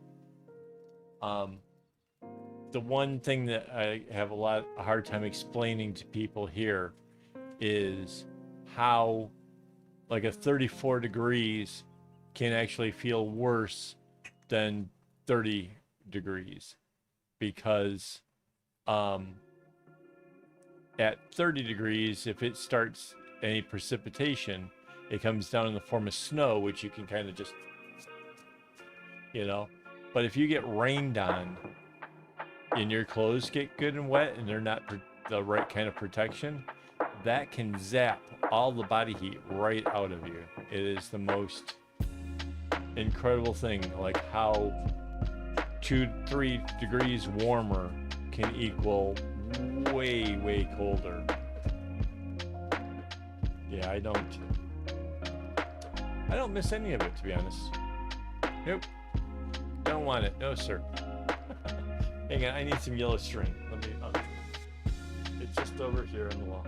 S1: The one thing that I have a hard time explaining to people here is how like a 34 degrees can actually feel worse than 30 degrees, because at 30 degrees, if it starts any precipitation, it comes down in the form of snow, which you can kind of just, but if you get rained on and your clothes get good and wet and they're not the right kind of protection, that can zap all the body heat right out of you. It is the most incredible thing, like how 2-3 degrees warmer can equal way colder. Yeah, I don't miss any of it, to be honest. Nope, don't want it. No sir. Hang on, I need some yellow string. Let me it's just over here on the wall.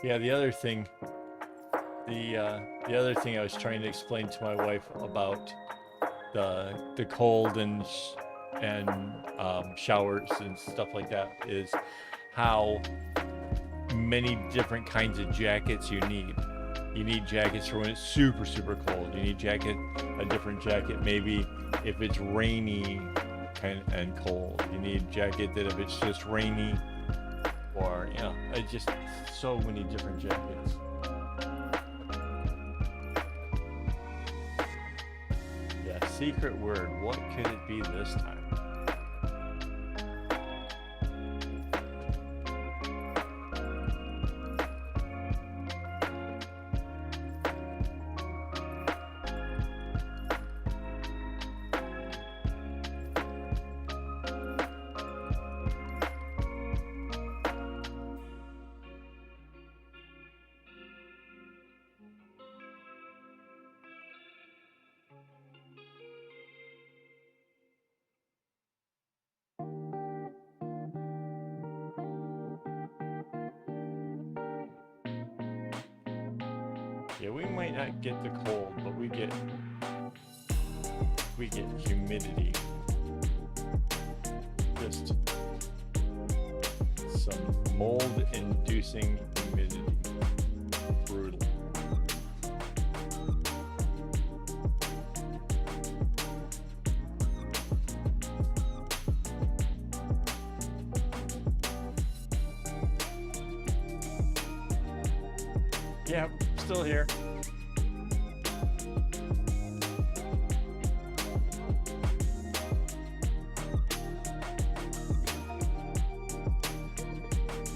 S1: Yeah, the other thing I was trying to explain to my wife about the cold and showers and stuff like that is how many different kinds of jackets you need. You need jackets for when it's super cold. You need a different jacket maybe if it's rainy and cold. You need a jacket that if it's just rainy, or it's just so many different jackets. secret word. What could it be this time? Yeah, we might not get the cold, but we get humidity. Just some mold-inducing humidity. Brutal. Yeah, still here.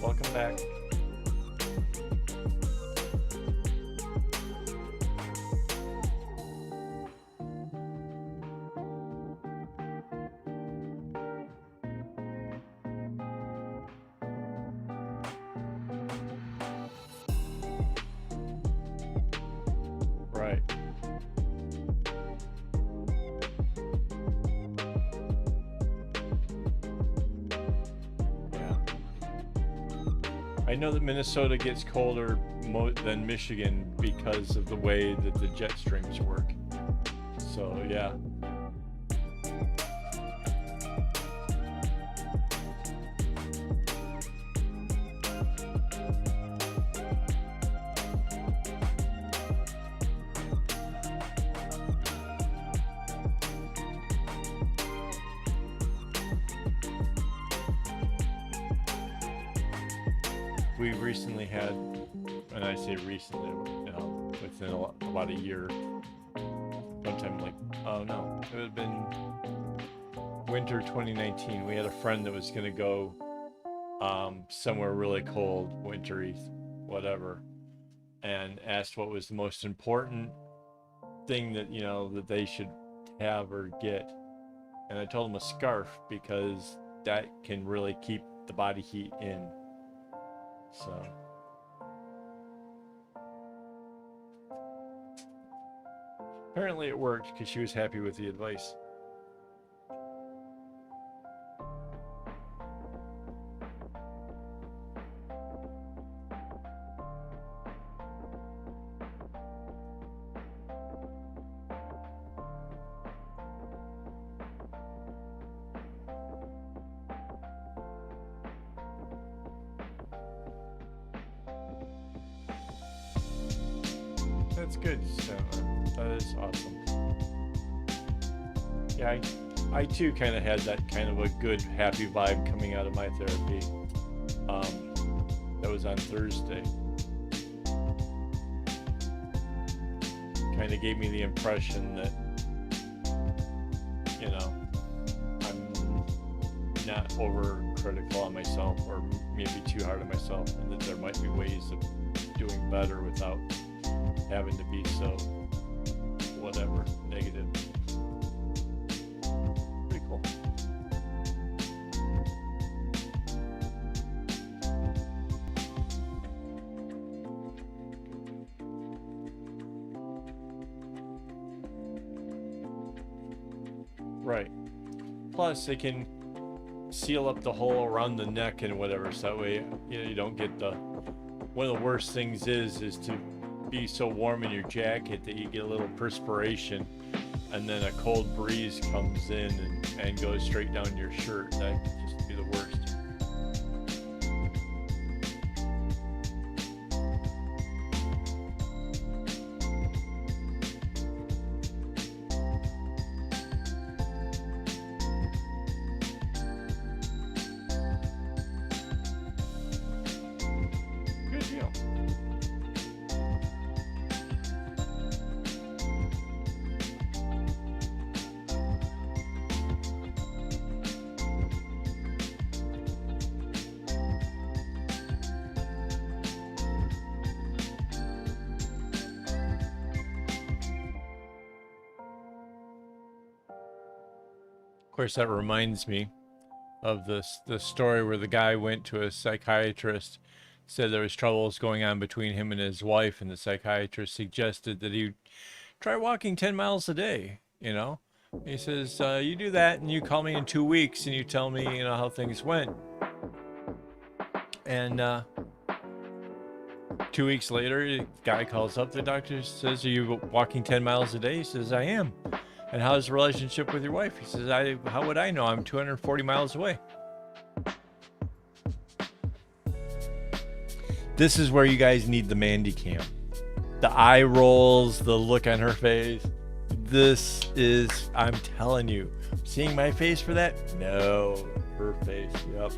S1: Welcome back. Right. Yeah. I know that Minnesota gets colder than Michigan because of the way that the jet streams work. So, yeah. We recently had, and I say recently, within about a year, sometime like, oh no, it would have been winter 2019. We had a friend that was going to go somewhere really cold, wintry, whatever, and asked what was the most important thing that, that they should have or get. And I told them a scarf, because that can really keep the body heat in. So apparently it worked, because she was happy with the advice. That's good, Sam. That is awesome. Yeah, I too kind of had that kind of a good, happy vibe coming out of my therapy. That was on Thursday. Kind of gave me the impression that, I'm not overcritical on myself, or maybe too hard on myself, and that there might be ways of doing better without having to be so whatever negative. Pretty cool. Right. Plus, it can seal up the hole around the neck and whatever, so that way you don't get the. One of the worst things is to be so warm in your jacket that you get a little perspiration, and then a cold breeze comes in and goes straight down your shirt. That could just be the worst. Good deal. Of course, that reminds me of the story where the guy went to a psychiatrist, said there was troubles going on between him and his wife, and the psychiatrist suggested that he try walking 10 miles a day, you know? He says, you do that and you call me in 2 weeks and you tell me, you know, how things went. And 2 weeks later, the guy calls up, the doctor says, are you walking 10 miles a day? He says, I am. And how's the relationship with your wife? He says, how would I know? I'm 240 miles away. This is where you guys need the Mandy cam. The eye rolls, the look on her face. This is, I'm telling you, seeing my face for that? No, her face. Yep.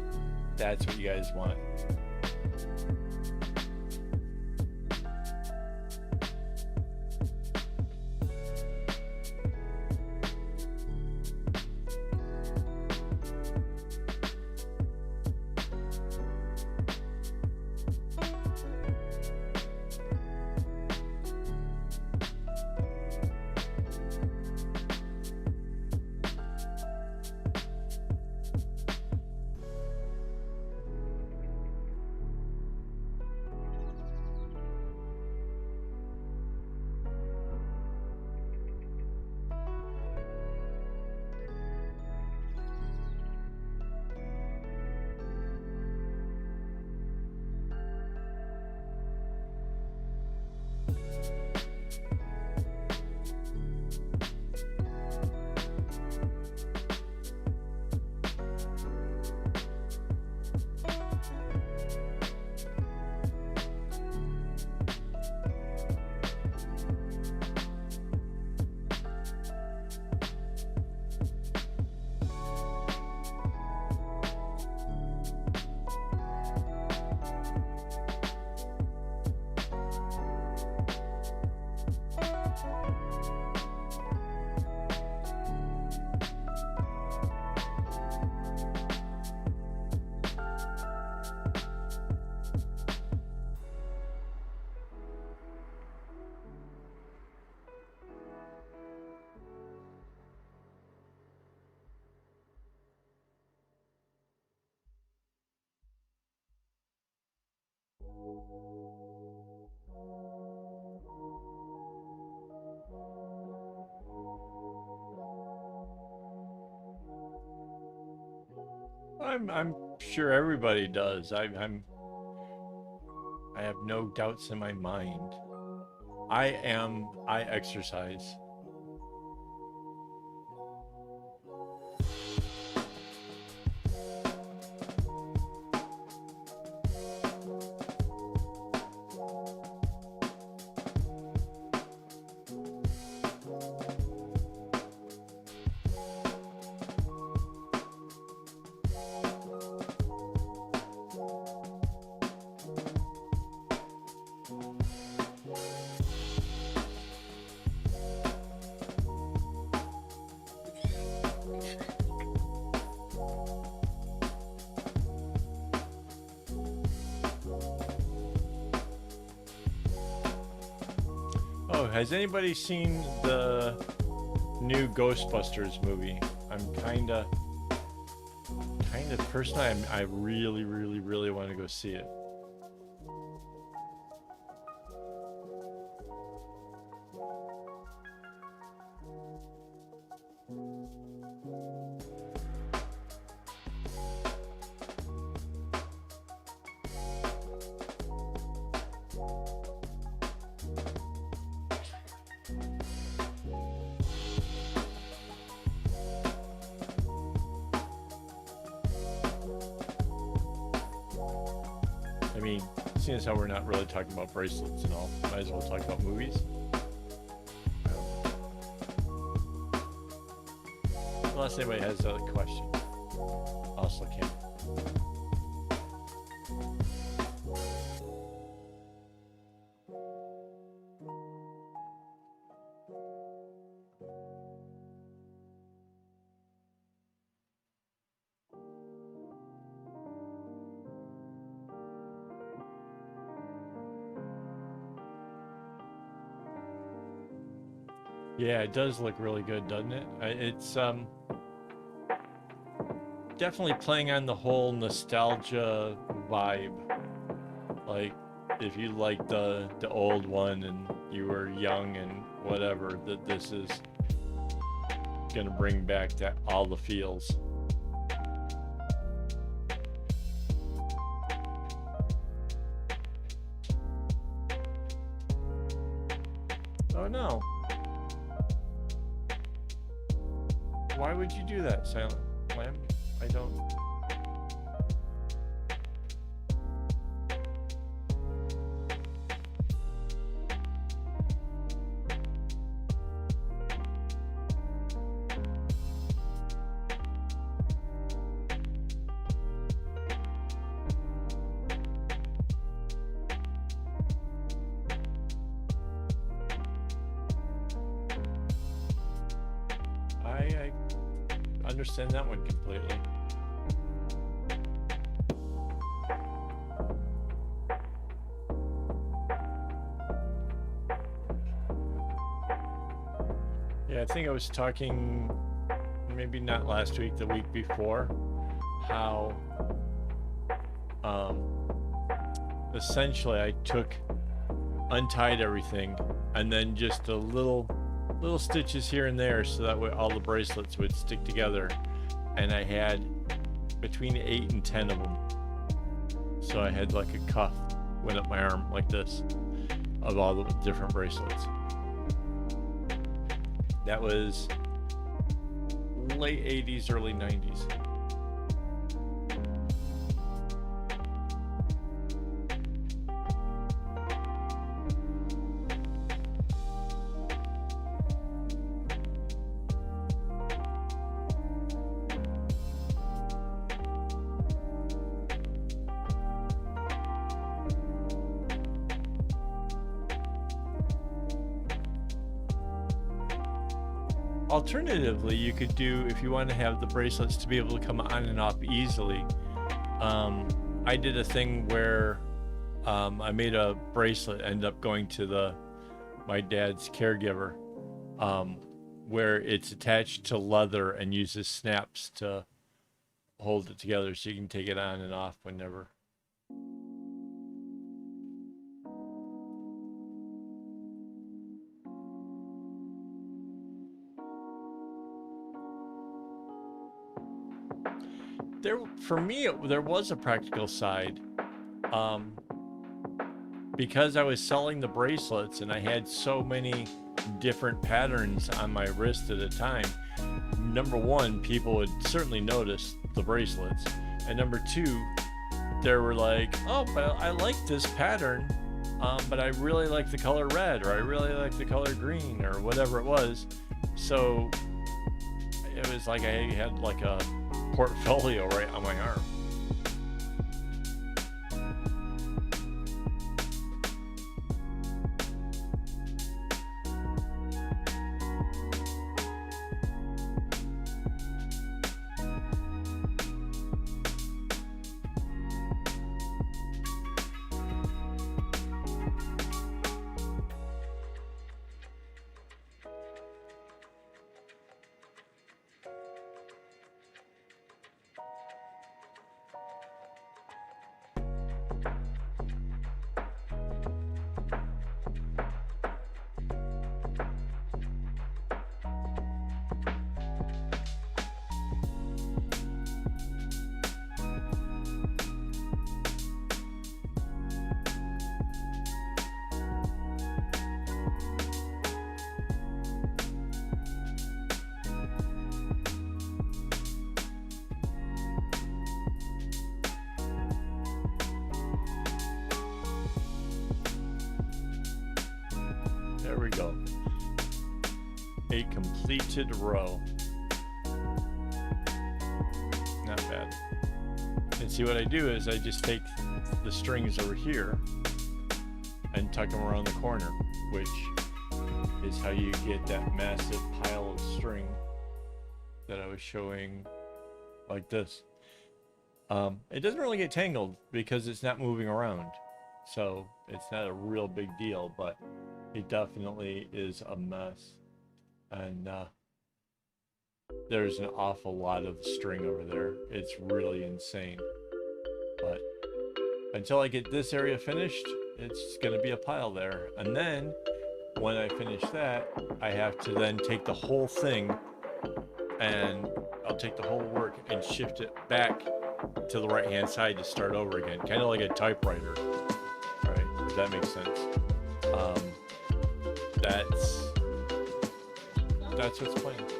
S1: That's what you guys want. I'm sure everybody does. I have no doubts in my mind. I exercise. Oh, has anybody seen the new Ghostbusters movie? I'm kinda personally, I really want to go see it. I mean, seeing as how we're not really talking about bracelets and all, might as well talk about movies. Unless anybody has a question, also can. Yeah, it does look really good, doesn't it? It's definitely playing on the whole nostalgia vibe. Like, if you like the old one and you were young and whatever, that this is gonna bring back that all the feels. Oh no. Why would you do that, Silent Lamb? I don't... I understand that one completely. Yeah, I think I was talking, maybe not last week, the week before, how essentially I untied everything, and then just a little stitches here and there, so that way all the bracelets would stick together, and I had between 8 and 10 of them. So I had like a cuff went up my arm like this of all the different bracelets. That was late 80s, early 90s. Alternatively, you could do, if you want to have the bracelets to be able to come on and off easily, I did a thing where I made a bracelet, end up going to my dad's caregiver, where it's attached to leather and uses snaps to hold it together, so you can take it on and off whenever. For me, there was a practical side, because I was selling the bracelets and I had so many different patterns on my wrist at a time. Number one, people would certainly notice the bracelets, and number two, they were like, oh, but I like this pattern, but I really like the color red, or I really like the color green, or whatever it was. So it was like I had like a portfolio right on my arm. There we go. A completed row. Not bad. And see, what I do is I just take the strings over here and tuck them around the corner, which is how you get that massive pile of string that I was showing, like this. It doesn't really get tangled because it's not moving around, so it's not a real big deal, but it definitely is a mess. And there's an awful lot of string over there. It's really insane. But until I get this area finished, it's gonna be a pile there. And then when I finish that, I have to then take the whole thing, and I'll take the whole work and shift it back to the right hand side to start over again, kind of like a typewriter. All right, if that makes sense. That's what's planned.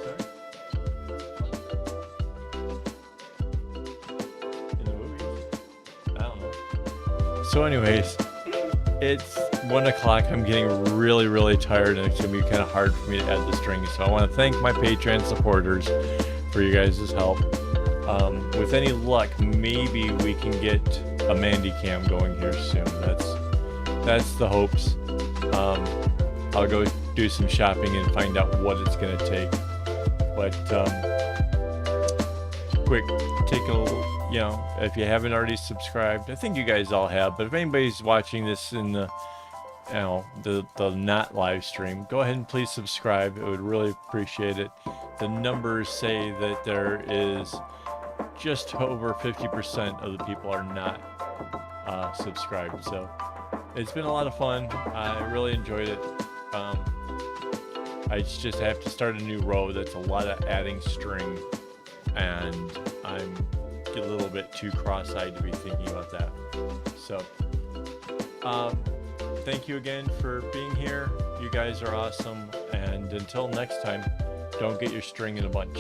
S1: Sorry? In the movies? I don't know. So anyways, it's 1 o'clock. I'm getting really, really tired, and it's gonna be kind of hard for me to add the strings. So I want to thank my Patreon supporters for you guys' help. With any luck, maybe we can get a Mandy cam going here soon. That's the hopes. I'll go do some shopping and find out what it's gonna take. But quick, take a little, you know, if you haven't already subscribed, I think you guys all have, but if anybody's watching this in the, you know, the not live stream, go ahead and please subscribe. I would really appreciate it. The numbers say that there is just over 50% of the people are not subscribed. So it's been a lot of fun. I really enjoyed it. I just have to start a new row. That's a lot of adding string, and I'm a little bit too cross-eyed to be thinking about that. So thank you again for being here. You guys are awesome, and until next time, don't get your string in a bunch.